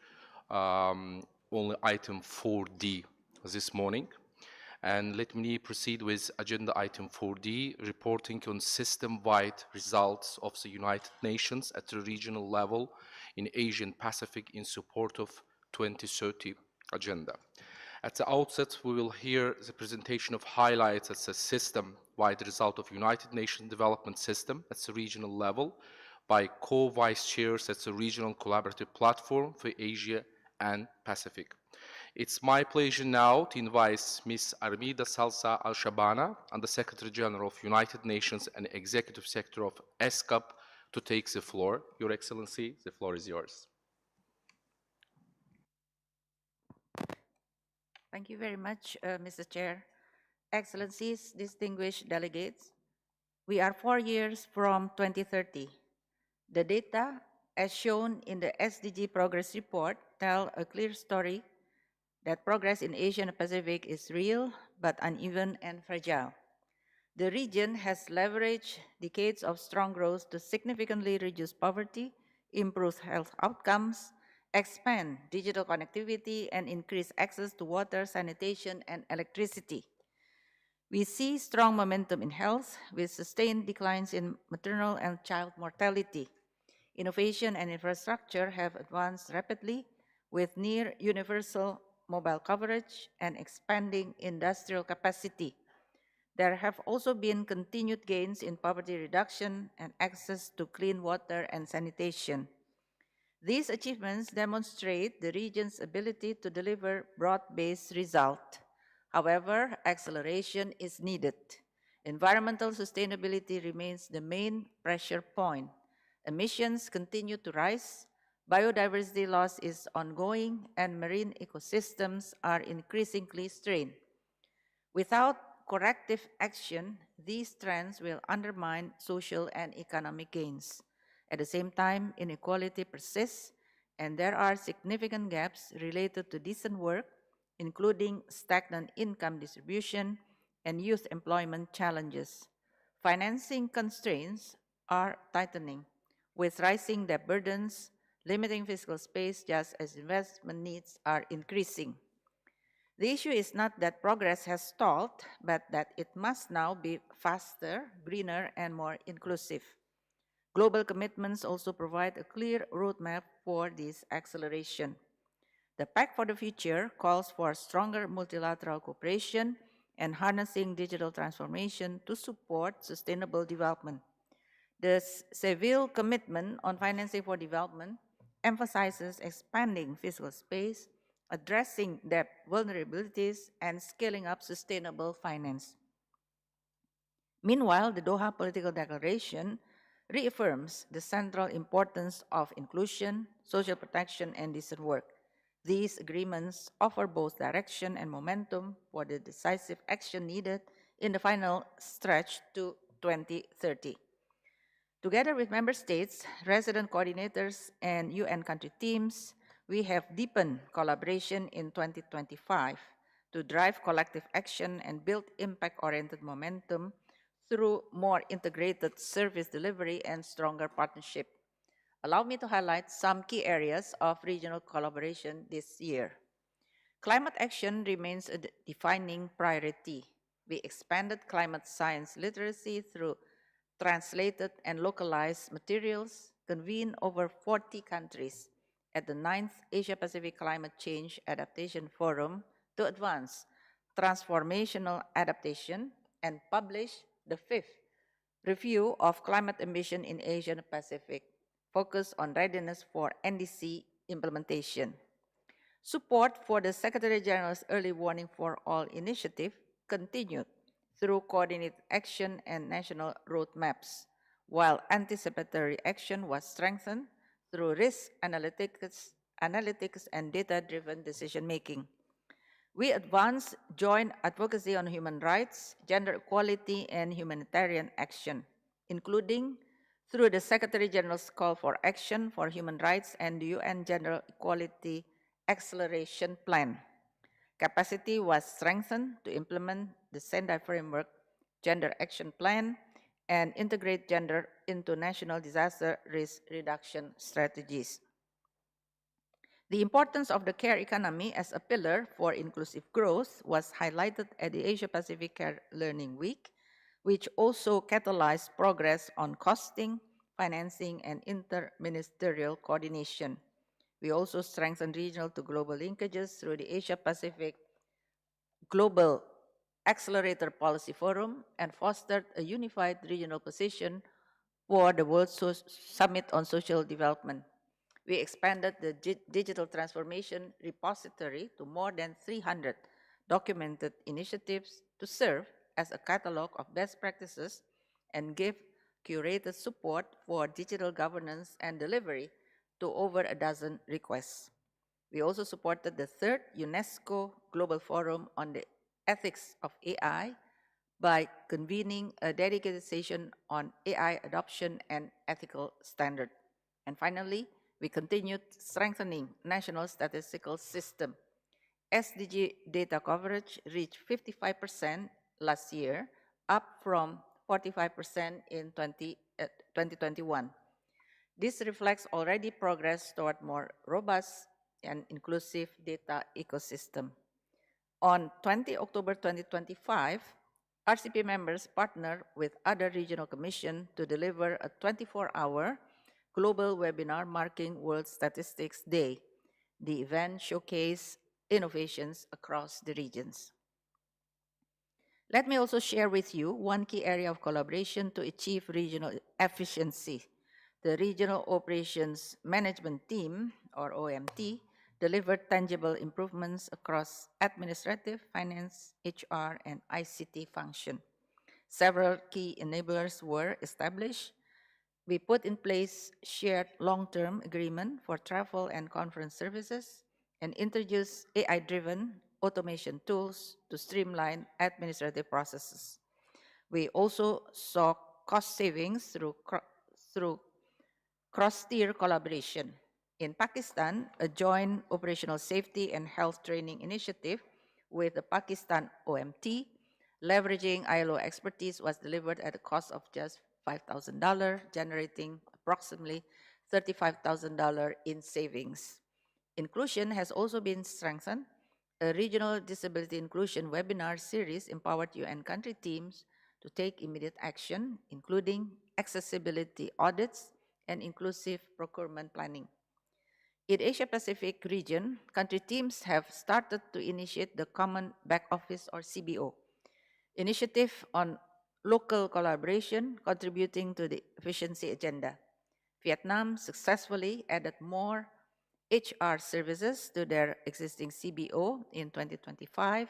only item 4D this morning. And let me proceed with agenda item 4D, reporting on system-wide results of the United Nations at the regional level in Asia and Pacific in support of 2030 agenda. At the outset, we will hear the presentation of highlights as a system-wide result of United Nations Development System at the regional level by co-vice chairs at the Regional Collaborative Platform for Asia and Pacific. It's my pleasure now to invite Ms. Armida Salsa Al-Shabana, Under Secretary General of United Nations and Executive Secretary of ESCAP, to take the floor. Your Excellency, the floor is yours. Thank you very much, Mr. Chair. Excellencies, distinguished delegates, we are 4 years from 2030. The data, as shown in the SDG Progress Report, tell a clear story that progress in Asia and Pacific is real, but uneven and fragile. The region has leveraged decades of strong growth to significantly reduce poverty, improve health outcomes, expand digital connectivity, and increase access to water, sanitation, and electricity. We see strong momentum in health with sustained declines in maternal and child mortality. Innovation and infrastructure have advanced rapidly with near universal mobile coverage and expanding industrial capacity. There have also been continued gains in poverty reduction and access to clean water and sanitation. These achievements demonstrate the region's ability to deliver broad-based results. However, acceleration is needed. Environmental sustainability remains the main pressure point. Emissions continue to rise, biodiversity loss is ongoing, and marine ecosystems are increasingly strained. Without corrective action, these trends will undermine social and economic gains. At the same time, inequality persists, and there are significant gaps related to decent work, including stagnant income distribution and youth employment challenges. Financing constraints are tightening, with rising debt burdens, limiting fiscal space just as investment needs are increasing. The issue is not that progress has stalled, but that it must now be faster, greener, and more inclusive. Global commitments also provide a clear roadmap for this acceleration. The Pact for the Future calls for stronger multilateral cooperation and harnessing digital transformation to support sustainable development. The Seville Commitment on Financing for Development emphasizes expanding fiscal space, addressing debt vulnerabilities, and scaling up sustainable finance. Meanwhile, the Doha Political Declaration reaffirms the central importance of inclusion, social protection, and decent work. These agreements offer both direction and momentum for the decisive action needed in the final stretch to 2030. Together with member states, resident coordinators, and UN country teams, we have deepened collaboration in 2025 to drive collective action and build impact-oriented momentum through more integrated service delivery and stronger partnership. Allow me to highlight some key areas of regional collaboration this year. Climate action remains a defining priority. We expanded climate science literacy through translated and localized materials, convened over 40 countries at the 9th Asia-Pacific Climate Change Adaptation Forum to advance transformational adaptation, and published the 5th review of climate ambition in Asia-Pacific, focused on readiness for NDC implementation. Support for the Secretary General's Early Warning for All initiative continued through coordinated action and national roadmaps, while anticipatory action was strengthened through risk analytics and data-driven decision-making. We advanced joint advocacy on human rights, gender equality, and humanitarian action, including through the Secretary General's Call for Action for Human Rights and the UN Gender Equality Acceleration Plan. Capacity was strengthened to implement the Sendai Framework Gender Action Plan and integrate gender into national disaster risk reduction strategies. The importance of the care economy as a pillar for inclusive growth was highlighted at the Asia-Pacific Care Learning Week, which also catalyzed progress on costing, financing, and interministerial coordination. We also strengthened regional to global linkages through the Asia-Pacific Global Accelerator Policy Forum and fostered a unified regional position for the World Summit on Social Development. We expanded the digital transformation repository to more than 300 documented initiatives to serve as a catalog of best practices and give curated support for digital governance and delivery to over a dozen requests. We also supported the 3rd UNESCO Global Forum on the Ethics of AI by convening a dedicated session on AI adoption and ethical standard. And finally, we continued strengthening national statistical system. SDG data coverage reached 55% last year, up from 45% in 2021. This reflects already progress toward more robust and inclusive data ecosystem. On 20 October 2025, RCP members partnered with other regional commissions to deliver a 24-hour global webinar marking World Statistics Day. The event showcased innovations across the regions. Let me also share with you one key area of collaboration to achieve regional efficiency. The Regional Operations Management Team, or OMT, delivered tangible improvements across administrative, finance, HR, and ICT function. Several key enablers were established. We put in place shared long-term agreement for travel and conference services and introduced AI-driven automation tools to streamline administrative processes. We also saw cost savings through cross-tier collaboration. In Pakistan, a joint operational safety and health training initiative with the Pakistan OMT, leveraging ILO expertise, was delivered at a cost of just $5,000, generating approximately $35,000 in savings. Inclusion has also been strengthened. A regional disability inclusion webinar series empowered UN country teams to take immediate action, including accessibility audits and inclusive procurement planning. In Asia-Pacific region, country teams have started to initiate the Common Back Office or CBO initiative on local collaboration contributing to the efficiency agenda. Vietnam successfully added more HR services to their existing CBO in 2025,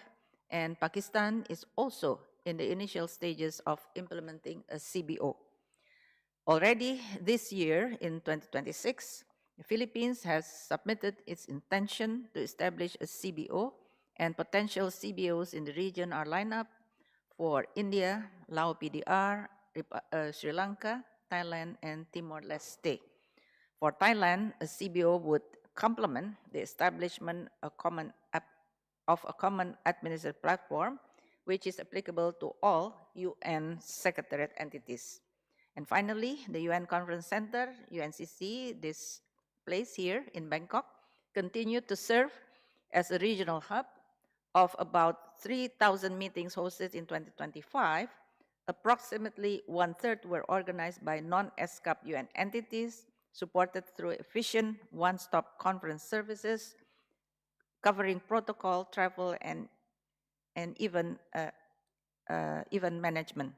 and Pakistan is also in the initial stages of implementing a CBO. Already this year, in 2026, the Philippines has submitted its intention to establish a CBO, and potential CBOs in the region are lined up for India, Laos PDR, Sri Lanka, Thailand, and Timor-Leste. For Thailand, a CBO would complement the establishment of a common administrative platform, which is applicable to all UN Secretariat entities. And finally, the UN Conference Center, UNCC, this place here in Bangkok, continued to serve as a regional hub of about 3,000 meetings hosted in 2025. Approximately one-third were organized by non-ESCAP UN entities, supported through efficient one-stop conference services, covering protocol, travel, and even event management.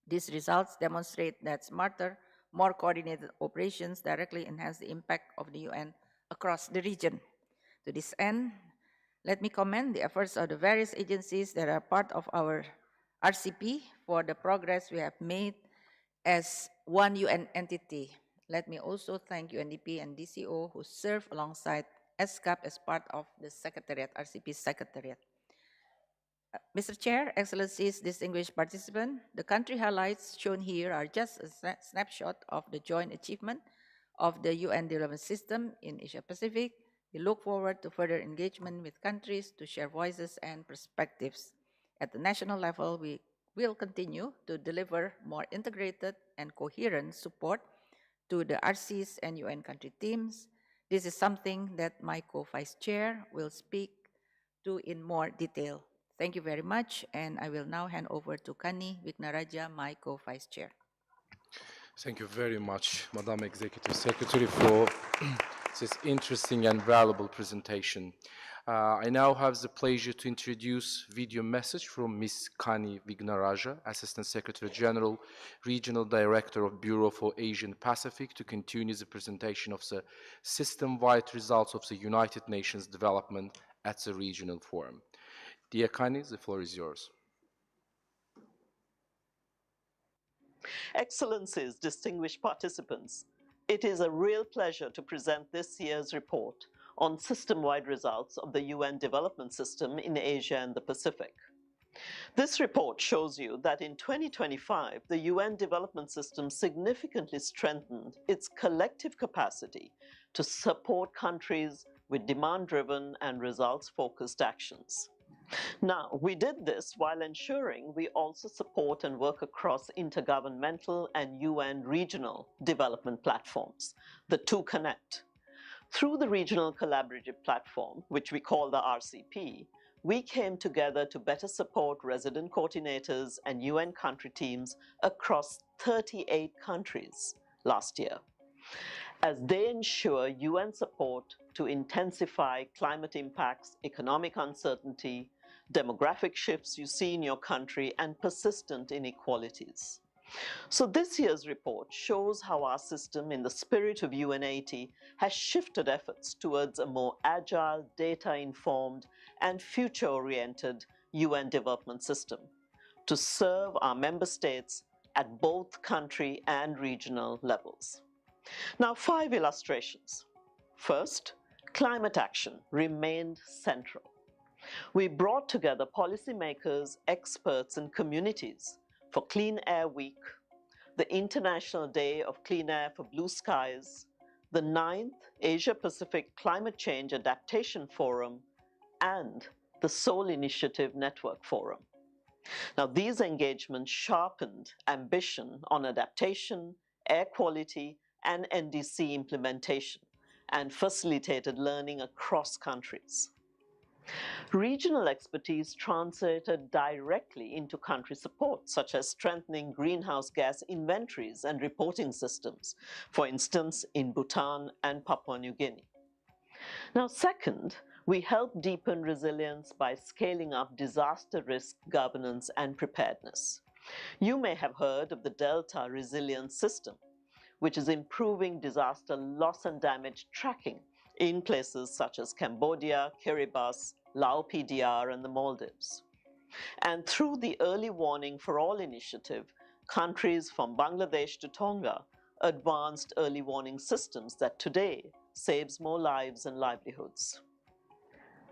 These results demonstrate that smarter, more coordinated operations directly enhance the impact of the UN across the region. To this end, let me commend the efforts of the various agencies that are part of our RCP for the progress we have made as one UN entity. Let me also thank UNDP and DCO who serve alongside ESCAP as part of the Secretariat, RCP Secretariat. Mr. Chair, Excellencies, distinguished participants, the country highlights shown here are just a snapshot of the joint achievement of the UN development system in Asia-Pacific. We look forward to further engagement with countries to share voices and perspectives. At the national level, we will continue to deliver more integrated and coherent support to the RCs and UN country teams. This is something that my co-vice chair will speak to in more detail. Thank you very much, and I will now hand over to Kani Wignaraja, my co-vice chair. Thank you very much, Madam Executive Secretary, for this interesting and valuable presentation. I now have the pleasure to introduce video message from Ms. Kani Wignaraja, Assistant Secretary General, Regional Director of Bureau for Asian Pacific, to continue the presentation of the system-wide results of the United Nations development at the regional forum. Dear Kani, the floor is yours. Excellencies, distinguished participants, it is a real pleasure to present this year's report on system-wide results of the UN development system in Asia and the Pacific. This report shows you that in 2025, the UN development system significantly strengthened its collective capacity to support countries with demand-driven and results-focused actions. Now, we did this while ensuring we also support and work across intergovernmental and UN regional development platforms, the two connect. Through the Regional Collaborative Platform, which we call the RCP, we came together to better support resident coordinators and UN country teams across 38 countries last year, as they ensure UN support to intensify climate impacts, economic uncertainty, demographic shifts you see in your country, and persistent inequalities. So this year's report shows how our system, in the spirit of UN80, has shifted efforts towards a more agile, data-informed, and future-oriented UN development system to serve our member states at both country and regional levels. Now, 5 illustrations. First, climate action remained central. We brought together policymakers, experts, and communities for Clean Air Week, the International Day of Clean Air for Blue Skies, the 9th Asia-Pacific Climate Change Adaptation Forum, and the Seoul Initiative Network Forum. Now, these engagements sharpened ambition on adaptation, air quality, and NDC implementation, and facilitated learning across countries. Regional expertise translated directly into country support, such as strengthening greenhouse gas inventories and reporting systems, for instance, in Bhutan and Papua New Guinea. Now, second, we help deepen resilience by scaling up disaster risk governance and preparedness. You may have heard of the Delta Resilience System, which is improving disaster loss and damage tracking in places such as Cambodia, Kiribati, Lao PDR, and the Maldives. And through the Early Warning for All initiative, countries from Bangladesh to Tonga advanced early warning systems that today saves more lives and livelihoods.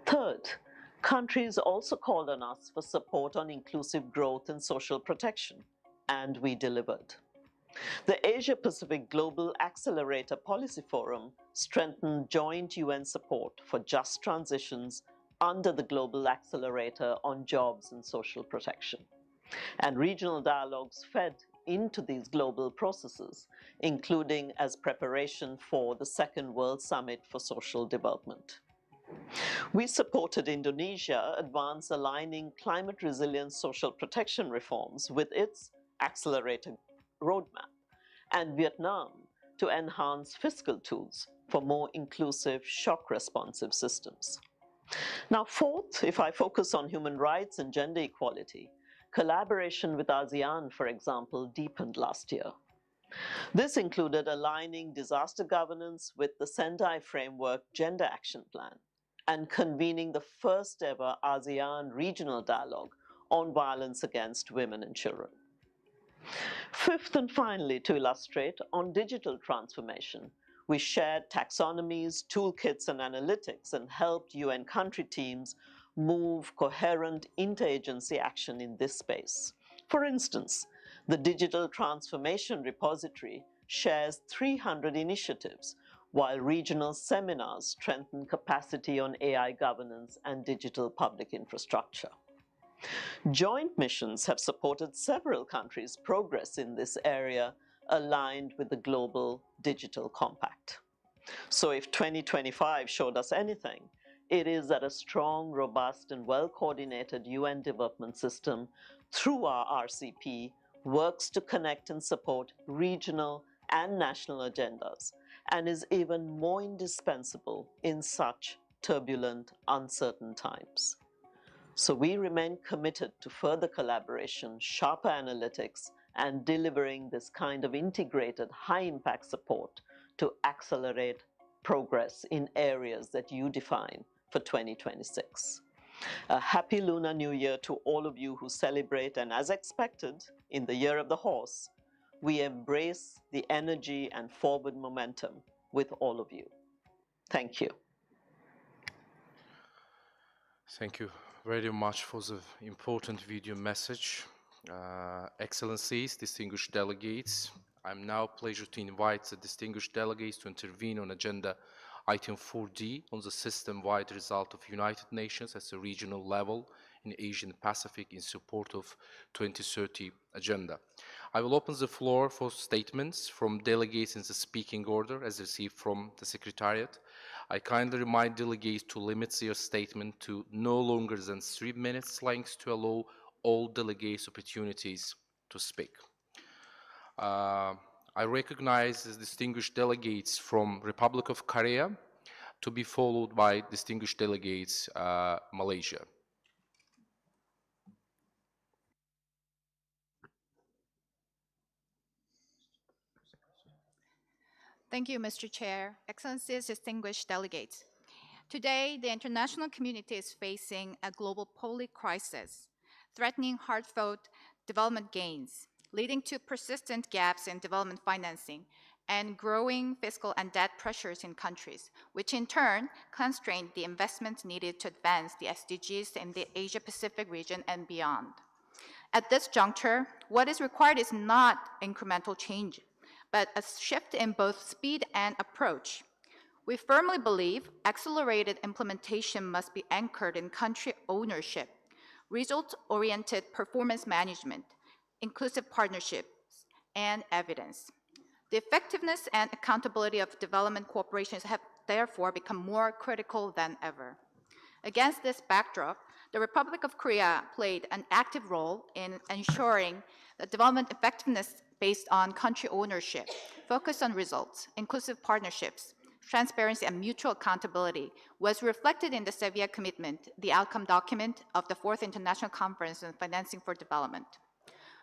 Third, countries also called on us for support on inclusive growth and social protection, and we delivered. The Asia-Pacific Global Accelerator Policy Forum strengthened joint UN support for just transitions under the Global Accelerator on Jobs and Social Protection. And regional dialogues fed into these global processes, including as preparation for the Second World Summit for Social Development. We supported Indonesia advance aligning climate resilient social protection reforms with its Accelerator roadmap, and Vietnam to enhance fiscal tools for more inclusive shock responsive systems. Now, fourth, if I focus on human rights and gender equality, collaboration with ASEAN, for example, deepened last year. This included aligning disaster governance with the Sendai Framework Gender Action Plan and convening the first ever ASEAN regional dialogue on violence against women and children. Fifth and finally, to illustrate, on digital transformation, we shared taxonomies, toolkits, and analytics and helped UN country teams move coherent interagency action in this space. For instance, the Digital Transformation Repository shares 300 initiatives, while regional seminars strengthen capacity on AI governance and digital public infrastructure. Joint missions have supported several countries' progress in this area, aligned with the Global Digital Compact. So if 2025 showed us anything, it is that a strong, robust, and well-coordinated UN development system through our RCP works to connect and support regional and national agendas, and is even more indispensable in such turbulent, uncertain times. So we remain committed to further collaboration, sharper analytics, and delivering this kind of integrated, high-impact support to accelerate progress in areas that you define for 2026. A happy Lunar New Year to all of you who celebrate, and as expected, in the Year of the Horse, we embrace the energy and forward momentum with all of you. Thank you. Thank you very much for the important video message. Excellencies, distinguished delegates, I'm now pleased to invite the distinguished delegates to intervene on agenda item 4D on the system-wide result of United Nations at the regional level in Asia and Pacific in support of 2030 agenda. I will open the floor for statements from delegates in the speaking order as received from the Secretariat. I kindly remind delegates to limit their statement to no longer than 3 minutes length to allow all delegates opportunities to speak. I recognize the distinguished delegates from Republic of Korea to be followed by distinguished delegates Malaysia. Thank you, Mr. Chair. Excellencies, distinguished delegates. Today, the international community is facing a global public crisis, threatening hard-fought development gains, leading to persistent gaps in development financing, and growing fiscal and debt pressures in countries, which in turn constrain the investments needed to advance the SDGs in the Asia-Pacific region and beyond. At this juncture, what is required is not incremental change, but a shift in both speed and approach. We firmly believe accelerated implementation must be anchored in country ownership, results-oriented performance management, inclusive partnerships, and evidence. The effectiveness and accountability of development cooperations have therefore become more critical than ever. Against this backdrop, the Republic of Korea played an active role in ensuring that development effectiveness based on country ownership, focus on results, inclusive partnerships, transparency, and mutual accountability was reflected in the Sevilla Commitment, the outcome document of the Fourth International Conference on Financing for Development.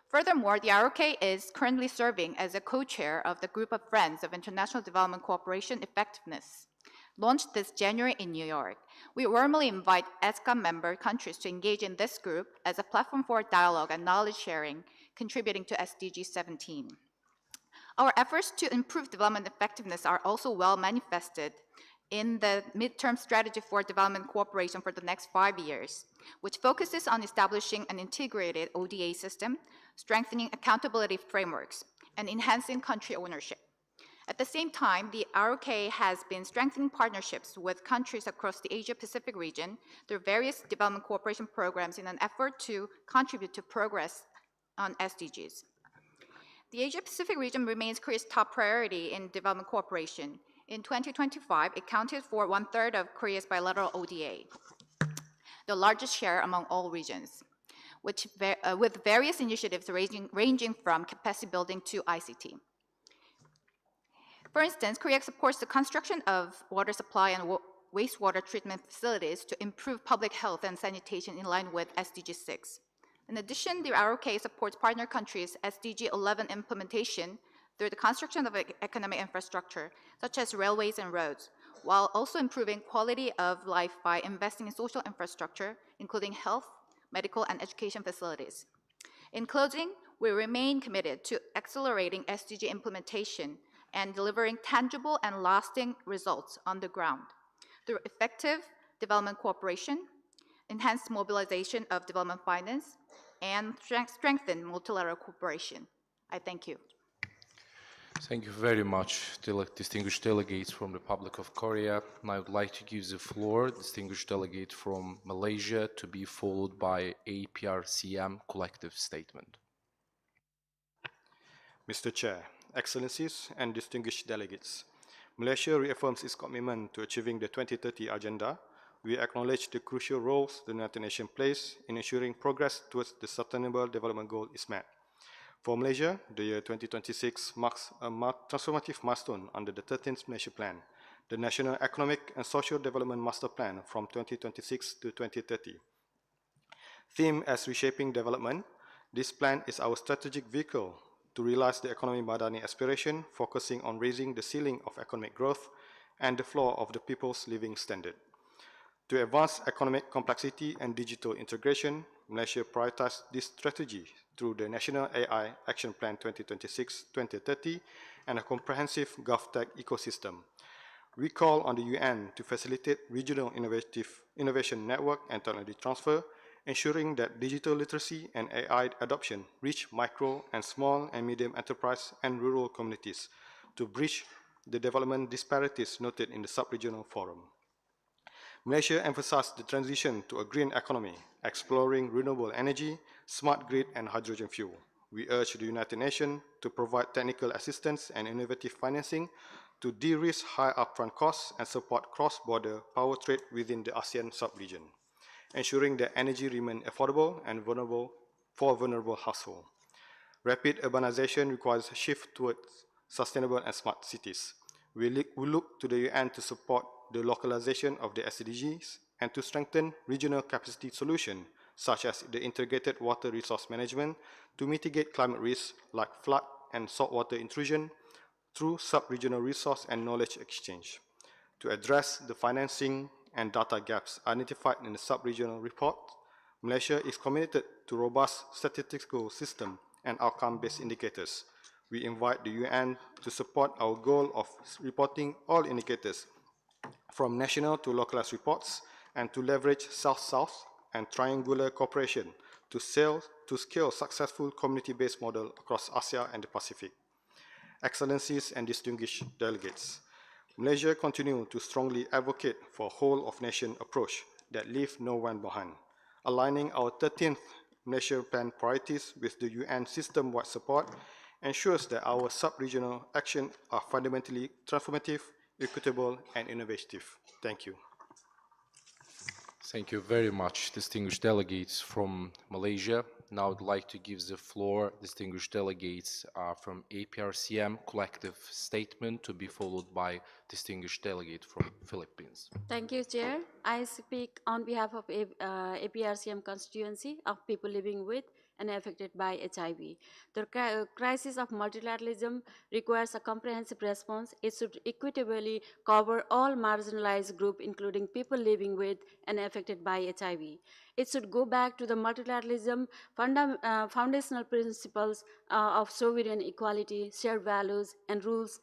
Furthermore, the ROK is currently serving as a co-chair of the Group of Friends of International Development Cooperation Effectiveness, launched this January in New York. We warmly invite ESCAP member countries to engage in this group as a platform for dialogue and knowledge sharing, contributing to SDG 17. Our efforts to improve development effectiveness are also well manifested in the midterm strategy for development cooperation for the next 5 years, which focuses on establishing an integrated ODA system, strengthening accountability frameworks, and enhancing country ownership. At the same time, the ROK has been strengthening partnerships with countries across the Asia-Pacific region through various development cooperation programs in an effort to contribute to progress on SDGs. The Asia-Pacific region remains Korea's top priority in development cooperation. In 2025, it accounted for 1/3 of Korea's bilateral ODA, the largest share among all regions, with various initiatives ranging from capacity building to ICT. For instance, Korea supports the construction of water supply and wastewater treatment facilities to improve public health and sanitation in line with SDG 6. In addition, the ROK supports partner countries' SDG 11 implementation through the construction of economic infrastructure, such as railways and roads, while also improving quality of life by investing in social infrastructure, including health, medical, and education facilities. In closing, we remain committed to accelerating SDG implementation and delivering tangible and lasting results on the ground through effective development cooperation, enhanced mobilization of development finance, and strengthen multilateral cooperation. I thank you. Thank you very much, distinguished delegates from the Republic of Korea. And I would like to give the floor, distinguished delegate from Malaysia, to be followed by APRCM collective statement. Mr. Chair, Excellencies and distinguished delegates, Malaysia reaffirms its commitment to achieving the 2030 Agenda. We acknowledge the crucial roles the United Nations plays in ensuring progress towards the Sustainable Development Goal is met. For Malaysia, the year 2026 marks a transformative milestone under the 13th Malaysia Plan, the National Economic and Social Development Master Plan from 2026 to 2030. Themed as Reshaping Development, this plan is our strategic vehicle to realize the economy Madani aspiration, focusing on raising the ceiling of economic growth and the floor of the people's living standard. To advance economic complexity and digital integration, Malaysia prioritized this strategy through the National AI Action Plan 2026-2030 and a comprehensive GovTech ecosystem. We call on the UN to facilitate regional innovation network and technology transfer, ensuring that digital literacy and AI adoption reach micro and small and medium enterprise and rural communities to bridge the development disparities noted in the sub-regional forum. Malaysia emphasized the transition to a green economy, exploring renewable energy, smart grid, and hydrogen fuel. We urge the United Nations to provide technical assistance and innovative financing to de-risk high upfront costs and support cross-border power trade within the ASEAN sub-region, ensuring that energy remains affordable and for vulnerable households. Rapid urbanization requires a shift towards sustainable and smart cities. We look to the UN to support the localization of the SDGs and to strengthen regional capacity solutions, such as the integrated water resource management, to mitigate climate risks like flood and saltwater intrusion through sub-regional resource and knowledge exchange. To address the financing and data gaps identified in the sub-regional report, Malaysia is committed to robust statistical system and outcome-based indicators. We invite the UN to support our goal of reporting all indicators from national to localized reports and to leverage South-South and triangular cooperation to scale successful community-based model across Asia and the Pacific. Excellencies and distinguished delegates, Malaysia continues to strongly advocate for a whole-of-nation approach that leaves no one behind. Aligning our 13th Malaysia Plan priorities with the UN system-wide support ensures that our sub-regional actions are fundamentally transformative, equitable, and innovative. Thank you. Thank you very much, distinguished delegates from Malaysia. Now I'd like to give the floor, distinguished delegates from APRCM collective statement to be followed by distinguished delegate from Philippines. Thank you, Chair. I speak on behalf of APRCM constituency of people living with and affected by HIV. The crisis of multilateralism requires a comprehensive response. It should equitably cover all marginalized groups, including people living with and affected by HIV. It should go back to the multilateralism foundational principles of sovereign equality, shared values, and rules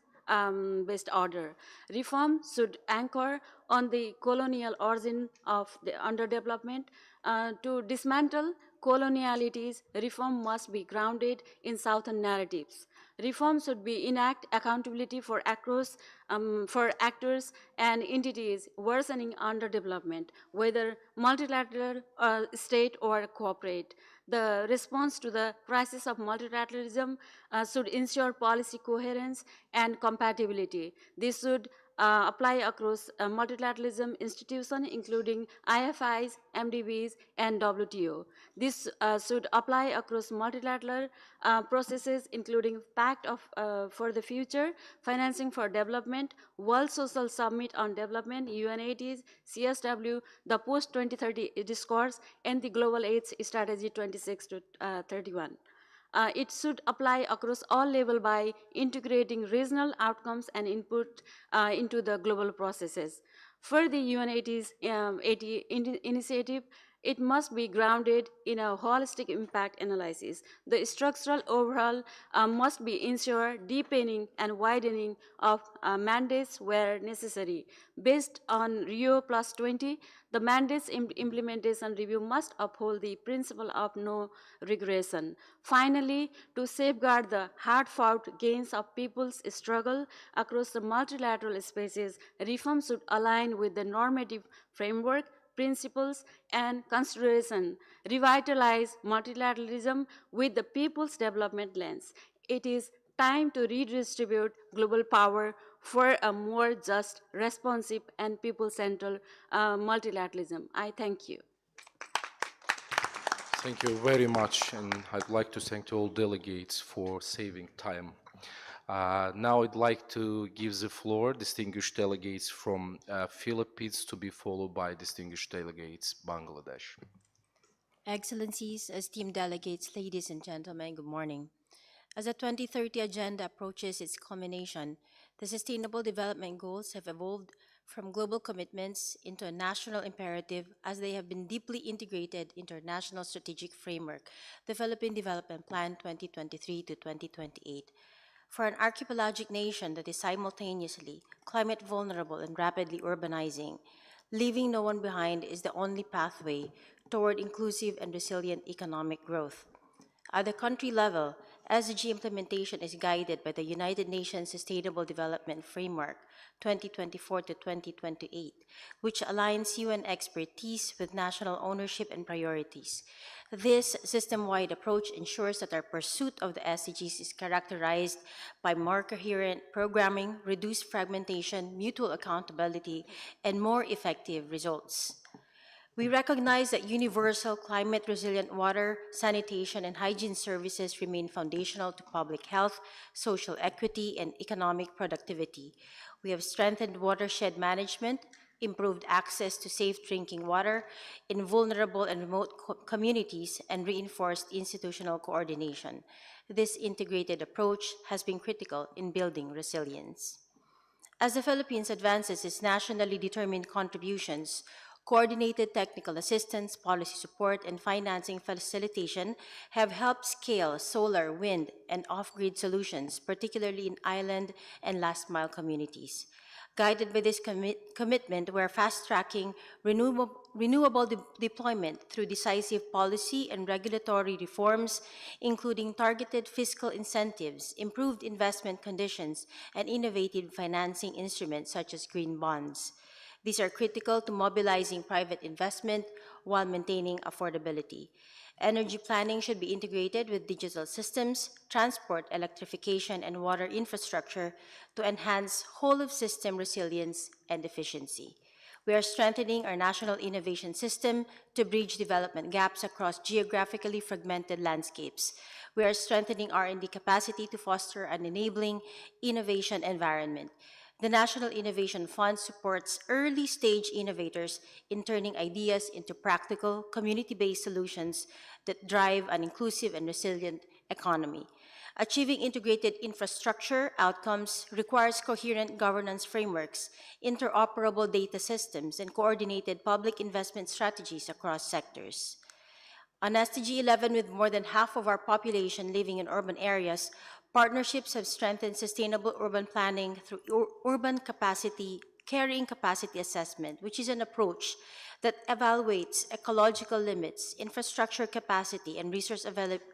based order. Reform should anchor on the colonial origin of the underdevelopment. To dismantle colonialities, reform must be grounded in Southern narratives. Reform should be enact accountability for actors and entities worsening underdevelopment, whether multilateral, state, or corporate. The response to the crisis of multilateralism should ensure policy coherence and compatibility. This should apply across multilateralism institutions, including IFIs, MDBs, and WTO. This should apply across multilateral processes, including Pact for the Future, Financing for Development, World Social Summit on Development, UNAIDS, CSW, the Post-2030 Discourse, and the Global AIDS Strategy 26 to 31. It should apply across all levels by integrating regional outcomes and input into the global processes. For the UNAIDS 80 initiative, it must be grounded in a holistic impact analysis. The structural overhaul must be ensured deepening and widening of mandates where necessary. Based on Rio Plus 20, the mandates implementation review must uphold the principle of no regression. Finally, to safeguard the hard-fought gains of people's struggle across the multilateral spaces, reform should align with the normative framework, principles, and consideration, revitalize multilateralism with the people's development lens. It is time to redistribute global power for a more just, responsive, and people-centered multilateralism. I thank you. Thank you very much, and I'd like to thank all delegates for saving time. Now I'd like to give the floor distinguished delegates from Philippines to be followed by distinguished delegates Bangladesh. Excellencies, esteemed delegates, ladies and gentlemen, good morning. As the 2030 Agenda approaches its culmination, the Sustainable Development Goals have evolved from global commitments into a national imperative as they have been deeply integrated into our national strategic framework, the Philippine Development Plan 2023 to 2028. For an archipelagic nation that is simultaneously climate vulnerable and rapidly urbanizing, leaving no one behind is the only pathway toward inclusive and resilient economic growth. At the country level, SDG implementation is guided by the United Nations Sustainable Development Framework 2024 to 2028, which aligns UN expertise with national ownership and priorities. This system-wide approach ensures that our pursuit of the SDGs is characterized by more coherent programming, reduced fragmentation, mutual accountability, and more effective results. We recognize that universal climate-resilient water, sanitation, and hygiene services remain foundational to public health, social equity, and economic productivity. We have strengthened watershed management, improved access to safe drinking water in vulnerable and remote communities, and reinforced institutional coordination. This integrated approach has been critical in building resilience. As the Philippines advances its nationally determined contributions, coordinated technical assistance, policy support, and financing facilitation have helped scale solar, wind, and off-grid solutions, particularly in island and last-mile communities. Guided by this commitment, we're fast-tracking renewable deployment through decisive policy and regulatory reforms, including targeted fiscal incentives, improved investment conditions, and innovative financing instruments such as green bonds. These are critical to mobilizing private investment while maintaining affordability. Energy planning should be integrated with digital systems, transport, electrification, and water infrastructure to enhance whole-of-system resilience and efficiency. We are strengthening our national innovation system to bridge development gaps across geographically fragmented landscapes. We are strengthening R&D capacity to foster an enabling innovation environment. The National Innovation Fund supports early-stage innovators in turning ideas into practical, community-based solutions that drive an inclusive and resilient economy. Achieving integrated infrastructure outcomes requires coherent governance frameworks, interoperable data systems, and coordinated public investment strategies across sectors. On SDG 11, with more than half of our population living in urban areas, partnerships have strengthened sustainable urban planning through urban carrying capacity assessment, which is an approach that evaluates ecological limits, infrastructure capacity, and resource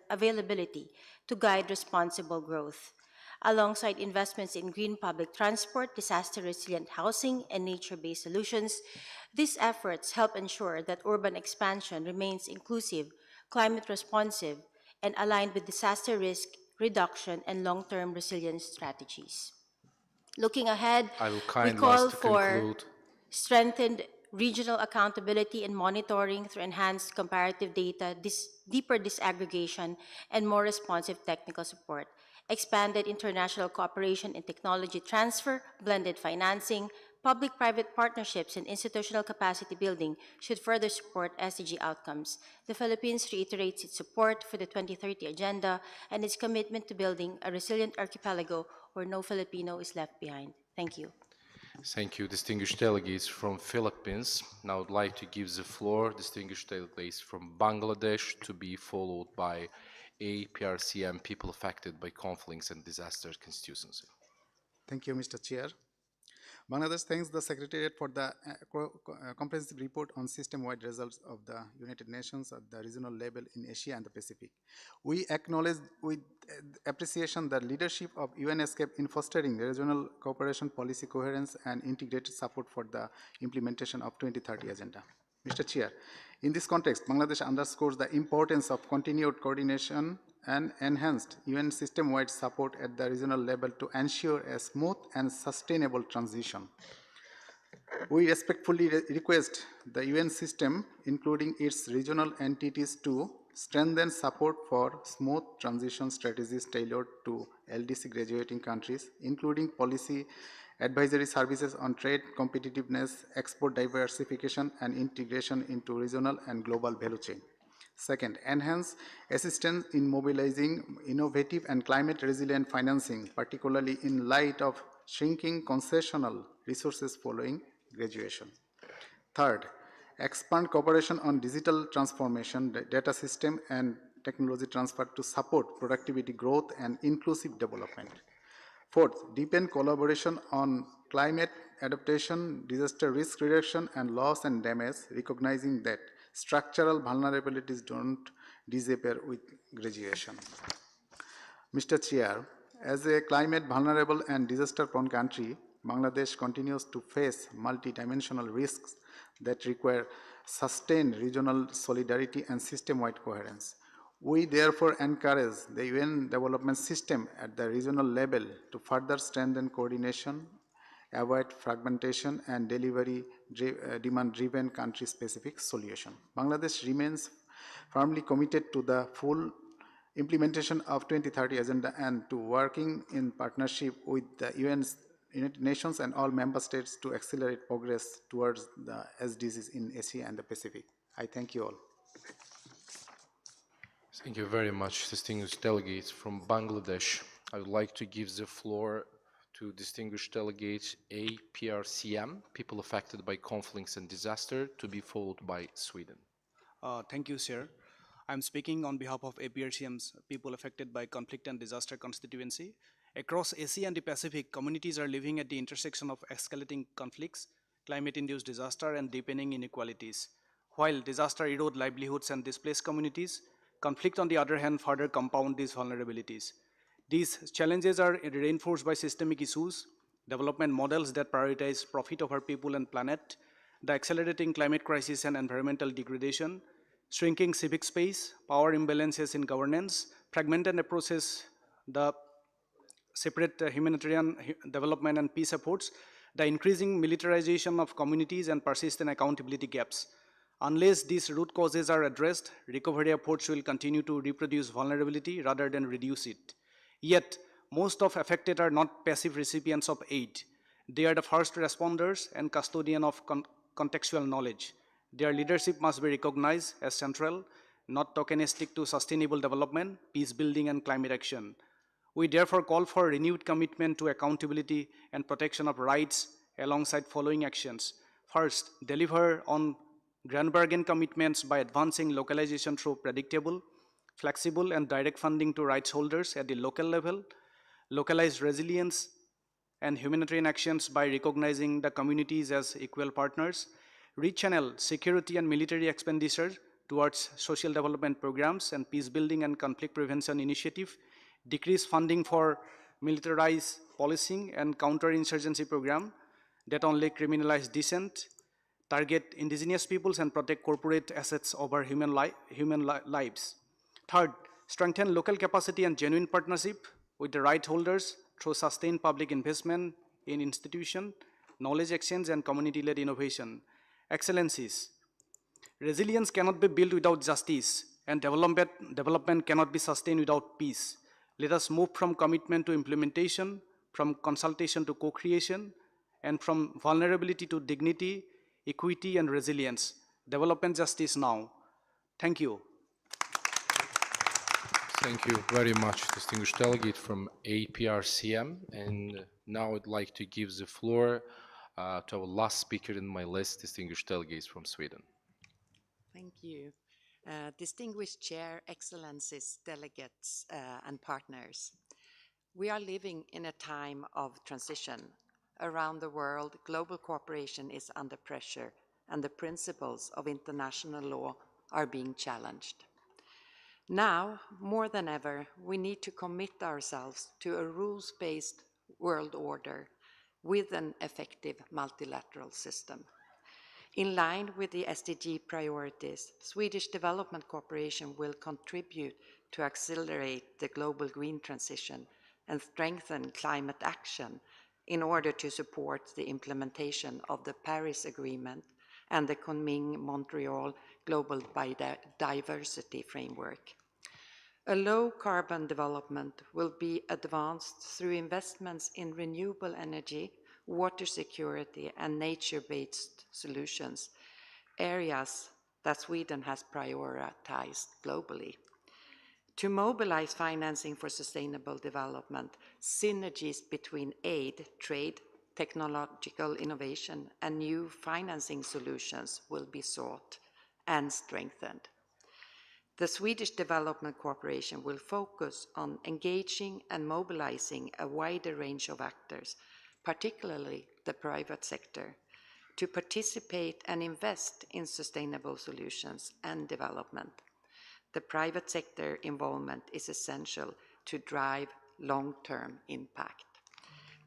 availability to guide responsible growth. Alongside investments in green public transport, disaster-resilient housing, and nature-based solutions, these efforts help ensure that urban expansion remains inclusive, climate-responsive, and aligned with disaster risk reduction and long-term resilience strategies. Looking ahead, I will we kindly call ask to for conclude. strengthened regional accountability and monitoring through enhanced comparative data, deeper disaggregation, and more responsive technical support, expanded international cooperation and technology transfer, blended financing, public-private partnerships, and institutional capacity building should further support SDG outcomes. The Philippines reiterates its support for the 2030 Agenda and its commitment to building a resilient archipelago where no Filipino is left behind. Thank you. Thank you, distinguished delegates from Philippines. Now I would like to give the floor distinguished delegates from Bangladesh, to be followed by APRCM, people affected by conflicts and disaster constituency. Thank you, Mr. Chair. Bangladesh thanks the Secretariat for the comprehensive report on system-wide results of the United Nations at the regional level in Asia and the Pacific. We acknowledge with appreciation the leadership of ESCAP in fostering the regional cooperation policy coherence and integrated support for the implementation of 2030 Agenda. Mr. Chair, in this context, Bangladesh underscores the importance of continued coordination and enhanced UN system-wide support at the regional level to ensure a smooth and sustainable transition. We respectfully request the UN system, including its regional entities, to strengthen support for smooth transition strategies tailored to LDC graduating countries, including policy advisory services on trade competitiveness, export diversification, and integration into regional and global value chain. Second, enhance assistance in mobilizing innovative and climate-resilient financing, particularly in light of shrinking concessional resources following graduation. Third, expand cooperation on digital transformation, data system, and technology transfer to support productivity growth and inclusive development. Fourth, deepen collaboration on climate adaptation, disaster risk reduction, and loss and damage, recognizing that structural vulnerabilities don't disappear with graduation. Mr. Chair, as a climate vulnerable and disaster-prone country, Bangladesh continues to face multidimensional risks that require sustained regional solidarity and system-wide coherence. We therefore encourage the UN development system at the regional level to further strengthen coordination, avoid fragmentation, and delivery demand-driven country-specific solution. Bangladesh remains firmly committed to the full implementation of 2030 Agenda and to working in partnership with the United Nations and all member states to accelerate progress towards the SDGs in Asia and the Pacific. I thank you all. Thank you very much, distinguished delegates from Bangladesh. I would like to give the floor to distinguished delegates APRCM, people affected by conflicts and disaster, to be followed by Sweden. Thank you, Chair. I'm speaking on behalf of APRCM's people affected by conflict and disaster constituency. Across Asia and the Pacific, communities are living at the intersection of escalating conflicts, climate-induced disaster, and deepening inequalities. While disaster erode livelihoods and displace communities, conflict, on the other hand, further compound these vulnerabilities. These challenges are reinforced by systemic issues, development models that prioritize profit over people and planet, the accelerating climate crisis and environmental degradation, shrinking civic space, power imbalances in governance, fragmented approaches, the separate humanitarian development and peace efforts, the increasing militarization of communities, and persistent accountability gaps. Unless these root causes are addressed, recovery efforts will continue to reproduce vulnerability rather than reduce it. Yet, most of affected are not passive recipients of aid. They are the first responders and custodian of contextual knowledge. Their leadership must be recognized as central, not tokenistic to sustainable development, peace building, and climate action. We therefore call for renewed commitment to accountability and protection of rights alongside following actions. First, deliver on grand bargain commitments by advancing localization through predictable, flexible, and direct funding to rights holders at the local level, localize resilience and humanitarian actions by recognizing the communities as equal partners, rechannel security and military expenditure towards social development programs and peace building and conflict prevention initiative, decrease funding for militarized policing and counterinsurgency program that only criminalize dissent, target indigenous peoples, and protect corporate assets over human lives. Third, strengthen local capacity and genuine partnership with the right holders through sustained public investment in institution, knowledge exchange, and community-led innovation. Excellencies, resilience cannot be built without justice, and development cannot be sustained without peace. Let us move from commitment to implementation, from consultation to co-creation, and from vulnerability to dignity, equity, and resilience. Development justice now. Thank you. Thank you very much, distinguished delegate from APRCM. And now I'd like to give the floor to our last speaker in my list, distinguished delegates from Sweden. Thank you. Distinguished Chair, Excellencies, delegates, and partners. We are living in a time of transition. Around the world, global cooperation is under pressure, and the principles of international law are being challenged. Now, more than ever, we need to commit ourselves to a rules-based world order with an effective multilateral system. In line with the SDG priorities, Swedish development cooperation will contribute to accelerate the global green transition and strengthen climate action in order to support the implementation of the Paris Agreement and the Kunming-Montreal Global Biodiversity Framework. A low-carbon development will be advanced through investments in renewable energy, water security, and nature-based solutions, areas that Sweden has prioritized globally. To mobilize financing for sustainable development, synergies between aid, trade, technological innovation, and new financing solutions will be sought and strengthened. The Swedish Development Cooperation will focus on engaging and mobilizing a wider range of actors, particularly the private sector, to participate and invest in sustainable solutions and development. The private sector involvement is essential to drive long-term impact.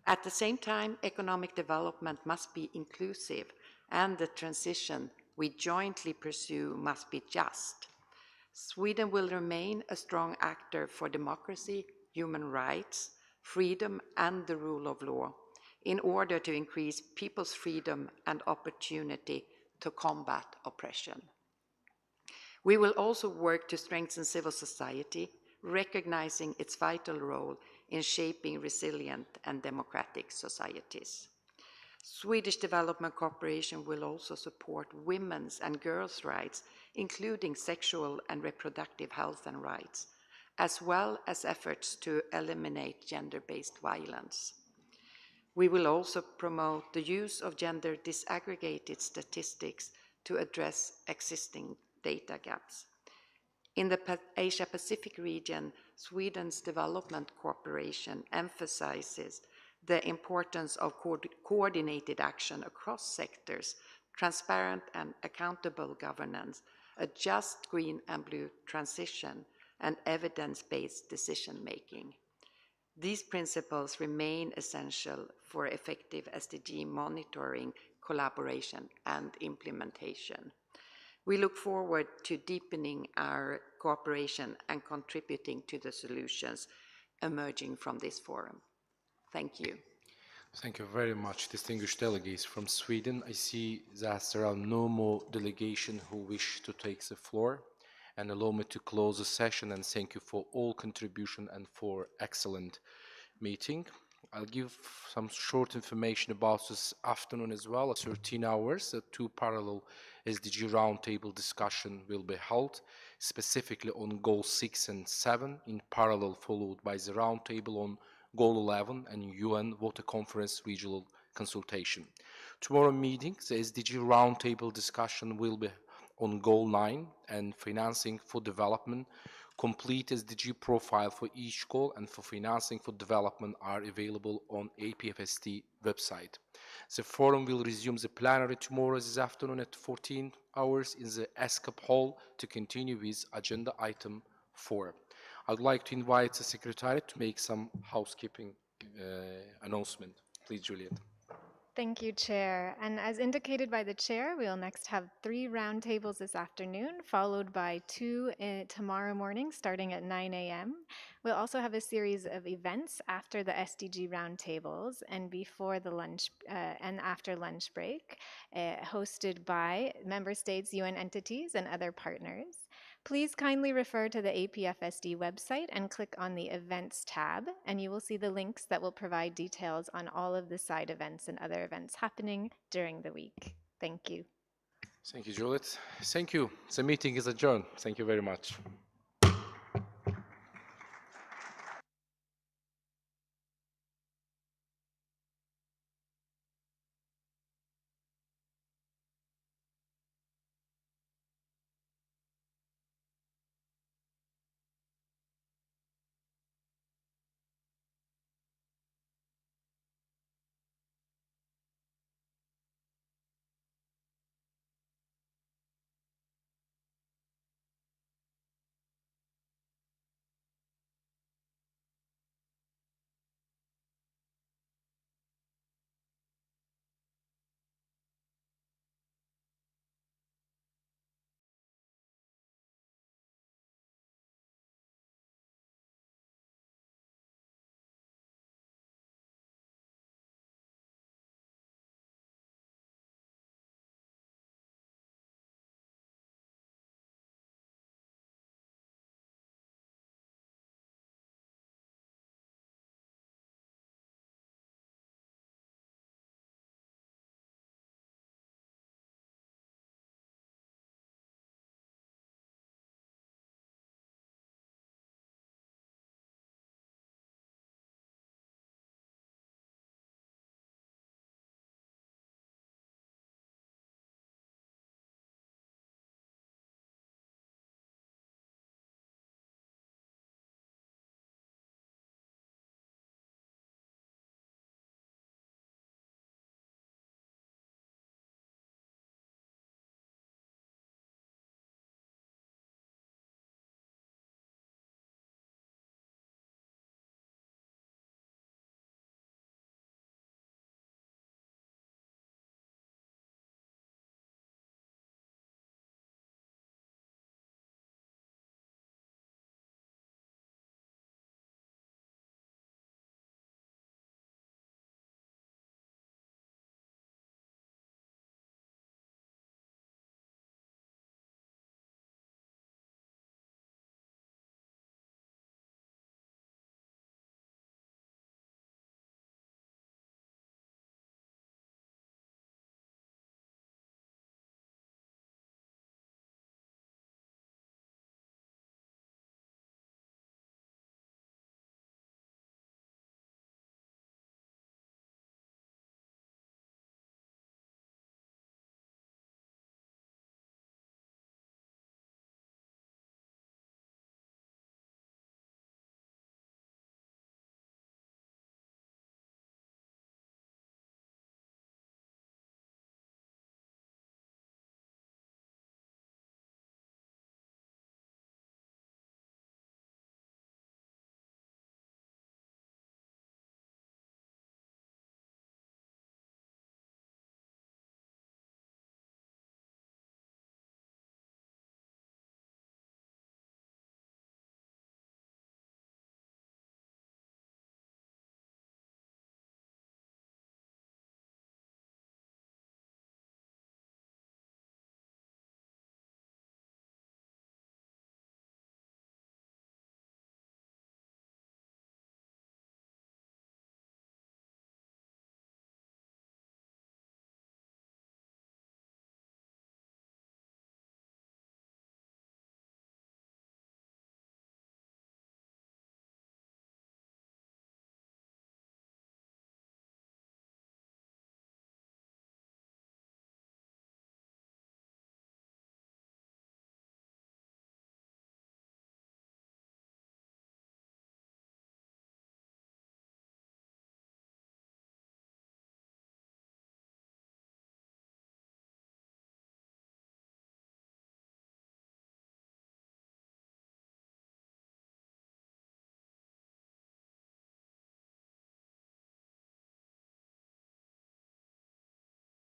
At the same time, economic development must be inclusive, and the transition we jointly pursue must be just. Sweden will remain a strong actor for democracy, human rights, freedom, and the rule of law in order to increase people's freedom and opportunity to combat oppression. We will also work to strengthen civil society, recognizing its vital role in shaping resilient and democratic societies. Swedish Development Cooperation will also support women's and girls' rights, including sexual and reproductive health and rights, as well as efforts to eliminate gender-based violence. We will also promote the use of gender disaggregated statistics to address existing data gaps. In the Asia-Pacific region, Sweden's development cooperation emphasizes the importance of coordinated action across sectors, transparent and accountable governance, a just green and blue transition, and evidence-based decision-making. These principles remain essential for effective SDG monitoring, collaboration, and implementation. We look forward to deepening our cooperation and contributing to the solutions emerging from this forum. Thank you. Thank you very much, distinguished delegates from Sweden. I see that there are no more delegations who wish to take the floor. And allow me to close the session and thank you for all contribution and for excellent meeting. I'll give some short information about this afternoon as well. At 13 hours, the two parallel SDG roundtable discussion will be held, specifically on goal 6 and 7, in parallel followed by the roundtable on goal 11 and UN Water Conference regional consultation. Tomorrow meeting, the SDG roundtable discussion will be on goal 9 and financing for development. Complete SDG profile for each goal and for financing for development are available on APFST website. The forum will resume the plenary tomorrow this afternoon at 14 hours in the ESCAP hall to continue with agenda item 4. I'd like to invite the Secretariat to make some housekeeping announcement. Please, Juliet. Thank you, Chair. And as indicated by the Chair, we'll next have 3 roundtables this afternoon, followed by 2 tomorrow morning, starting at 9 a.m. We'll also have a series of events after the SDG roundtables and before the lunch and after lunch break, hosted by member states, UN entities, and other partners. Please kindly refer to the APFSD website and click on the Events tab, and you will see the links that will provide details on all of the side events and other events happening during the week. Thank you. Thank you, Juliet. Thank you. The meeting is adjourned. Thank you very much.